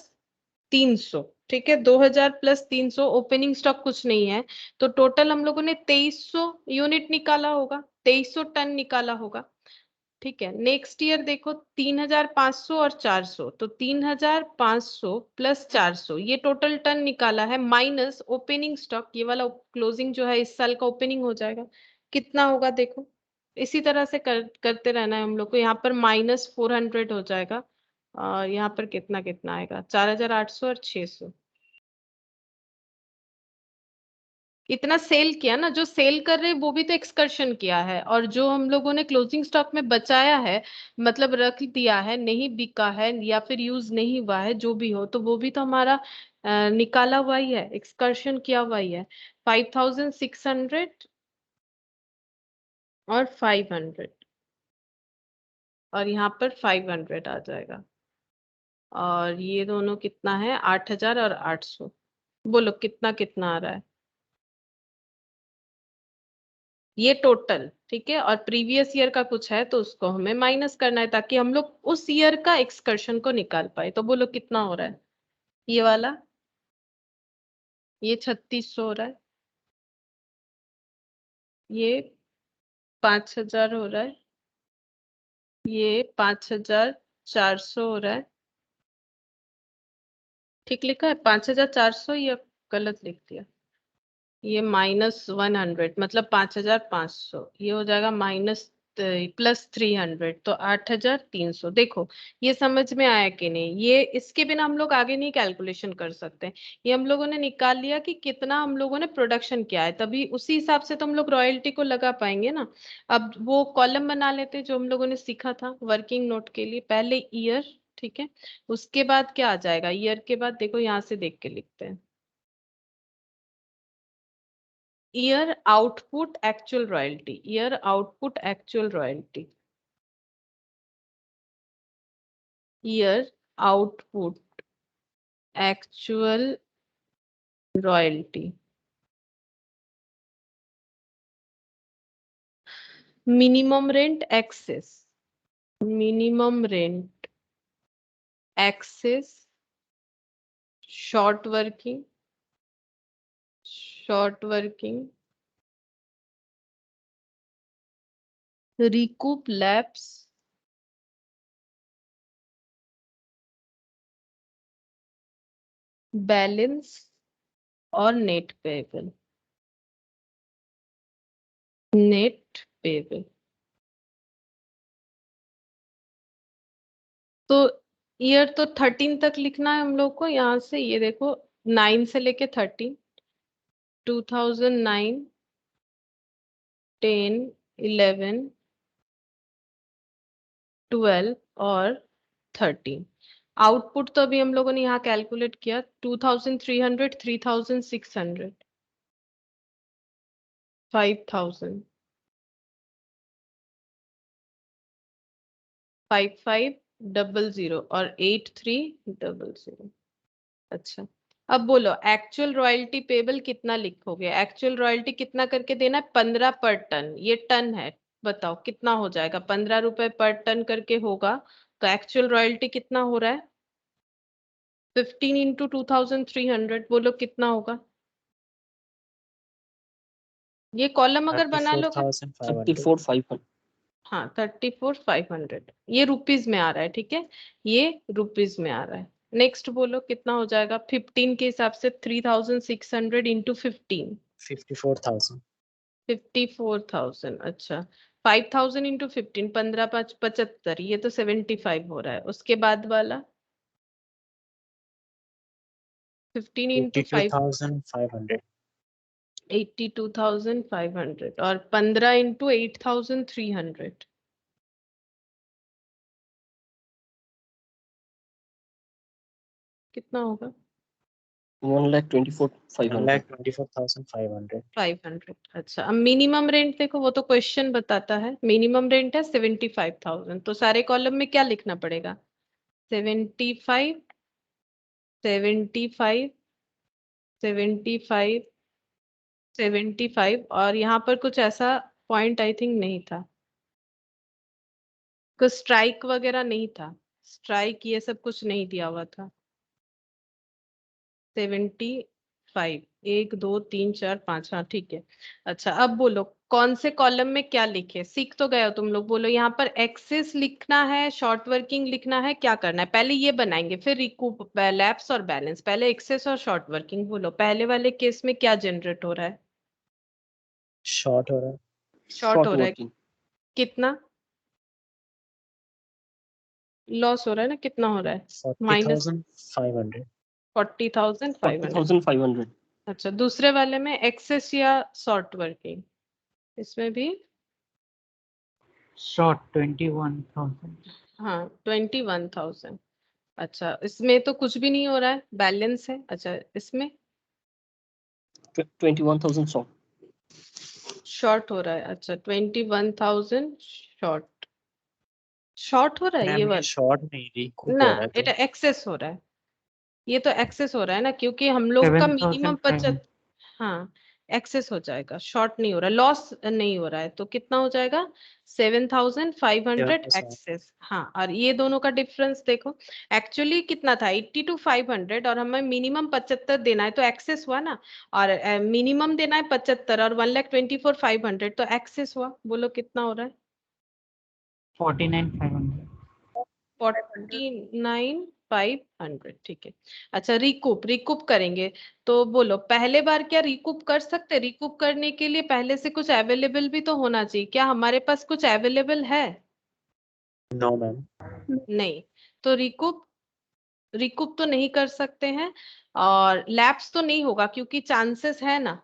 [SPEAKER 1] 300। ठीक है, 2000 प्लस 300, ओपनिंग स्टॉक कुछ नहीं है, तो टोटल हम लोगों ने 2300 यूनिट निकाला होगा, 2300 टन निकाला होगा। ठीक है, नेक्स्ट ईयर देखो 3500 और 400, तो 3500 प्लस 400 ये टोटल टन निकाला है, माइनस ओपनिंग स्टॉक, ये वाला क्लोजिंग जो है इस साल का ओपनिंग हो जाएगा। कितना होगा देखो? इसी तरह से करते रहना है हम लोग को। यहाँ पर -400 हो जाएगा, और यहाँ पर कितना कितना आएगा? 4800 और 600। इतना सेल किया ना, जो सेल कर रहे हैं वो भी तो एक्सकर्शन किया है, और जो हम लोगों ने क्लोजिंग स्टॉक में बचाया है, मतलब रख दिया है, नहीं बिका है या फिर यूज नहीं हुआ है, जो भी हो, तो वो भी तो हमारा निकाला हुआ ही है, एक्सकर्शन किया हुआ ही है। 5600 और 500, और यहाँ पर 500 आ जाएगा। और ये दोनों कितना है? 8000 और 800। बोलो कितना कितना आ रहा है? ये टोटल, ठीक है, और प्रीवियस ईयर का कुछ है तो उसको हमें माइनस करना है, ताकि हम लोग उस ईयर का एक्सकर्शन को निकाल पाए। तो बोलो कितना हो रहा है? ये वाला, ये 3600 हो रहा है, ये 5000 हो रहा है, ये 5400 हो रहा है। ठीक लिखा है 5400 या गलत लिख दिया? ये -100, मतलब 5500, ये हो जाएगा माइनस +300, तो 8300। देखो ये समझ में आया कि नहीं? ये इसके बिना हम लोग आगे नहीं कैलकुलेशन कर सकते। ये हम लोगों ने निकाल लिया कि कितना हम लोगों ने प्रोडक्शन किया है, तभी उसी हिसाब से तो हम लोग रॉयल्टी को लगा पाएंगे ना। अब वो कॉलम बना लेते जो हम लोगों ने सीखा था वर्किंग नोट के लिए, पहले ईयर, ठीक है, उसके बाद क्या आ जाएगा? ईयर के बाद देखो यहाँ से देख के लिखते हैं, year output actual royalty, year output actual royalty, year output actual royalty, minimum rent excess, minimum rent excess, short working, short working, recoup lapse, balance और नेट पेएबल, नेट पेएबल। तो ईयर तो 13 तक लिखना है हम लोग को। यहाँ से ये देखो 9 से लेके 13, 2009, 10, 11, 12 और 13। आउटपुट तो अभी हम लोगों ने यहाँ कैलकुलेट किया 2300, 3600, 5000, 5500 और 8300। अच्छा, अब बोलो एक्चुअल रॉयल्टी पेबल कितना लिखोगे? एक्चुअल रॉयल्टी कितना करके देना है? 15 पर टन। ये टन है, बताओ कितना हो जाएगा? 15 रुपए पर टन करके होगा, तो एक्चुअल रॉयल्टी कितना हो रहा है? 15 इंटू 2300, बोलो कितना होगा? ये कॉलम अगर बना लो
[SPEAKER 2] 34,500।
[SPEAKER 5] 34,500।
[SPEAKER 1] हाँ 34,500, ये रुपीज में आ रहा है, ठीक है, ये रुपीज में आ रहा है। नेक्स्ट बोलो कितना हो जाएगा? 15 के हिसाब से 3600 इंटू 15,
[SPEAKER 2] 54,000।
[SPEAKER 1] 54,000। अच्छा, 5000 इंटू 15, 15 5 75, ये तो 75 हो रहा है। उसके बाद वाला 15 इंटू 5,
[SPEAKER 2] 82,500।
[SPEAKER 1] 82,500 और 15 इंटू 8,300, कितना होगा?
[SPEAKER 5] 1,24,500।
[SPEAKER 2] 1,24,500।
[SPEAKER 1] 500। अच्छा, अब मिनिमम रेंट देखो, वो तो क्वेश्चन बताता है। मिनिमम रेंट है 75,000, तो सारे कॉलम में क्या लिखना पड़ेगा? 75, 75, 75, 75। और यहाँ पर कुछ ऐसा पॉइंट आई थिंक नहीं था, कुछ स्ट्राइक वगैरह नहीं था, स्ट्राइक ये सब कुछ नहीं दिया हुआ था। 75, 1 2 3 4 5, हाँ ठीक है। अच्छा, अब बोलो कौन से कॉलम में क्या लिखे? सीख तो गए हो तुम लोग। बोलो यहाँ पर एक्सेस लिखना है, शॉर्ट वर्किंग लिखना है, क्या करना है? पहले ये बनाएंगे, फिर रिकूप, लैप्स और बैलेंस। पहले एक्सेस और शॉर्ट वर्किंग। बोलो पहले वाले केस में क्या जनरेट हो रहा है?
[SPEAKER 2] शॉर्ट हो रहा है।
[SPEAKER 1] शॉर्ट हो रहा है,
[SPEAKER 5] वर्किंग।
[SPEAKER 1] कितना लॉस हो रहा है ना? कितना हो रहा है? माइनस
[SPEAKER 2] 40,500।
[SPEAKER 1] 40,500।
[SPEAKER 5] 40,500।
[SPEAKER 1] अच्छा, दूसरे वाले में एक्सेस या शॉर्ट वर्किंग, इसमें भी
[SPEAKER 2] शॉर्ट 21,000।
[SPEAKER 1] हाँ 21,000। अच्छा, इसमें तो कुछ भी नहीं हो रहा है, बैलेंस है। अच्छा, इसमें
[SPEAKER 5] 21,000 शॉर्ट।
[SPEAKER 1] शॉर्ट हो रहा है। अच्छा, 21,000 शॉर्ट, शॉर्ट हो रहा है ये
[SPEAKER 2] मैम ये
[SPEAKER 1] वाला
[SPEAKER 2] शॉर्ट नहीं रिकूप
[SPEAKER 1] ना,
[SPEAKER 2] हो रहा है
[SPEAKER 1] এটা
[SPEAKER 2] तो
[SPEAKER 1] एक्सेस हो रहा है। ये तो एक्सेस हो रहा है ना, क्योंकि हम लोग का मिनिमम
[SPEAKER 2] 7,500।
[SPEAKER 1] हाँ एक्सेस हो जाएगा, शॉर्ट नहीं हो रहा, लॉस नहीं हो रहा है। तो कितना हो जाएगा? 7,500
[SPEAKER 2] 7%।
[SPEAKER 1] एक्सेस। हाँ, और ये दोनों का डिफरेंस देखो, एक्चुअली कितना था? 80 to 500, और हमें मिनिमम 75 देना है, तो एक्सेस हुआ ना। और मिनिमम देना है 75 और 1,24,500, तो एक्सेस हुआ। बोलो कितना हो रहा है?
[SPEAKER 2] 49,500।
[SPEAKER 1] 49,500, ठीक है। अच्छा, रिकूप, रिकूप करेंगे, तो बोलो पहले बार क्या रिकूप कर सकते? रिकूप करने के लिए पहले से कुछ अवेलेबल भी तो होना चाहिए। क्या हमारे पास कुछ अवेलेबल है?
[SPEAKER 2] No ma'am.
[SPEAKER 1] नहीं, तो रिकूप, रिकूप तो नहीं कर सकते हैं। और लैप्स तो नहीं होगा, क्योंकि चांसेस है ना,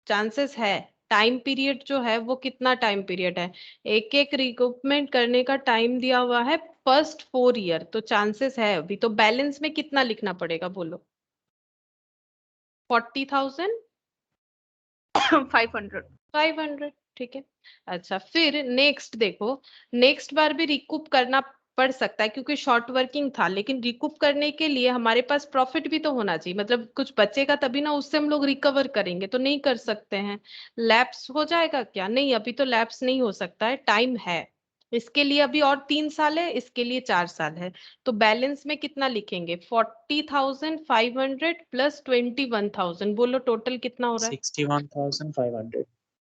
[SPEAKER 1] चांसेस है। टाइम पीरियड जो है वो कितना टाइम पीरियड है? एक एक रिक्रूटमेंट करने का टाइम दिया हुआ है फर्स्ट 4 ईयर, तो चांसेस है अभी। तो बैलेंस में कितना लिखना पड़ेगा? बोलो 40,500,
[SPEAKER 4] 500।
[SPEAKER 1] ठीक है। अच्छा, फिर नेक्स्ट देखो, नेक्स्ट बार भी रिकूप करना पड़ सकता है, क्योंकि शॉर्ट वर्किंग था, लेकिन रिकूप करने के लिए हमारे पास प्रॉफिट भी तो होना चाहिए, मतलब कुछ बचेगा तभी ना, उससे हम लोग रिकवर करेंगे। तो नहीं कर सकते हैं। लैप्स हो जाएगा क्या? नहीं, अभी तो लैप्स नहीं हो सकता है, टाइम है इसके लिए अभी, और 3 साल है, इसके लिए 4 साल है। तो बैलेंस में कितना लिखेंगे? 40,500 प्लस 21,000, बोलो टोटल कितना हो रहा है?
[SPEAKER 2] 61,500।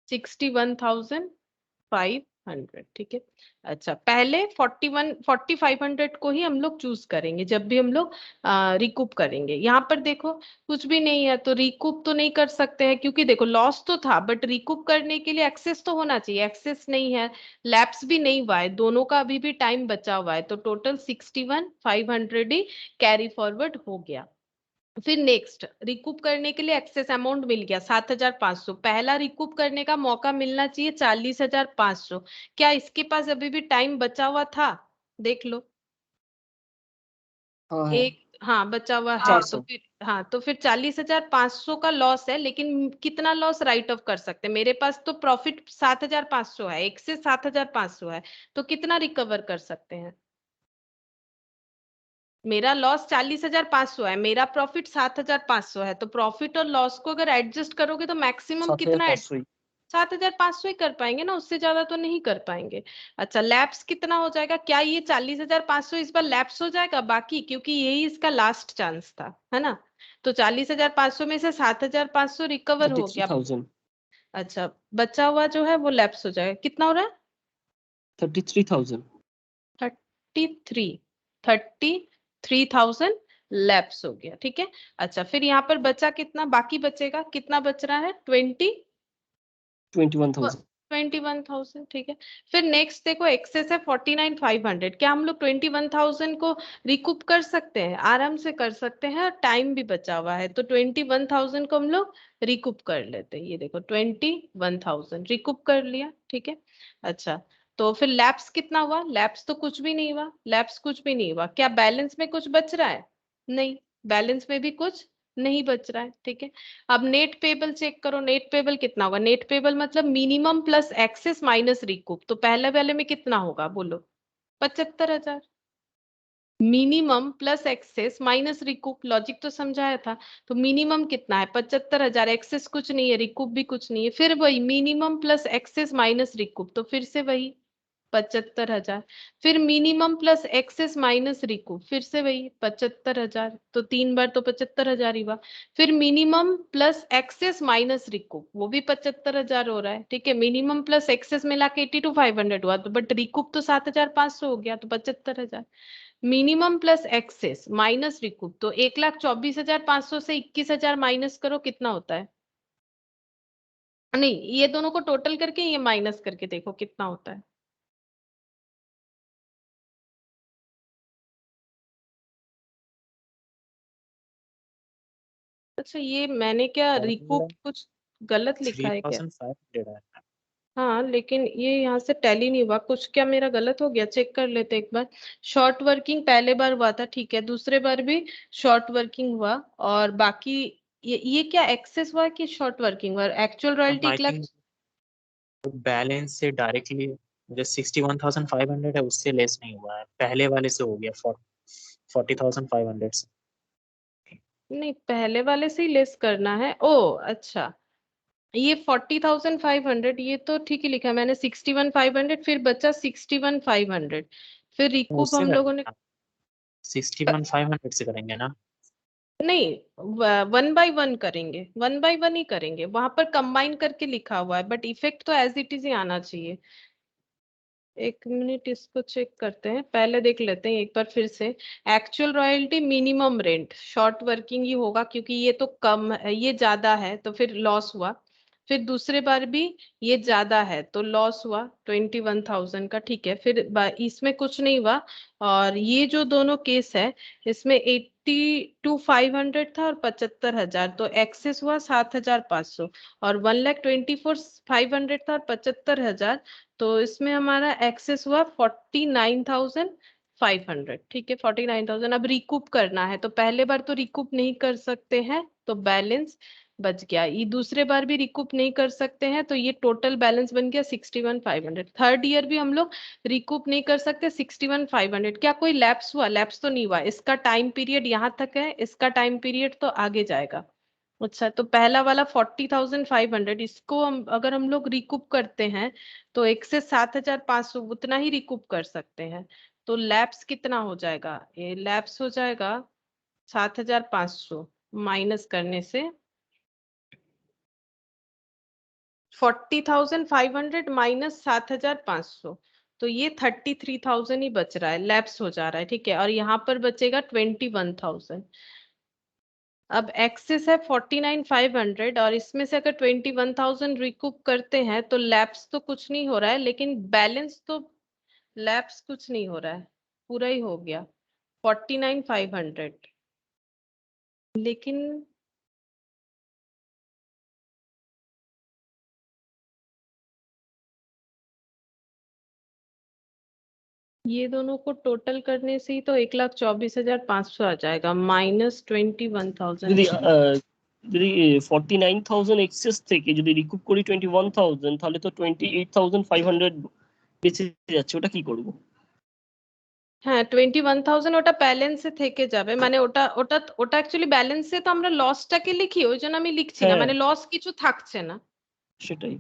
[SPEAKER 1] 61,500। 100, ठीक है। अच्छा, पहले 4500 को ही हम लोग चूज करेंगे जब भी हम लोग रिकूप करेंगे। यहाँ पर देखो कुछ भी नहीं है तो रिकूप तो नहीं कर सकते हैं, क्योंकि देखो लॉस तो था, बट रिकूप करने के लिए एक्सेस तो होना चाहिए, एक्सेस नहीं है, लैप्स भी नहीं हुआ है, दोनों का अभी भी टाइम बचा हुआ है, तो टोटल 61,500 ही कैरी फॉरवर्ड हो गया। फिर नेक्स्ट रिकूप करने के लिए एक्सेस अमाउंट मिल गया 7,500, पहला रिकूप करने का मौका मिलना चाहिए 40,500। क्या इसके पास अभी भी टाइम बचा हुआ था? देख लो, एक, हाँ बचा हुआ है, तो
[SPEAKER 2] 400
[SPEAKER 1] फिर हाँ, तो फिर 40,500 का लॉस है, लेकिन कितना लॉस राइट ऑफ कर सकते हैं? मेरे पास तो प्रॉफिट 7,500 है, एक से 7,500 है, तो कितना रिकवर कर सकते हैं? मेरा लॉस 40,500 है, मेरा प्रॉफिट 7,500 है, तो प्रॉफिट और लॉस को अगर एडजस्ट करोगे तो मैक्सिमम कितना
[SPEAKER 2] 7,500 ही।
[SPEAKER 1] 7,500 ही कर पाएंगे ना, उससे ज्यादा तो नहीं कर पाएंगे। अच्छा, लैप्स कितना हो जाएगा? क्या ये 40,500 इस बार लैप्स हो जाएगा बाकी, क्योंकि यही इसका लास्ट चांस था, है ना? तो 40,500 में से 7,500 रिकवर हो गया।
[SPEAKER 5] 33,000
[SPEAKER 1] अच्छा, बचा हुआ जो है वो लैप्स हो जाएगा, कितना हो रहा है?
[SPEAKER 5] 33,000
[SPEAKER 1] 33,000 लैप्स हो गया, ठीक है। अच्छा, फिर यहाँ पर बचा कितना, बाकी बचेगा कितना, बच रहा है
[SPEAKER 5] 21,000
[SPEAKER 1] 21,000, ठीक है। फिर नेक्स्ट देखो, एक्सेस है 49,500, क्या हम लोग 21,000 को रिकूप कर सकते हैं? आराम से कर सकते हैं, और टाइम भी बचा हुआ है, तो 21,000 को हम लोग रिकूप कर लेते हैं। ये देखो 21,000 रिकूप कर लिया, ठीक है। अच्छा, तो फिर लैप्स कितना हुआ? लैप्स तो कुछ भी नहीं हुआ, लैप्स कुछ भी नहीं हुआ। क्या बैलेंस में कुछ बच रहा है? नहीं, बैलेंस में भी कुछ नहीं बच रहा है, ठीक है। अब नेट पेबल चेक करो, नेट पेबल कितना होगा? नेट पेबल मतलब minimum plus excess minus recoup, तो पहले वाले में कितना होगा बोलो? 75,000। Minimum plus excess minus recoup, logic तो समझाया था। तो मिनिमम कितना है? 75,000, एक्सेस कुछ नहीं है, रिकूप भी कुछ नहीं है, फिर वही minimum plus excess minus recoup, तो फिर से वही 75,000। फिर minimum plus excess minus recoup, फिर से वही 75,000, तो 3 बार तो 75,000 ही हुआ। फिर minimum plus excess minus recoup, वो भी 75,000 हो रहा है, ठीक है। मिनिमम प्लस एक्सेस मिला के 82,500 हुआ, तो बट रिकूप तो 7,500 हो गया, तो 75,000। Minimum plus excess minus recoup, तो 1,24,500 से 21,000 माइनस करो, कितना होता है? नहीं, ये दोनों को टोटल करके ये माइनस करके देखो कितना होता है। अच्छा, ये मैंने क्या रिकूप कुछ गलत लिखा है क्या?
[SPEAKER 2] 3,500 है।
[SPEAKER 1] हाँ, लेकिन ये यहाँ से टैली नहीं हुआ कुछ, क्या मेरा गलत हो गया? चेक कर लेते एक बार। शॉर्ट वर्किंग पहले बार हुआ था, ठीक है, दूसरे बार भी शॉर्ट वर्किंग हुआ, और बाकी ये क्या एक्सेस हुआ कि शॉर्ट वर्किंग हुआ? एक्चुअल रॉयल्टी
[SPEAKER 2] आई
[SPEAKER 1] 1 लाख।
[SPEAKER 2] थिंक बैलेंस से डायरेक्टली जो 61,500 है उससे लेस नहीं हुआ है, पहले वाले से हो गया 40,500 से।
[SPEAKER 1] नहीं, पहले वाले से ही लेस करना है। ओ अच्छा, ये 40,500, ये तो ठीक ही लिखा है मैंने, 61,500, फिर बचा 61,500, फिर रिकूप
[SPEAKER 2] उससे
[SPEAKER 1] हम लोगों ने।
[SPEAKER 2] करेंगे ना, 61,500 से करेंगे ना।
[SPEAKER 1] नहीं, 1 बाय 1 करेंगे, 1 बाय 1 ही करेंगे, वहां पर कंबाइन करके लिखा हुआ है, बट इफेक्ट तो एज इट इज ही आना चाहिए। एक मिनट, इसको चेक करते हैं, पहले देख लेते हैं एक बार फिर से। Actual royalty minimum rent short working ही होगा, क्योंकि ये तो कम है, ये ज्यादा है, तो फिर लॉस हुआ। फिर दूसरे बार भी ये ज्यादा है तो लॉस हुआ 21,000 का, ठीक है। फिर इसमें कुछ नहीं हुआ, और ये जो दोनों केस है, इसमें 82,500 था और 75,000, तो एक्सेस हुआ 7,500, और 1,24,500 था और 75,000, तो इसमें हमारा एक्सेस हुआ 49,500, ठीक है। 49,000 अब रिकूप करना है, तो पहले बार तो रिकूप नहीं कर सकते हैं, तो बैलेंस बच गया। ये दूसरे बार भी रिकूप नहीं कर सकते हैं, तो ये टोटल बैलेंस बन गया 61,500। थर्ड ईयर भी हम लोग रिकूप नहीं कर सकते, 61,500। क्या कोई लैप्स हुआ? लैप्स तो नहीं हुआ, इसका टाइम पीरियड यहाँ तक है, इसका टाइम पीरियड तो आगे जाएगा। अच्छा, तो पहला वाला 40,500, इसको हम अगर हम लोग रिकूप करते हैं, तो एक से 7,500 उतना ही रिकूप कर सकते हैं। तो लैप्स कितना हो जाएगा? ये लैप्स हो जाएगा 7,500 माइनस करने से 40,500 माइनस 7,500, तो ये 33,000 ही बच रहा है, लैप्स हो जा रहा है, ठीक है। और यहाँ पर बचेगा 21,000। अब एक्सेस है 49,500 और इसमें से अगर 21,000 रिकूप करते हैं तो लैप्स तो कुछ नहीं हो रहा है, लेकिन बैलेंस तो लैप्स कुछ नहीं हो रहा है, पूरा ही हो गया 49,500। लेकिन ये दोनों को टोटल करने से ही तो 1,24,500 आ जाएगा, माइनस 21,000।
[SPEAKER 5] যদি যদি 49,000 এক্সেস থেকে যদি রিকুপ করি 21,000 তাহলে তো 28,500 বেঁচে যাচ্ছে, ওটা কি করব?
[SPEAKER 1] হ্যাঁ 21,000 ওটা ব্যালেন্স এ থেকে যাবে, মানে ওটা ওটা ওটা অ্যাকচুয়ালি ব্যালেন্সে তো আমরা লসটাকে লিখি, ওই জন্য আমি লিখছি না,
[SPEAKER 5] হ্যাঁ।
[SPEAKER 1] মানে লস কিছু থাকছে না,
[SPEAKER 5] সেটাই।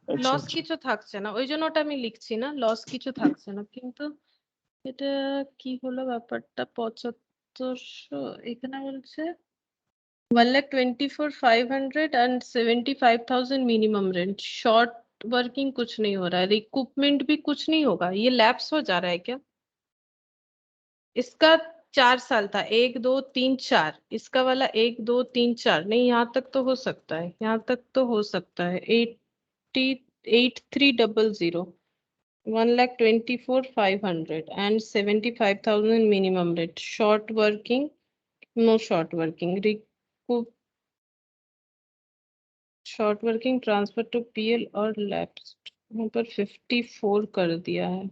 [SPEAKER 5] আচ্ছা,
[SPEAKER 1] লস
[SPEAKER 5] আচ্ছা।
[SPEAKER 1] কিছু থাকছে না, ওই জন্য ওটা আমি লিখছি না, লস কিছু থাকছে না। কিন্তু এটা কি হলো ব্যাপারটা, 7500 এখানে বলছে 1,24,500 and 75,000 minimum rent. Short working कुछ नहीं हो रहा है, रिकूपमेंट भी कुछ नहीं होगा, ये लैप्स हो जा रहा है क्या? इसका 4 साल था, 1 2 3 4, इसका वाला 1 2 3 4 नहीं, यहाँ तक तो हो सकता है, यहाँ तक तो हो सकता है। 83,000 1,24,500 and 75,000 minimum rate. Short working no, short working recoup, short working transfer to PL और लैप्स, यहाँ पर 54 कर दिया है।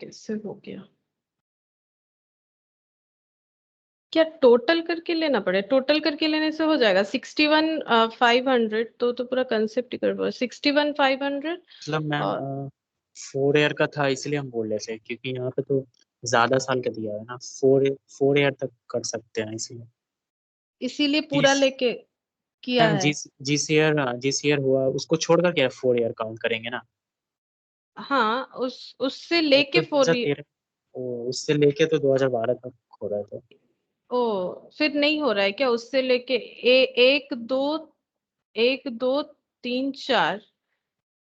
[SPEAKER 1] कैसे हो गया? क्या टोटल करके लेना पड़े? टोटल करके लेने से हो जाएगा 61,500, तो पूरा कंसेप्ट ही कर 61,500।
[SPEAKER 2] मतलब मैम
[SPEAKER 1] और
[SPEAKER 2] 4 ईयर का था इसलिए हम बोल रहे थे, क्योंकि यहाँ पे तो ज्यादा साल का दिया है ना, 4 ईयर तक कर सकते हैं इसलिए।
[SPEAKER 1] इसीलिए पूरा लेके किया
[SPEAKER 2] मैम
[SPEAKER 1] है।
[SPEAKER 2] जिस ईयर हुआ उसको छोड़कर क्या 4 ईयर काउंट करेंगे ना?
[SPEAKER 1] हाँ उससे
[SPEAKER 2] तो
[SPEAKER 1] लेके 4
[SPEAKER 2] 2013 उससे लेके तो 2012 तक हो रहा था।
[SPEAKER 1] ओ फिर नहीं हो रहा है क्या उससे लेके? 1 2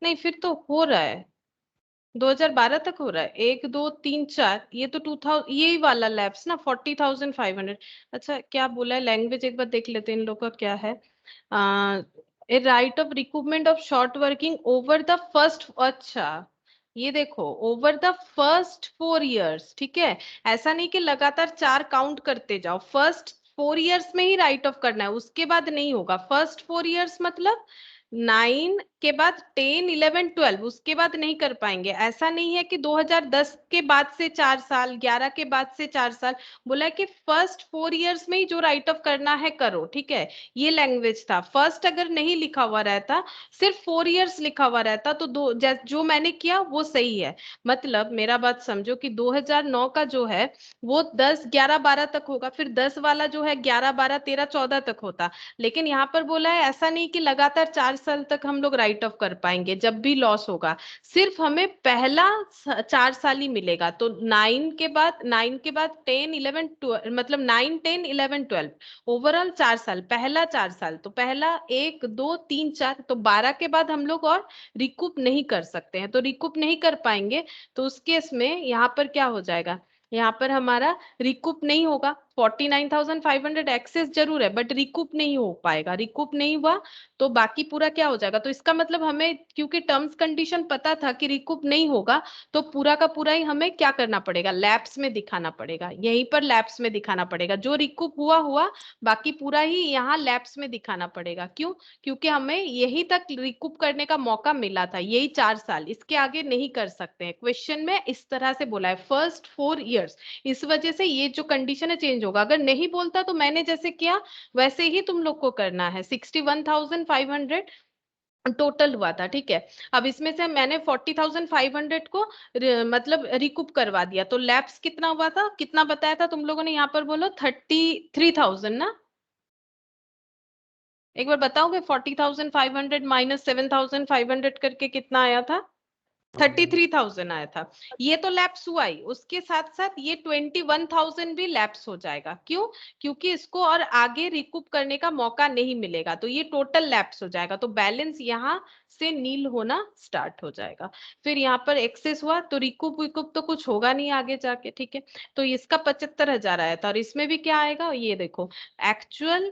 [SPEAKER 1] नहीं, फिर तो हो रहा है, 2012 तक हो रहा है। 1 2 3 4, ये तो 2000, यही वाला लैब्स ना 40,500। अच्छा क्या बोला है लैंग्वेज, एक बार देख लेते हैं इन लोग का क्या है। A right of recoupment of short working over the first, अच्छा ये देखो ओवर द फर्स्ट 4 इयर्स, ठीक है। ऐसा नहीं कि लगातार 4 काउंट करते जाओ, फर्स्ट 4 इयर्स में ही राइट ऑफ करना है, उसके बाद नहीं होगा। फर्स्ट 4 इयर्स मतलब 9 के बाद 10 11 12, उसके बाद नहीं कर पाएंगे। ऐसा नहीं है कि 2010 के बाद से 4 साल, 11 के बाद से 4 साल, बोला है कि फर्स्ट 4 इयर्स में ही जो राइट ऑफ करना है करो, ठीक है। ये लैंग्वेज था। फर्स्ट अगर नहीं लिखा हुआ रहता, सिर्फ 4 इयर्स लिखा हुआ रहता, तो जो मैंने किया वो सही है। मतलब मेरा बात समझो कि 2009 का जो है वो 10 11 12 तक होगा, फिर 10 वाला जो है 11 12 13 14 तक होता। लेकिन यहाँ पर बोला है ऐसा नहीं कि लगातार 4 साल तक हम लोग राइट ऑफ कर पाएंगे जब भी लॉस होगा, सिर्फ हमें पहला 4 साल ही मिलेगा। तो 9 के बाद 10 11 12, मतलब 9 10 11 12, ओवरऑल 4 साल, पहला 4 साल, तो पहला 1 2 3 4, तो 12 के बाद हम लोग और रिकूप नहीं कर सकते हैं, तो रिकूप नहीं कर पाएंगे। तो उस केस में यहाँ पर क्या हो जाएगा, यहाँ पर हमारा रिकूप नहीं होगा। 49,500 एक्सेस जरूर है बट रिकूप नहीं हो पाएगा, रिकूप नहीं हुआ तो बाकी पूरा क्या हो जाएगा। तो इसका मतलब हमें, क्योंकि टर्म्स कंडीशन पता था कि रिकूप नहीं होगा, तो पूरा का पूरा ही हमें क्या करना पड़ेगा, लैप्स में दिखाना पड़ेगा, यहीं पर लैप्स में दिखाना पड़ेगा। जो रिकूप हुआ हुआ, बाकी पूरा ही यहाँ लैप्स में दिखाना पड़ेगा। क्यों? क्योंकि हमें यही तक रिकूप करने का मौका मिला था, यही 4 साल, इसके आगे नहीं कर सकते हैं। क्वेश्चन में इस तरह से बोला है फर्स्ट 4 इयर्स, इस वजह से ये जो कंडीशन है चेंज होगा। अगर नहीं बोलता तो मैंने जैसे किया वैसे ही तुम लोग को करना है। 61,500 टोटल हुआ था, ठीक है। अब इसमें से मैंने 40,500 को मतलब रिकूप करवा दिया, तो लैप्स कितना हुआ था, कितना बताया था तुम लोगों ने, यहाँ पर बोलो 33,000 ना। एक बार बताओगे 40,500 माइनस 7,500 करके कितना आया था? 33,000 आया था, ये तो लैप्स हुआ ही, उसके साथ साथ ये 21,000 भी लैप्स हो जाएगा। क्यों? क्योंकि इसको और आगे रिकूप करने का मौका नहीं मिलेगा, तो ये टोटल लैप्स हो जाएगा, तो बैलेंस यहाँ से नील होना स्टार्ट हो जाएगा। फिर यहाँ पर एक्सेस हुआ तो रिकूप तो कुछ होगा नहीं आगे जाके, ठीक है। तो इसका 75,000 आया था, और इसमें भी क्या आएगा ये देखो, एक्चुअल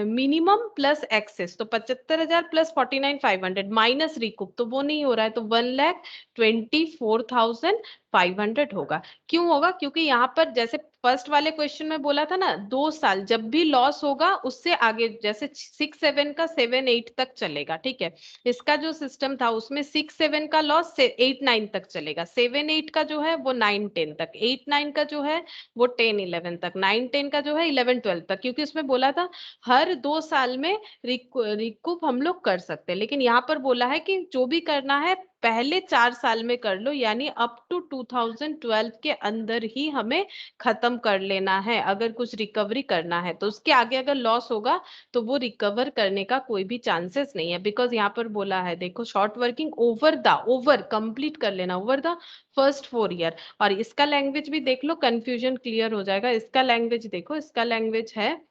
[SPEAKER 1] मिनिमम प्लस एक्सेस, तो 75,000 प्लस 49,500 माइनस रिकूप, तो वो नहीं हो रहा है, तो 1,24,500 होगा। क्यों होगा? क्योंकि यहाँ पर जैसे फर्स्ट वाले क्वेश्चन में बोला था ना, 2 साल जब भी लॉस होगा उससे आगे, जैसे 6-7 का 7-8 तक चलेगा, ठीक है। इसका जो सिस्टम था उसमें 6-7 का लॉस 8-9 तक चलेगा, 7-8 का जो है वो 9-10 तक, 8-9 का जो है वो 10-11 तक, 9-10 का जो है 11-12 तक, क्योंकि उसमें बोला था हर 2 साल में रिकूप हम लोग कर सकते हैं। लेकिन यहाँ पर बोला है कि जो भी करना है पहले 4 साल में कर लो, यानी अप टू 2012 के अंदर ही हमें खत्म कर लेना है अगर कुछ रिकवरी करना है। तो उसके आगे अगर लॉस होगा तो वो रिकवर करने का कोई भी चांसेस नहीं है, बिकॉज यहाँ पर बोला है देखो, शॉर्ट वर्किंग ओवर कंप्लीट कर लेना ओवर द फर्स्ट 4 ईयर। और इसका लैंग्वेज भी देख लो, कंफ्यूजन क्लियर हो जाएगा। इसका लैंग्वेज देखो, इसका लैंग्वेज है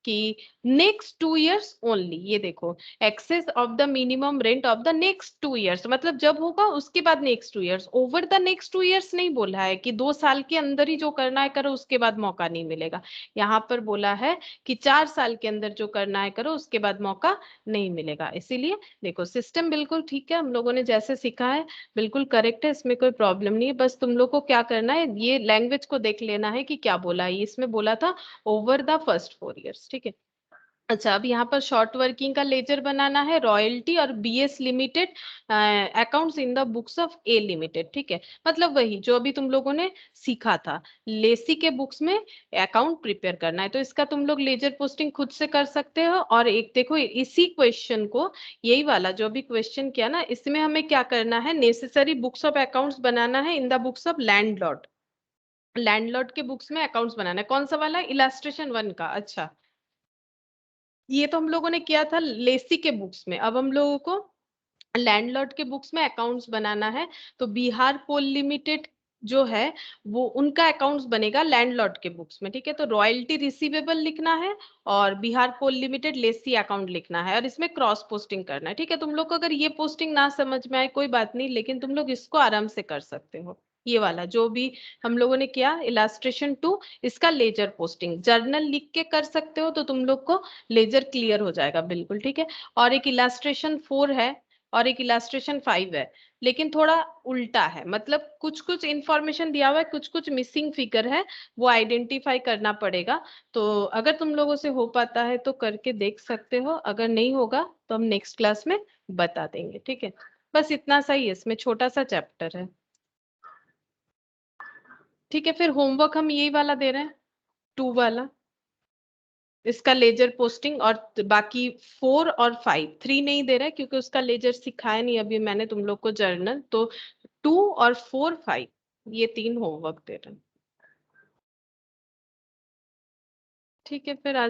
[SPEAKER 1] कि नेक्स्ट 2 इयर्स ओनली, ये देखो, excess of the minimum rent of the next 2 years, मतलब जब होगा उसके बाद next 2 years, over the next 2 years नहीं बोला है कि 2 साल के अंदर ही जो करना है करो उसके बाद मौका नहीं मिलेगा। यहाँ पर बोला है कि 4 साल के अंदर जो करना है करो उसके बाद मौका नहीं मिलेगा। इसीलिए देखो, सिस्टम बिल्कुल ठीक है, हम लोगों ने जैसे सीखा है बिल्कुल करेक्ट है, इसमें कोई प्रॉब्लम नहीं है। बस तुम लोग को क्या करना है, ये लैंग्वेज को देख लेना है कि क्या बोला है। इसमें बोला था ओवर द फर्स्ट 4 इयर्स, ठीक है। अच्छा, अब यहाँ पर शॉर्ट वर्किंग का लेजर बनाना है, रॉयल्टी और BS limited accounts in the books of A limited, ठीक है। मतलब वही जो अभी तुम लोगों ने सीखा था, लेसी के बुक्स में अकाउंट प्रिपेयर करना है, तो इसका तुम लोग लेजर पोस्टिंग खुद से कर सकते हो। और एक देखो, इसी क्वेश्चन को, यही वाला जो अभी क्वेश्चन किया ना, इसमें हमें क्या करना है, नेसेसरी बुक्स ऑफ अकाउंट्स बनाना है इन the books of landlord. Landlord के बुक्स में अकाउंट्स बनाना है, कौन सा वाला, इलास्ट्रेशन 1 का। अच्छा, ये तो हम लोगों ने किया था लेसी के बुक्स में, अब हम लोगों को लैंडलॉर्ड के बुक्स में अकाउंट्स बनाना है। तो बिहार कोल लिमिटेड जो है वो उनका अकाउंट्स बनेगा लैंडलॉर्ड के बुक्स में, ठीक है। तो रॉयल्टी रिसीवेबल लिखना है और Bihar coal limited Lesi account लिखना है, और इसमें क्रॉस पोस्टिंग करना है, ठीक है। तुम लोग को अगर ये पोस्टिंग ना समझ में आए कोई बात नहीं, लेकिन तुम लोग इसको आराम से कर सकते हो। ये वाला जो भी हम लोगों ने किया इलास्ट्रेशन 2, इसका लेजर पोस्टिंग जर्नल लिख के कर सकते हो, तो तुम लोग को लेजर क्लियर हो जाएगा बिल्कुल, ठीक है। और एक इलास्ट्रेशन 4 है और एक इलास्ट्रेशन 5 है, लेकिन थोड़ा उल्टा है, मतलब कुछ कुछ इंफॉर्मेशन दिया हुआ है, कुछ कुछ मिसिंग फिगर है, वो आइडेंटिफाई करना पड़ेगा। तो अगर तुम लोगों से हो पाता है तो करके देख सकते हो, अगर नहीं होगा तो हम नेक्स्ट क्लास में बता देंगे, ठीक है। बस इतना सा ही है, इसमें छोटा सा चैप्टर है, ठीक है। फिर होमवर्क हम यही वाला दे रहे हैं, 2 वाला, इसका लेजर पोस्टिंग, और बाकी 4 और 5, 3 नहीं दे रहा है क्योंकि उसका लेजर सिखाया नहीं अभी मैंने तुम लोग को जर्नल। तो 2 और 4, 5 ये 3 होमवर्क दे रहे हैं, ठीक है। फिर आज